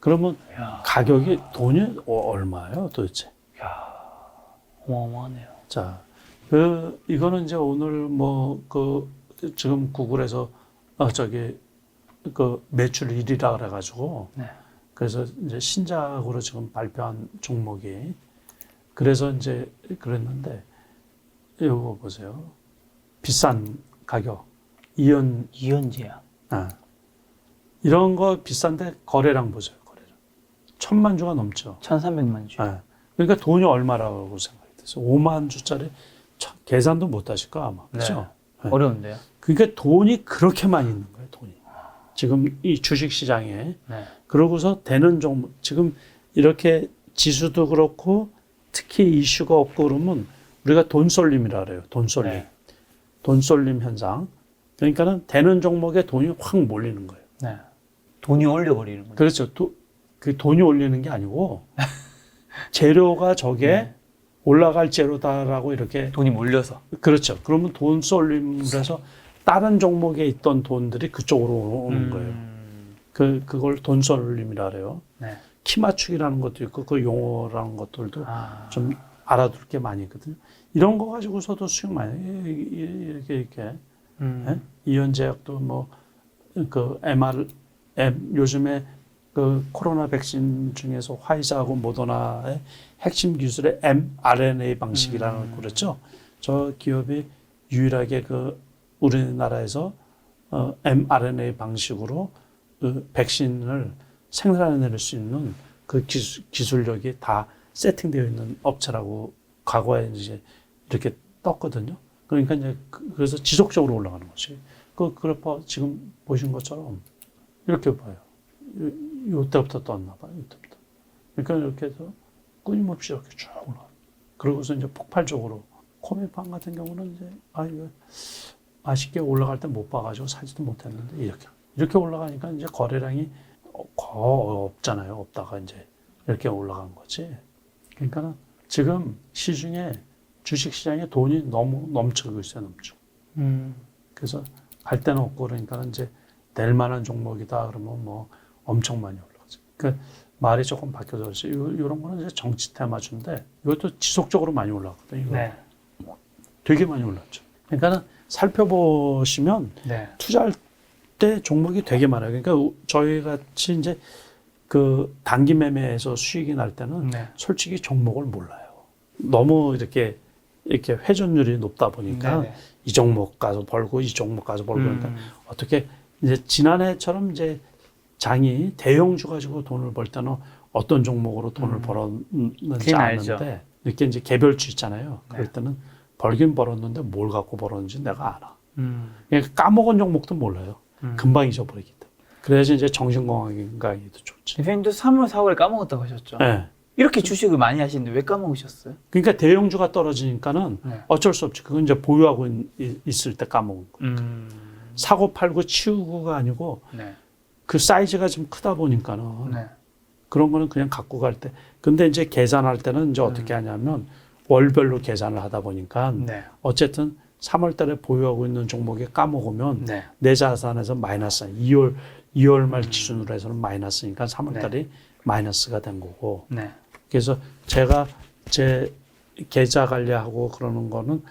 그러면 야. 가격이 돈이 얼마예요, 도대체? 야. 어마어마하네요. 자, 이거는 이제 오늘 지금 구글에서 그 매출 1위라 그래가지고 네. 그래서 이제 신작으로 지금 발표한 종목이 그래서 이제 그랬는데 이거 보세요. 비싼 가격 이현지야. 이런 거 비싼데 거래량 보세요. 거래량 1,000만 주가 넘죠. 1,300만 주. 그러니까 돈이 얼마라고 생각이 드세요? 5만 주짜리 계산도 못 하실 거 아마. 그렇죠? 네. 어려운데요. 그러니까 돈이 그렇게 많이 있는 거예요. 돈이. 지금 이 주식 시장에. 네. 그러고서 되는 종목 지금 이렇게 지수도 그렇고 특히 이슈가 없고 그러면 우리가 돈쏠림이라 그래요. 돈쏠림. 네. 돈쏠림 현상. 그러니까는 되는 종목에 돈이 확 몰리는 거예요. 네. 돈이 올려버리는 거죠. 그렇죠. 그 돈이 올리는 게 아니고 재료가 저게 네. 올라갈 재료다라고 이렇게 돈이 몰려서. 그렇죠. 그러면 돈 쏠림을 해서 다른 종목에 있던 돈들이 그쪽으로 오는 거예요. 그걸 돈 쏠림이라 그래요. 네. 키 맞추기라는 것도 있고 그 용어라는 것들도 좀 좀 알아둘 게 많이 있거든요. 이런 거 가지고서도 수익 많이 이렇게 예? 이현제약도 뭐 그 요즘에 그 코로나 백신 중에서 화이자하고 모더나의 핵심 기술의 mRNA 방식이라는 거 그랬죠. 저 기업이 유일하게 그 우리나라에서 mRNA 방식으로 그 백신을 생산해낼 수 있는 그 기술력이 다 세팅되어 있는 업체라고 과거에 이제 이렇게 떴거든요. 그러니까 이제 그래서 지속적으로 올라가는 거지. 그 그래프 지금 보신 것처럼 이렇게 봐요. 요때부터 떴나 봐요. 요때부터. 그러니까 이렇게 해서 끊임없이 이렇게 쭉 올라가. 그러고서 이제 폭발적으로 코미팜 같은 경우는 이제 이거 아쉽게 올라갈 때 못 봐가지고 사지도 못했는데 이렇게 올라가니까 이제 거래량이 거의 없잖아요. 없다가 이제 이렇게 올라간 거지. 그러니까 지금 시중에 주식 시장에 돈이 너무 넘쳐가고 있어요. 넘쳐. 그래서 갈 데는 없고 그러니까 이제 낼 만한 종목이다 그러면 뭐 엄청 많이 올라가죠. 그러니까 말이 조금 바뀌어졌어요. 이런 거는 이제 정치 테마주인데 이것도 지속적으로 많이 올라갔거든요. 이거. 네. 되게 많이 올랐죠. 그러니까 살펴보시면 네. 투자할 때 종목이 되게 많아요. 그러니까 저희 같이 이제 그 단기 매매에서 수익이 날 때는 네. 솔직히 종목을 몰라요. 너무 이렇게 회전율이 높다 보니까 네네. 이 종목 가서 벌고 이 종목 가서 벌고 그러니까 어떻게 이제 지난해처럼 이제 장이 대형주 가지고 돈을 벌 때는 어떤 종목으로 돈을 벌었는지 아는데 이렇게 이제 개별주 있잖아요. 그럴 네. 때는 벌긴 벌었는데 뭘 갖고 벌었는지 내가 알아. 그러니까 까먹은 종목도 몰라요. 금방 잊어버리기 때문에. 그래야지 이제 정신건강에도 좋지. 대표님도 3월, 4월에 까먹었다고 하셨죠? 네. 이렇게 주식을 많이 하시는데 왜 까먹으셨어요? 그러니까 대형주가 떨어지니까는 네. 어쩔 수 없지. 그건 이제 보유하고 있을 때 까먹은 거. 사고 팔고 치우고가 아니고 네. 그 사이즈가 좀 크다 보니까는 네. 그런 거는 그냥 갖고 갈 때. 근데 이제 계산할 때는 이제 어떻게 하냐면 월별로 계산을 하다 보니까 네. 어쨌든 3월 달에 보유하고 있는 종목에 까먹으면 네. 내 자산에서 마이너스 2월 말 기준으로 해서는 마이너스니까 3월 달이 마이너스가 된 거고. 네. 그래서 제가 제 계좌 관리하고 그러는 거는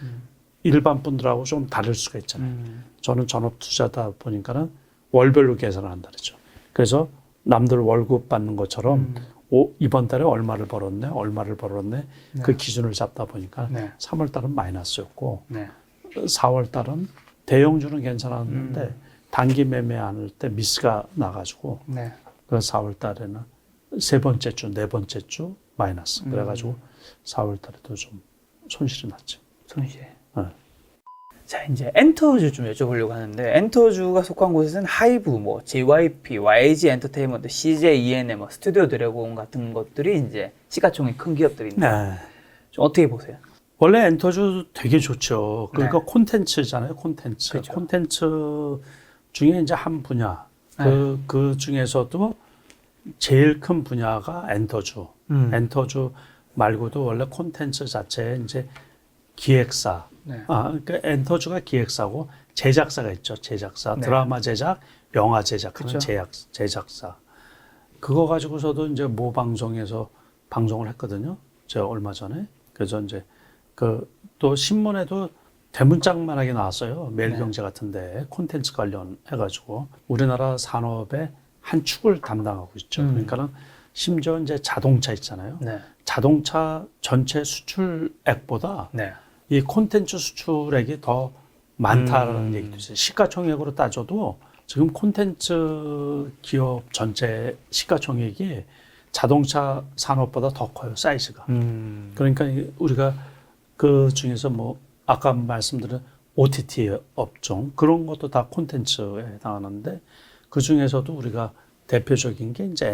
일반 분들하고 좀 다를 수가 있잖아요. 저는 전업 투자다 보니까는 월별로 계산을 한다 그러죠. 그래서 남들 월급 받는 것처럼 이번 달에 얼마를 벌었네. 네. 그 기준을 잡다 보니까 네. 3월 달은 마이너스였고 네. 4월 달은 대형주는 괜찮았는데 단기 매매할 때 미스가 나가지고 네. 그 4월 달에는 세 번째 주, 네 번째 주 마이너스. 그래가지고 4월 달에도 좀 손실이 났죠. 손실. 네. 자, 이제 엔터주 좀 여쭤보려고 하는데, 엔터주가 속한 곳에서는 하이브, 뭐 JYP, YG 엔터테인먼트, CJ ENM, 뭐 스튜디오 드래곤 같은 것들이 이제 시가총액 큰 기업들인데 네. 좀 어떻게 보세요? 원래 엔터주 되게 좋죠. 그러니까 네. 콘텐츠잖아요. 콘텐츠. 그렇죠. 콘텐츠 중에 이제 한 분야. 그 중에서도 제일 큰 분야가 엔터주. 엔터주 말고도 원래 콘텐츠 자체에 이제 기획사. 네. 그러니까 엔터주가 기획사고 제작사가 있죠. 제작사. 네. 드라마 제작, 영화 제작하는 그렇죠. 제작사. 그거 가지고서도 이제 모 방송에서 방송을 했거든요. 제가 얼마 전에. 그래서 이제 또 신문에도 대문짝만하게 나왔어요. 매일경제 같은데 콘텐츠 관련해가지고 우리나라 산업의 한 축을 담당하고 있죠. 그러니까는 심지어 이제 자동차 있잖아요. 네. 자동차 전체 수출액보다 네. 이 콘텐츠 수출액이 더 많다라는 얘기도 있어요. 시가총액으로 따져도 지금 콘텐츠 기업 전체 시가총액이 자동차 산업보다 더 커요. 사이즈가. 그러니까 우리가 그 중에서 뭐 아까 말씀드린 OTT 업종 그런 것도 다 콘텐츠에 해당하는데 그 중에서도 우리가 대표적인 게 이제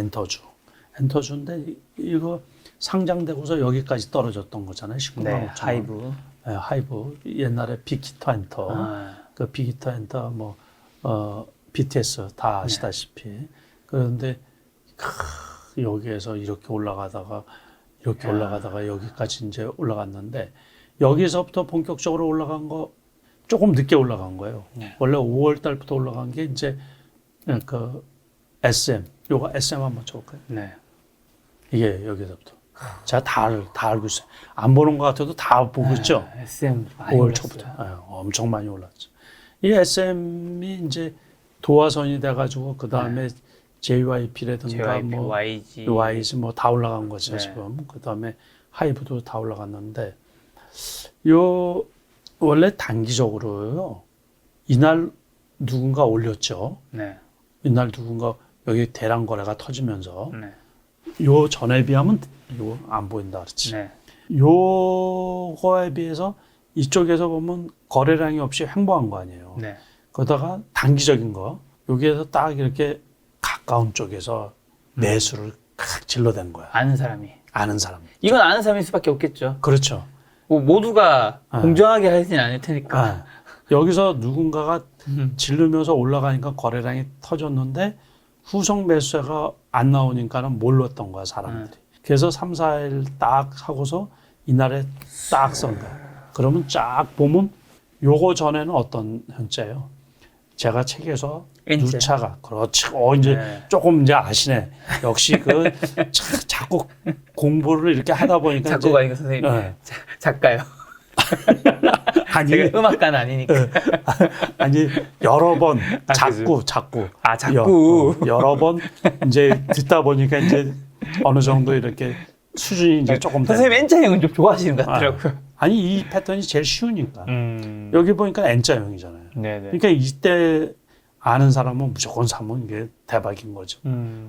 엔터주인데 이거 상장되고서 여기까지 떨어졌던 거잖아요. 19만 네. 5천 하이브. 네, 하이브 옛날에 빅히터 엔터 그 빅히터 엔터 뭐 BTS 다 아시다시피 그런데 여기에서 이렇게 올라가다가 여기까지 이제 올라갔는데 여기서부터 본격적으로 올라간 거 조금 늦게 올라간 거예요. 원래 5월 달부터 올라간 게 이제 그 SM 요거 SM 한번 쳐볼까요? 네. 이게 여기서부터 제가 다 알고 있어요. 안 보는 것 같아도 다 보고 있죠. SM 많이 5월 올랐어요. 초부터 엄청 많이 올랐죠. 이 SM이 이제 도화선이 돼가지고 그 다음에 JYP라든가 JYP, 뭐 YG 뭐 다 올라간 거죠. 지금 그 다음에 하이브도 다 올라갔는데 요 원래 단기적으로요. 이날 누군가 올렸죠. 네. 이날 누군가 여기 대량 거래가 터지면서 네. 요 전에 비하면 이거 안 보인다 그렇지. 네. 요거에 비해서 이쪽에서 보면 거래량이 없이 횡보한 거 아니에요. 네. 그러다가 단기적인 거 여기에서 딱 이렇게 가까운 쪽에서 매수를 칵 질러댄 거야. 아는 사람이. 아는 사람. 이건 아는 사람일 수밖에 없겠죠. 그렇죠. 뭐 모두가 공정하게 하진 않을 테니까. 여기서 누군가가 지르면서 올라가니까 거래량이 터졌는데 후속 매수가 안 나오니까는 몰랐던 거야, 사람들이. 그래서 3, 4일 딱 하고서 이날에 딱 선 거야. 그러면 쫙 보면 요거 전에는 어떤 현재예요? 제가 책에서 N자. 누차가 그렇지. 이제 네. 조금 이제 아시네. 역시 자꾸 공부를 이렇게 하다 보니까 작곡가 아니고 선생님. 네. 작가요. 아니 제가 음악가는 아니니까. 아니 여러 번 그죠. 자꾸 아, 자꾸. 여러 번 이제 듣다 보니까 이제 어느 정도 이렇게 수준이 이제 조금 선생님 N자형은 좀 좋아하시는 것 같더라고요. 아니 이 패턴이 제일 쉬우니까 여기 보니까 N자형이잖아요. 네네. 그러니까 이때 아는 사람은 무조건 사면 이게 대박인 거죠.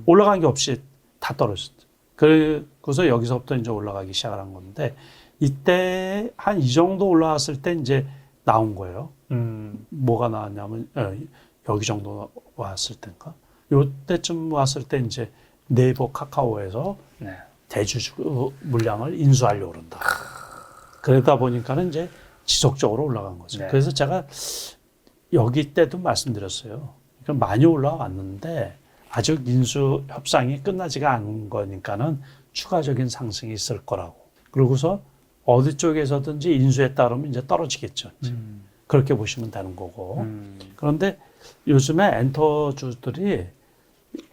올라간 게 없이 다 떨어졌죠. 그래서 여기서부터 이제 올라가기 시작한 건데 이때 한 이 정도 올라왔을 때 이제 나온 거예요. 뭐가 나왔냐면 여기 정도 왔을 때인가? 요때쯤 왔을 때 이제 네이버 카카오에서 네. 대주주 물량을 인수하려고 그런다. 그러다 보니까는 이제 지속적으로 올라간 거죠. 네. 그래서 제가 여기 때도 말씀드렸어요. 그러니까 많이 올라왔는데 아직 인수 협상이 끝나지가 않은 거니까는 추가적인 상승이 있을 거라고. 그러고서 어디 쪽에서든지 인수했다 그러면 이제 떨어지겠죠. 그렇게 보시면 되는 거고. 그런데 요즘에 엔터주들이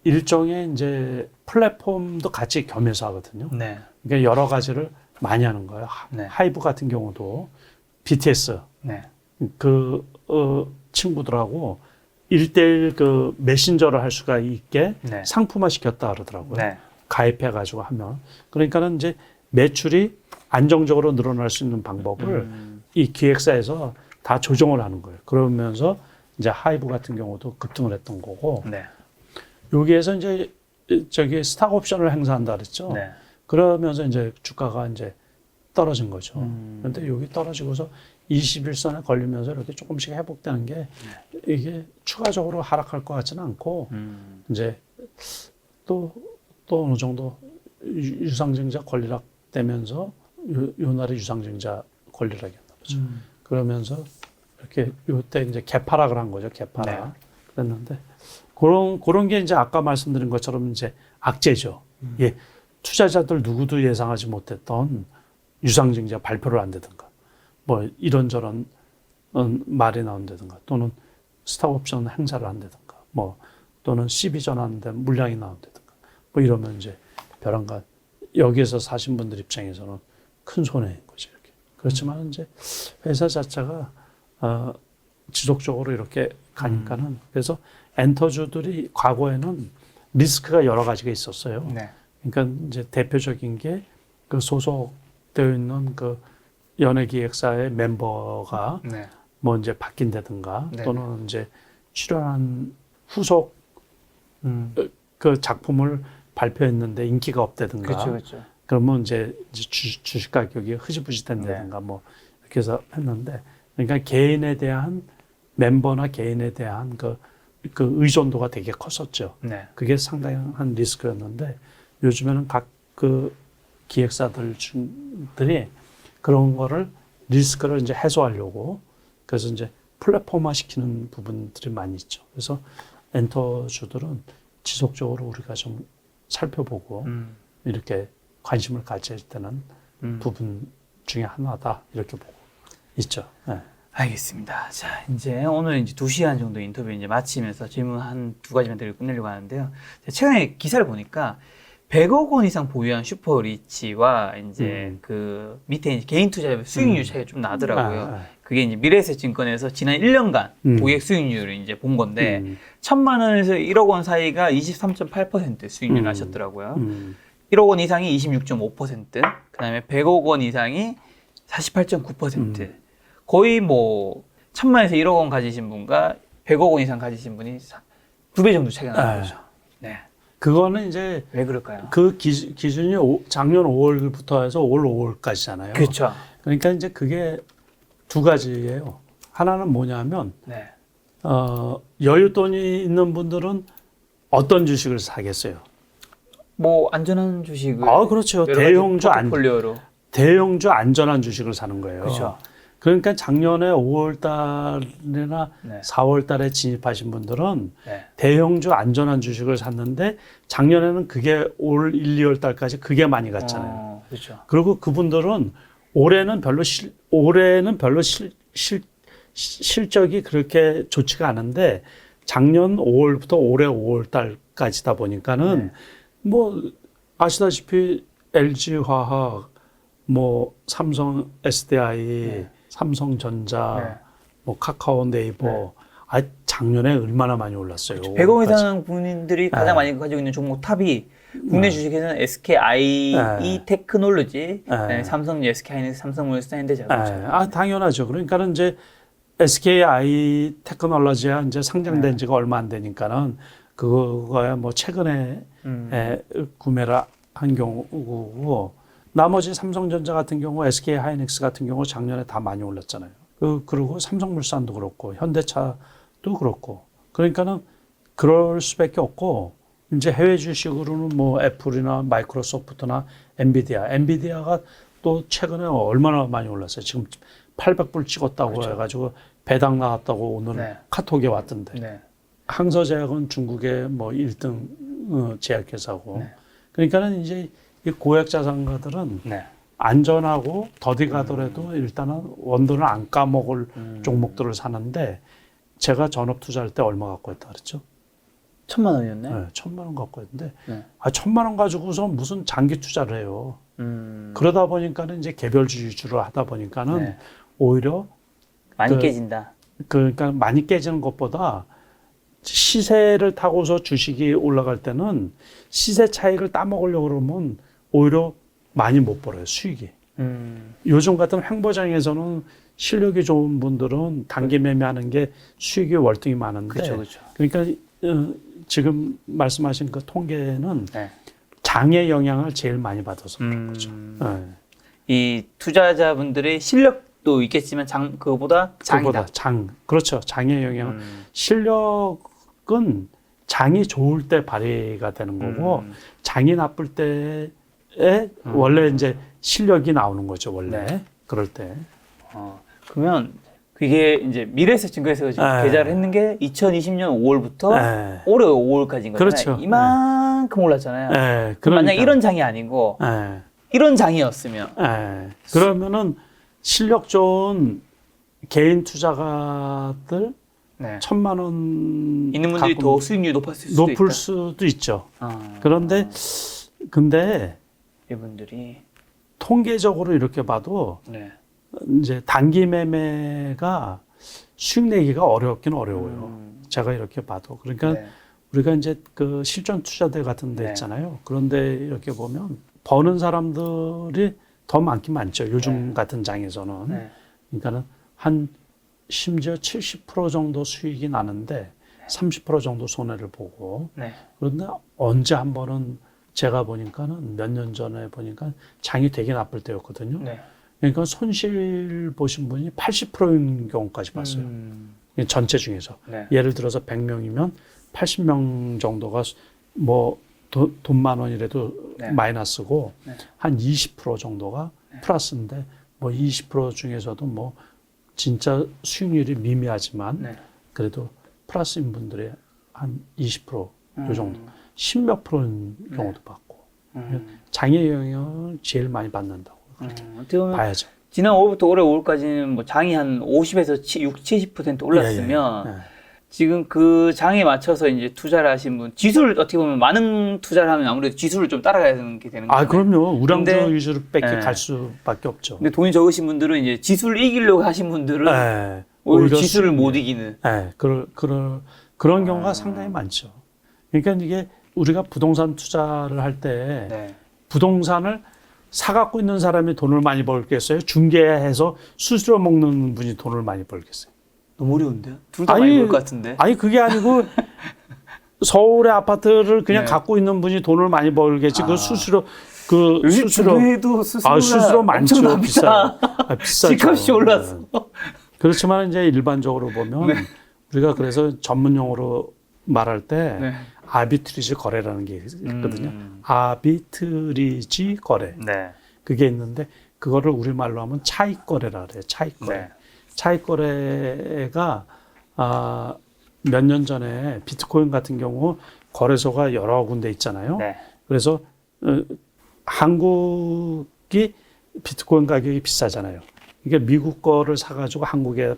일종의 이제 플랫폼도 같이 겸해서 하거든요. 네. 그러니까 여러 가지를 많이 하는 거예요. 네. 하이브 같은 경우도 BTS 네. 친구들하고 1대1 그 메신저를 할 수가 있게 네. 상품화 시켰다 그러더라고요. 네. 가입해가지고 하면. 그러니까는 이제 매출이 안정적으로 늘어날 수 있는 방법을 이 기획사에서 다 조정을 하는 거예요. 그러면서 이제 하이브 같은 경우도 급등을 했던 거고. 네. 여기에서 이제 저기 스탁 옵션을 행사한다 그랬죠. 네. 그러면서 이제 주가가 이제 떨어진 거죠. 그런데 여기 떨어지고서 21선에 걸리면서 이렇게 조금씩 회복되는 게 이게 추가적으로 하락할 것 같지는 않고 이제 또 어느 정도 유상증자 권리락 되면서 요 날에 유상증자 권리락이었나 보죠. 그러면서 이렇게 요때 이제 개파락을 한 거죠. 개파락. 네. 그랬는데 그런 게 이제 아까 말씀드린 것처럼 이제 악재죠. 예, 투자자들 누구도 예상하지 못했던 유상증자 발표를 안 되든가, 뭐 이런저런 말이 나온다든가, 또는 스탁옵션 행사를 한다든가, 뭐 또는 CB 전환된 물량이 나온다든가, 뭐 이러면 이제 벼랑간 여기에서 사신 분들 입장에서는 큰 손해인 거죠. 이렇게. 그렇지만 이제 회사 자체가 지속적으로 이렇게 가니까는 그래서 엔터주들이 과거에는 리스크가 여러 가지가 있었어요. 네. 그러니까 이제 대표적인 게 그 소속되어 있는 그 연예기획사의 멤버가 네. 뭐 이제 바뀐다든가 네. 또는 이제 출연한 후속 그 작품을 발표했는데 인기가 없다든가 그렇죠, 그렇죠. 그러면 이제 주식 가격이 흐지부지 된다든가 뭐 이렇게 해서 했는데 그러니까 개인에 대한 멤버나 개인에 대한 그 의존도가 되게 컸었죠. 네. 그게 상당한 리스크였는데 요즘에는 각 그 기획사들이 그런 거를 리스크를 이제 해소하려고 그래서 이제 플랫폼화 시키는 부분들이 많이 있죠. 그래서 엔터주들은 지속적으로 우리가 좀 살펴보고 이렇게 관심을 가져야 되는 부분 중에 하나다 이렇게 보고 있죠. 네. 알겠습니다. 자, 이제 오늘 이제 2시간 정도 인터뷰 이제 마치면서 질문 한 2가지만 드리고 끝내려고 하는데요. 최근에 기사를 보니까 100억 원 이상 보유한 슈퍼리치와 이제 그 밑에 이제 개인 투자 수익률 차이가 좀 나더라고요. 그게 이제 미래에셋증권에서 지난 1년간 고객 수익률을 이제 본 건데 1,000만 원에서 1억 원 사이가 23.8% 수익률을 하셨더라고요. 1억 원 이상이 26.5%, 그다음에 100억 원 이상이 48.9%. 거의 뭐 1,000만에서 1억 원 가지신 분과 100억 원 이상 가지신 분이 2배 정도 차이가 나는 거죠. 네. 그거는 이제 왜 그럴까요? 그 기준이 작년 5월부터 해서 올 5월까지잖아요. 그렇죠. 그러니까 이제 그게 두 가지예요. 하나는 뭐냐면 네. 여윳돈이 있는 분들은 어떤 주식을 사겠어요? 뭐 안전한 주식을 그렇죠. 대형주 안전한 주식을 사는 거예요. 그렇죠. 그러니까 작년에 5월 달이나 네. 4월 달에 진입하신 분들은 네. 대형주 안전한 주식을 샀는데 작년에는 그게 올 1, 2월 달까지 그게 많이 갔잖아요. 그렇죠. 그리고 그분들은 올해는 별로 실적이 그렇게 좋지가 않은데 작년 5월부터 올해 5월 달까지다 보니까는 뭐 아시다시피 LG화학, 뭐 삼성 SDI, 삼성전자, 뭐 카카오 네이버, 작년에 얼마나 많이 올랐어요. 100억 이상 분들이 가장 많이 가지고 있는 종목 탑이 국내 주식에서는 SKI 테크놀로지, 삼성 SKI는 삼성물산 현대자동차. 당연하죠. 그러니까는 이제 SKI 테크놀로지가 이제 상장된 지가 얼마 안 되니까는 그거야 뭐 최근에 구매를 한 경우고 나머지 삼성전자 같은 경우, SK 하이닉스 같은 경우 작년에 다 많이 올랐잖아요. 그리고 삼성물산도 그렇고 현대차도 그렇고 그러니까는 그럴 수밖에 없고 이제 해외 주식으로는 뭐 애플이나 마이크로소프트나 엔비디아가 또 최근에 얼마나 많이 올랐어요. 지금 800불 찍었다고 그렇죠. 해가지고 배당 나왔다고 오늘 카톡에 왔던데. 항서제약은 중국의 뭐 1등 제약회사고. 그러니까는 이제 이 고액 자산가들은 안전하고 더디 가더라도 일단은 원돈을 안 까먹을 종목들을 사는데 제가 전업 투자할 때 얼마 갖고 했다 그랬죠? 천만 원이었나요? 네, 1,000만 원 갖고 했는데 네. 1,000만 원 가지고서 무슨 장기 투자를 해요. 그러다 보니까는 이제 개별주주를 하다 보니까는 네. 오히려 많이 그- 깨진다. 그러니까 많이 깨지는 것보다 시세를 타고서 주식이 올라갈 때는 시세 차익을 따먹으려고 그러면 오히려 많이 못 벌어요, 수익이. 요즘 같은 횡보장에서는 실력이 좋은 분들은 단기 매매하는 게 수익이 월등히 많은데 그렇죠. 그러니까 지금 말씀하신 그 통계는 네. 장의 영향을 제일 많이 받아서 그런 거죠. 네. 이 투자자분들의 실력도 있겠지만 그거보다 장이다. 그거보다 그렇죠. 장의 영향. 실력은 장이 좋을 때 발휘가 되는 거고 장이 나쁠 때에 원래 이제 실력이 나오는 거죠. 원래 네. 그럴 때. 그러면 그게 이제 미래에셋증권에서 지금 네. 계좌를 했는 게 2020년 5월부터 네. 올해 5월까지인 거잖아요. 그렇죠. 이만큼 올랐잖아요. 네. 그럼 만약 그러니까. 이런 장이 아니고 네. 이런 장이었으면 그러면은 실력 좋은 개인 투자가들 네. 1,000만 원 있는 분들이 갖고 더 수익률이 높았을 수도 있다. 높을 수도 있죠. 그런데 근데 이분들이 통계적으로 이렇게 봐도 네. 이제 단기 매매가 수익 내기가 어렵긴 어려워요. 제가 이렇게 봐도. 그러니까 네. 우리가 이제 그 실전 투자대 같은 데 네. 있잖아요. 그런데 이렇게 보면 버는 사람들이 더 많긴 많죠. 요즘 같은 장에서는. 네. 그러니까는 한 심지어 70% 정도 수익이 나는데 30% 정도 손해를 보고. 네. 그런데 언제 한 번은 제가 보니까는 몇 년 전에 보니까 장이 되게 나쁠 때였거든요. 네. 그러니까 손실 보신 분이 80%인 경우까지 봤어요. 전체 중에서. 네. 예를 들어서 100명이면 80명 정도가 뭐 돈 10,000원이라도 네. 마이너스고 네. 한 20% 정도가 플러스인데 뭐 20% 중에서도 뭐 진짜 수익률이 미미하지만 네. 그래도 플러스인 분들이 한 20%요 정도. 10몇 프로인 경우도 봤고. 장애 영향을 제일 많이 받는다고 어떻게 보면 봐야죠. 지난 5월부터 올해 5월까지는 뭐 장이 한 50에서 60, 70% 올랐으면 예. 지금 그 장에 맞춰서 이제 투자를 하신 분, 지수를 어떻게 보면 많은 투자를 하면 아무래도 지수를 좀 따라가는 게 되는 거예요. 그럼요. 우량주 근데- 위주로 뺏겨 예. 갈 수밖에 없죠. 근데 돈이 적으신 분들은 이제 지수를 이기려고 하신 분들은 예. 오히려 지수를 수익률. 못 이기는. 예. 그런 경우가 상당히 많죠. 그러니까 이게 우리가 부동산 투자를 할 때 네. 부동산을 사갖고 있는 사람이 돈을 많이 벌겠어요? 중개해서 수수료 먹는 분이 돈을 많이 벌겠어요? 너무 어려운데요? 둘 다 아니, 많이 볼 것 같은데. 아니, 그게 아니고 서울의 아파트를 그냥 네. 갖고 있는 분이 돈을 많이 벌겠지. 그 수수료, 요즘 주변에도 수수료 많죠. 엄청납니다. 비싸죠. 집값이 올랐어. 그렇지만 이제 일반적으로 보면 네. 우리가 그래서 전문 용어로 말할 때 네. 아비트리지 거래라는 게 있거든요. 아비트리지 거래. 네. 그게 있는데 그거를 우리말로 하면 차익 거래라 그래요. 차익 거래. 네. 차익 거래가 몇 년 전에 비트코인 같은 경우 거래소가 여러 군데 있잖아요. 네. 그래서 한국이 비트코인 가격이 비싸잖아요. 이게 미국 거를 사가지고 한국에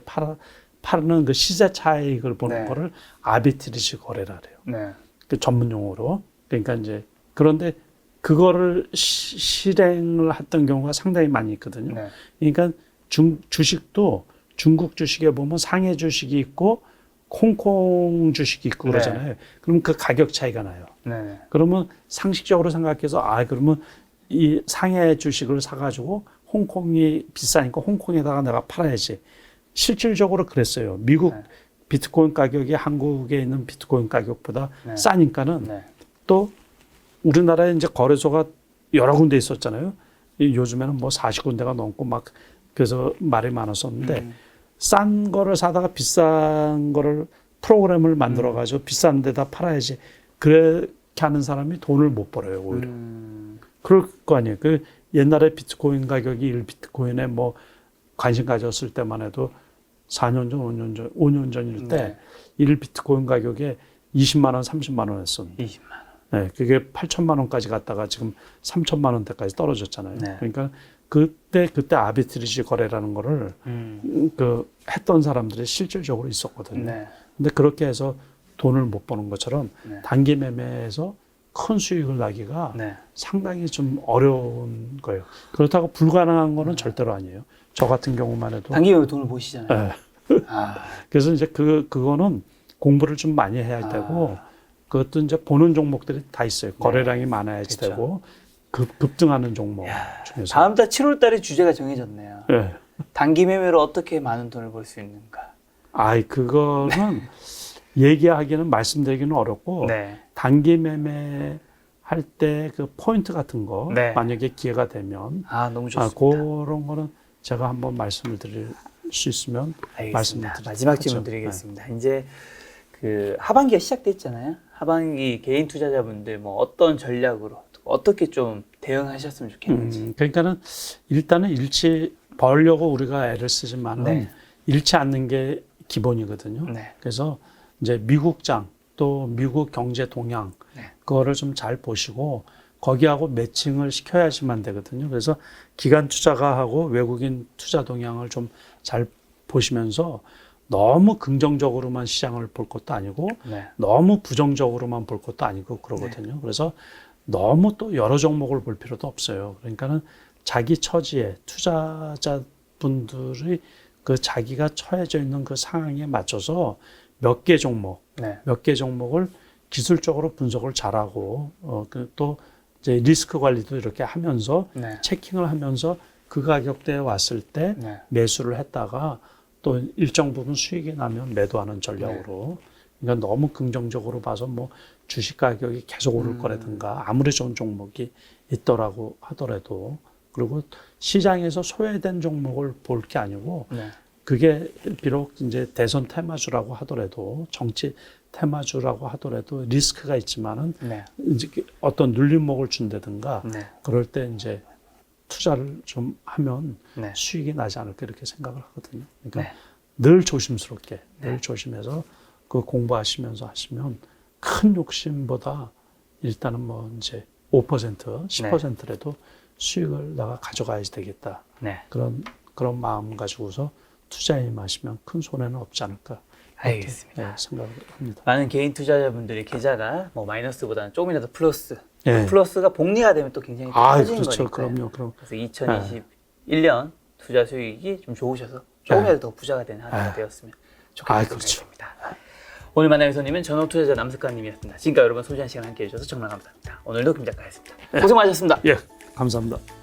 파는 그 시세 차익을 보는 네. 거를 아비트리지 거래라 그래요. 네. 그 전문 용어로. 그러니까 이제 그런데 그거를 실행을 했던 경우가 상당히 많이 있거든요. 네. 그러니까 주식도 중국 주식에 보면 상해 주식이 있고 홍콩 주식이 있고 그러잖아요. 그럼 그 가격 차이가 나요. 네. 그러면 상식적으로 생각해서 그러면 이 상해 주식을 사가지고 홍콩이 비싸니까 홍콩에다가 내가 팔아야지. 실질적으로 그랬어요. 미국 네. 비트코인 가격이 한국에 있는 비트코인 가격보다 네. 싸니까는 네. 또 우리나라에 이제 거래소가 여러 군데 있었잖아요. 요즘에는 뭐 40군데가 넘고 막 그래서 말이 많았었는데 싼 거를 사다가 비싼 거를 프로그램을 만들어 가지고 비싼 데다 팔아야지. 그렇게 하는 사람이 돈을 못 벌어요, 오히려. 그럴 거 아니에요. 그 옛날에 비트코인 가격이 1비트코인에 뭐 관심 가졌을 때만 해도 4년 전, 5년 전일 때 1비트코인 가격에 20만 원, 30만 원 했었는데. 20만 원. 네, 그게 8천만 원까지 갔다가 지금 3천만 원대까지 떨어졌잖아요. 네. 그러니까 그때 아비트리지 거래라는 거를 그 했던 사람들이 실질적으로 있었거든요. 네. 근데 그렇게 해서 돈을 못 버는 것처럼 네. 단기 매매에서 큰 수익을 나기가 네. 상당히 좀 어려운 거예요. 그렇다고 불가능한 거는 절대로 아니에요. 저 같은 경우만 해도. 단기 매매 돈을 보시잖아요. 예. 아, 그래서 이제 그거는 공부를 좀 많이 해야 되고, 그것도 이제 보는 종목들이 다 있어요. 거래량이 많아야지 그렇죠. 되고, 급등하는 종목 중에서. 다음 달 7월 달에 주제가 정해졌네요. 예. 단기 매매로 어떻게 많은 돈을 벌 수 있는가? 그거는 얘기하기는 말씀드리기는 어렵고, 네. 단기 매매 할 때 그 포인트 같은 거, 네. 만약에 기회가 되면, 너무 좋습니다. 그런 거는 제가 한번 말씀을 드릴 수 있으면 알겠습니다. 말씀을 드리도록 마지막 질문 하죠. 드리겠습니다. 이제 그 하반기가 시작됐잖아요. 하반기 개인 투자자분들 뭐 어떤 전략으로 어떻게 좀 대응하셨으면 좋겠는지. 그러니까는 일단은 잃지 벌려고 우리가 애를 쓰지만은 네. 잃지 않는 게 기본이거든요. 네. 그래서 이제 미국장 또 미국 경제 동향 네. 그거를 좀 잘 보시고 거기하고 매칭을 시켜야지만 되거든요. 그래서 기관 투자가하고 외국인 투자 동향을 좀 잘 보시면서 너무 긍정적으로만 시장을 볼 것도 아니고 네. 너무 부정적으로만 볼 것도 아니고 그러거든요. 그래서 너무 또 여러 종목을 볼 필요도 없어요. 그러니까는 자기 처지에 투자자분들이 그 자기가 처해져 있는 그 상황에 맞춰서 몇 개 종목, 네. 몇 개 종목을 기술적으로 분석을 잘하고 또 이제 리스크 관리도 이렇게 하면서 네. 체킹을 하면서 그 가격대에 왔을 때 네. 매수를 했다가 또 일정 부분 수익이 나면 매도하는 전략으로. 그러니까 너무 긍정적으로 봐서 뭐 주식 가격이 계속 오를 거라든가 아무리 좋은 종목이 있더라고 하더라도 그리고 시장에서 소외된 종목을 볼 게 아니고 네. 그게 비록 이제 대선 테마주라고 하더라도 정치 테마주라고 하더라도 리스크가 있지만은 네. 이제 어떤 눌림목을 준다든가 네. 그럴 때 이제 투자를 좀 하면 네. 수익이 나지 않을까 이렇게 생각을 하거든요. 그러니까 네. 늘 조심스럽게 늘 조심해서 그 공부하시면서 하시면 큰 욕심보다 일단은 뭐 이제 5% 10%라도 수익을 내가 가져가야지 되겠다. 네. 그런 마음 가지고서 투자에 임하시면 큰 손해는 없지 않을까. 이렇게, 알겠습니다. 생각을 합니다. 많은 개인 투자자분들의 계좌가 뭐 마이너스보다는 조금이라도 플러스. 예. 플러스가 복리가 되면 또 굉장히 커지는 그렇죠. 거니까요. 그럼요. 그래서 2021년 투자 수익이 좀 좋으셔서 조금이라도 더 부자가 되는 한 해가 되었으면 좋겠습니다. 그렇죠. 오늘 만난 손님은 전업투자자 남석가님이었습니다. 지금까지 여러분 소중한 시간 함께해 주셔서 정말 감사합니다. 오늘도 김 작가였습니다. 고생 많으셨습니다. 예, 감사합니다.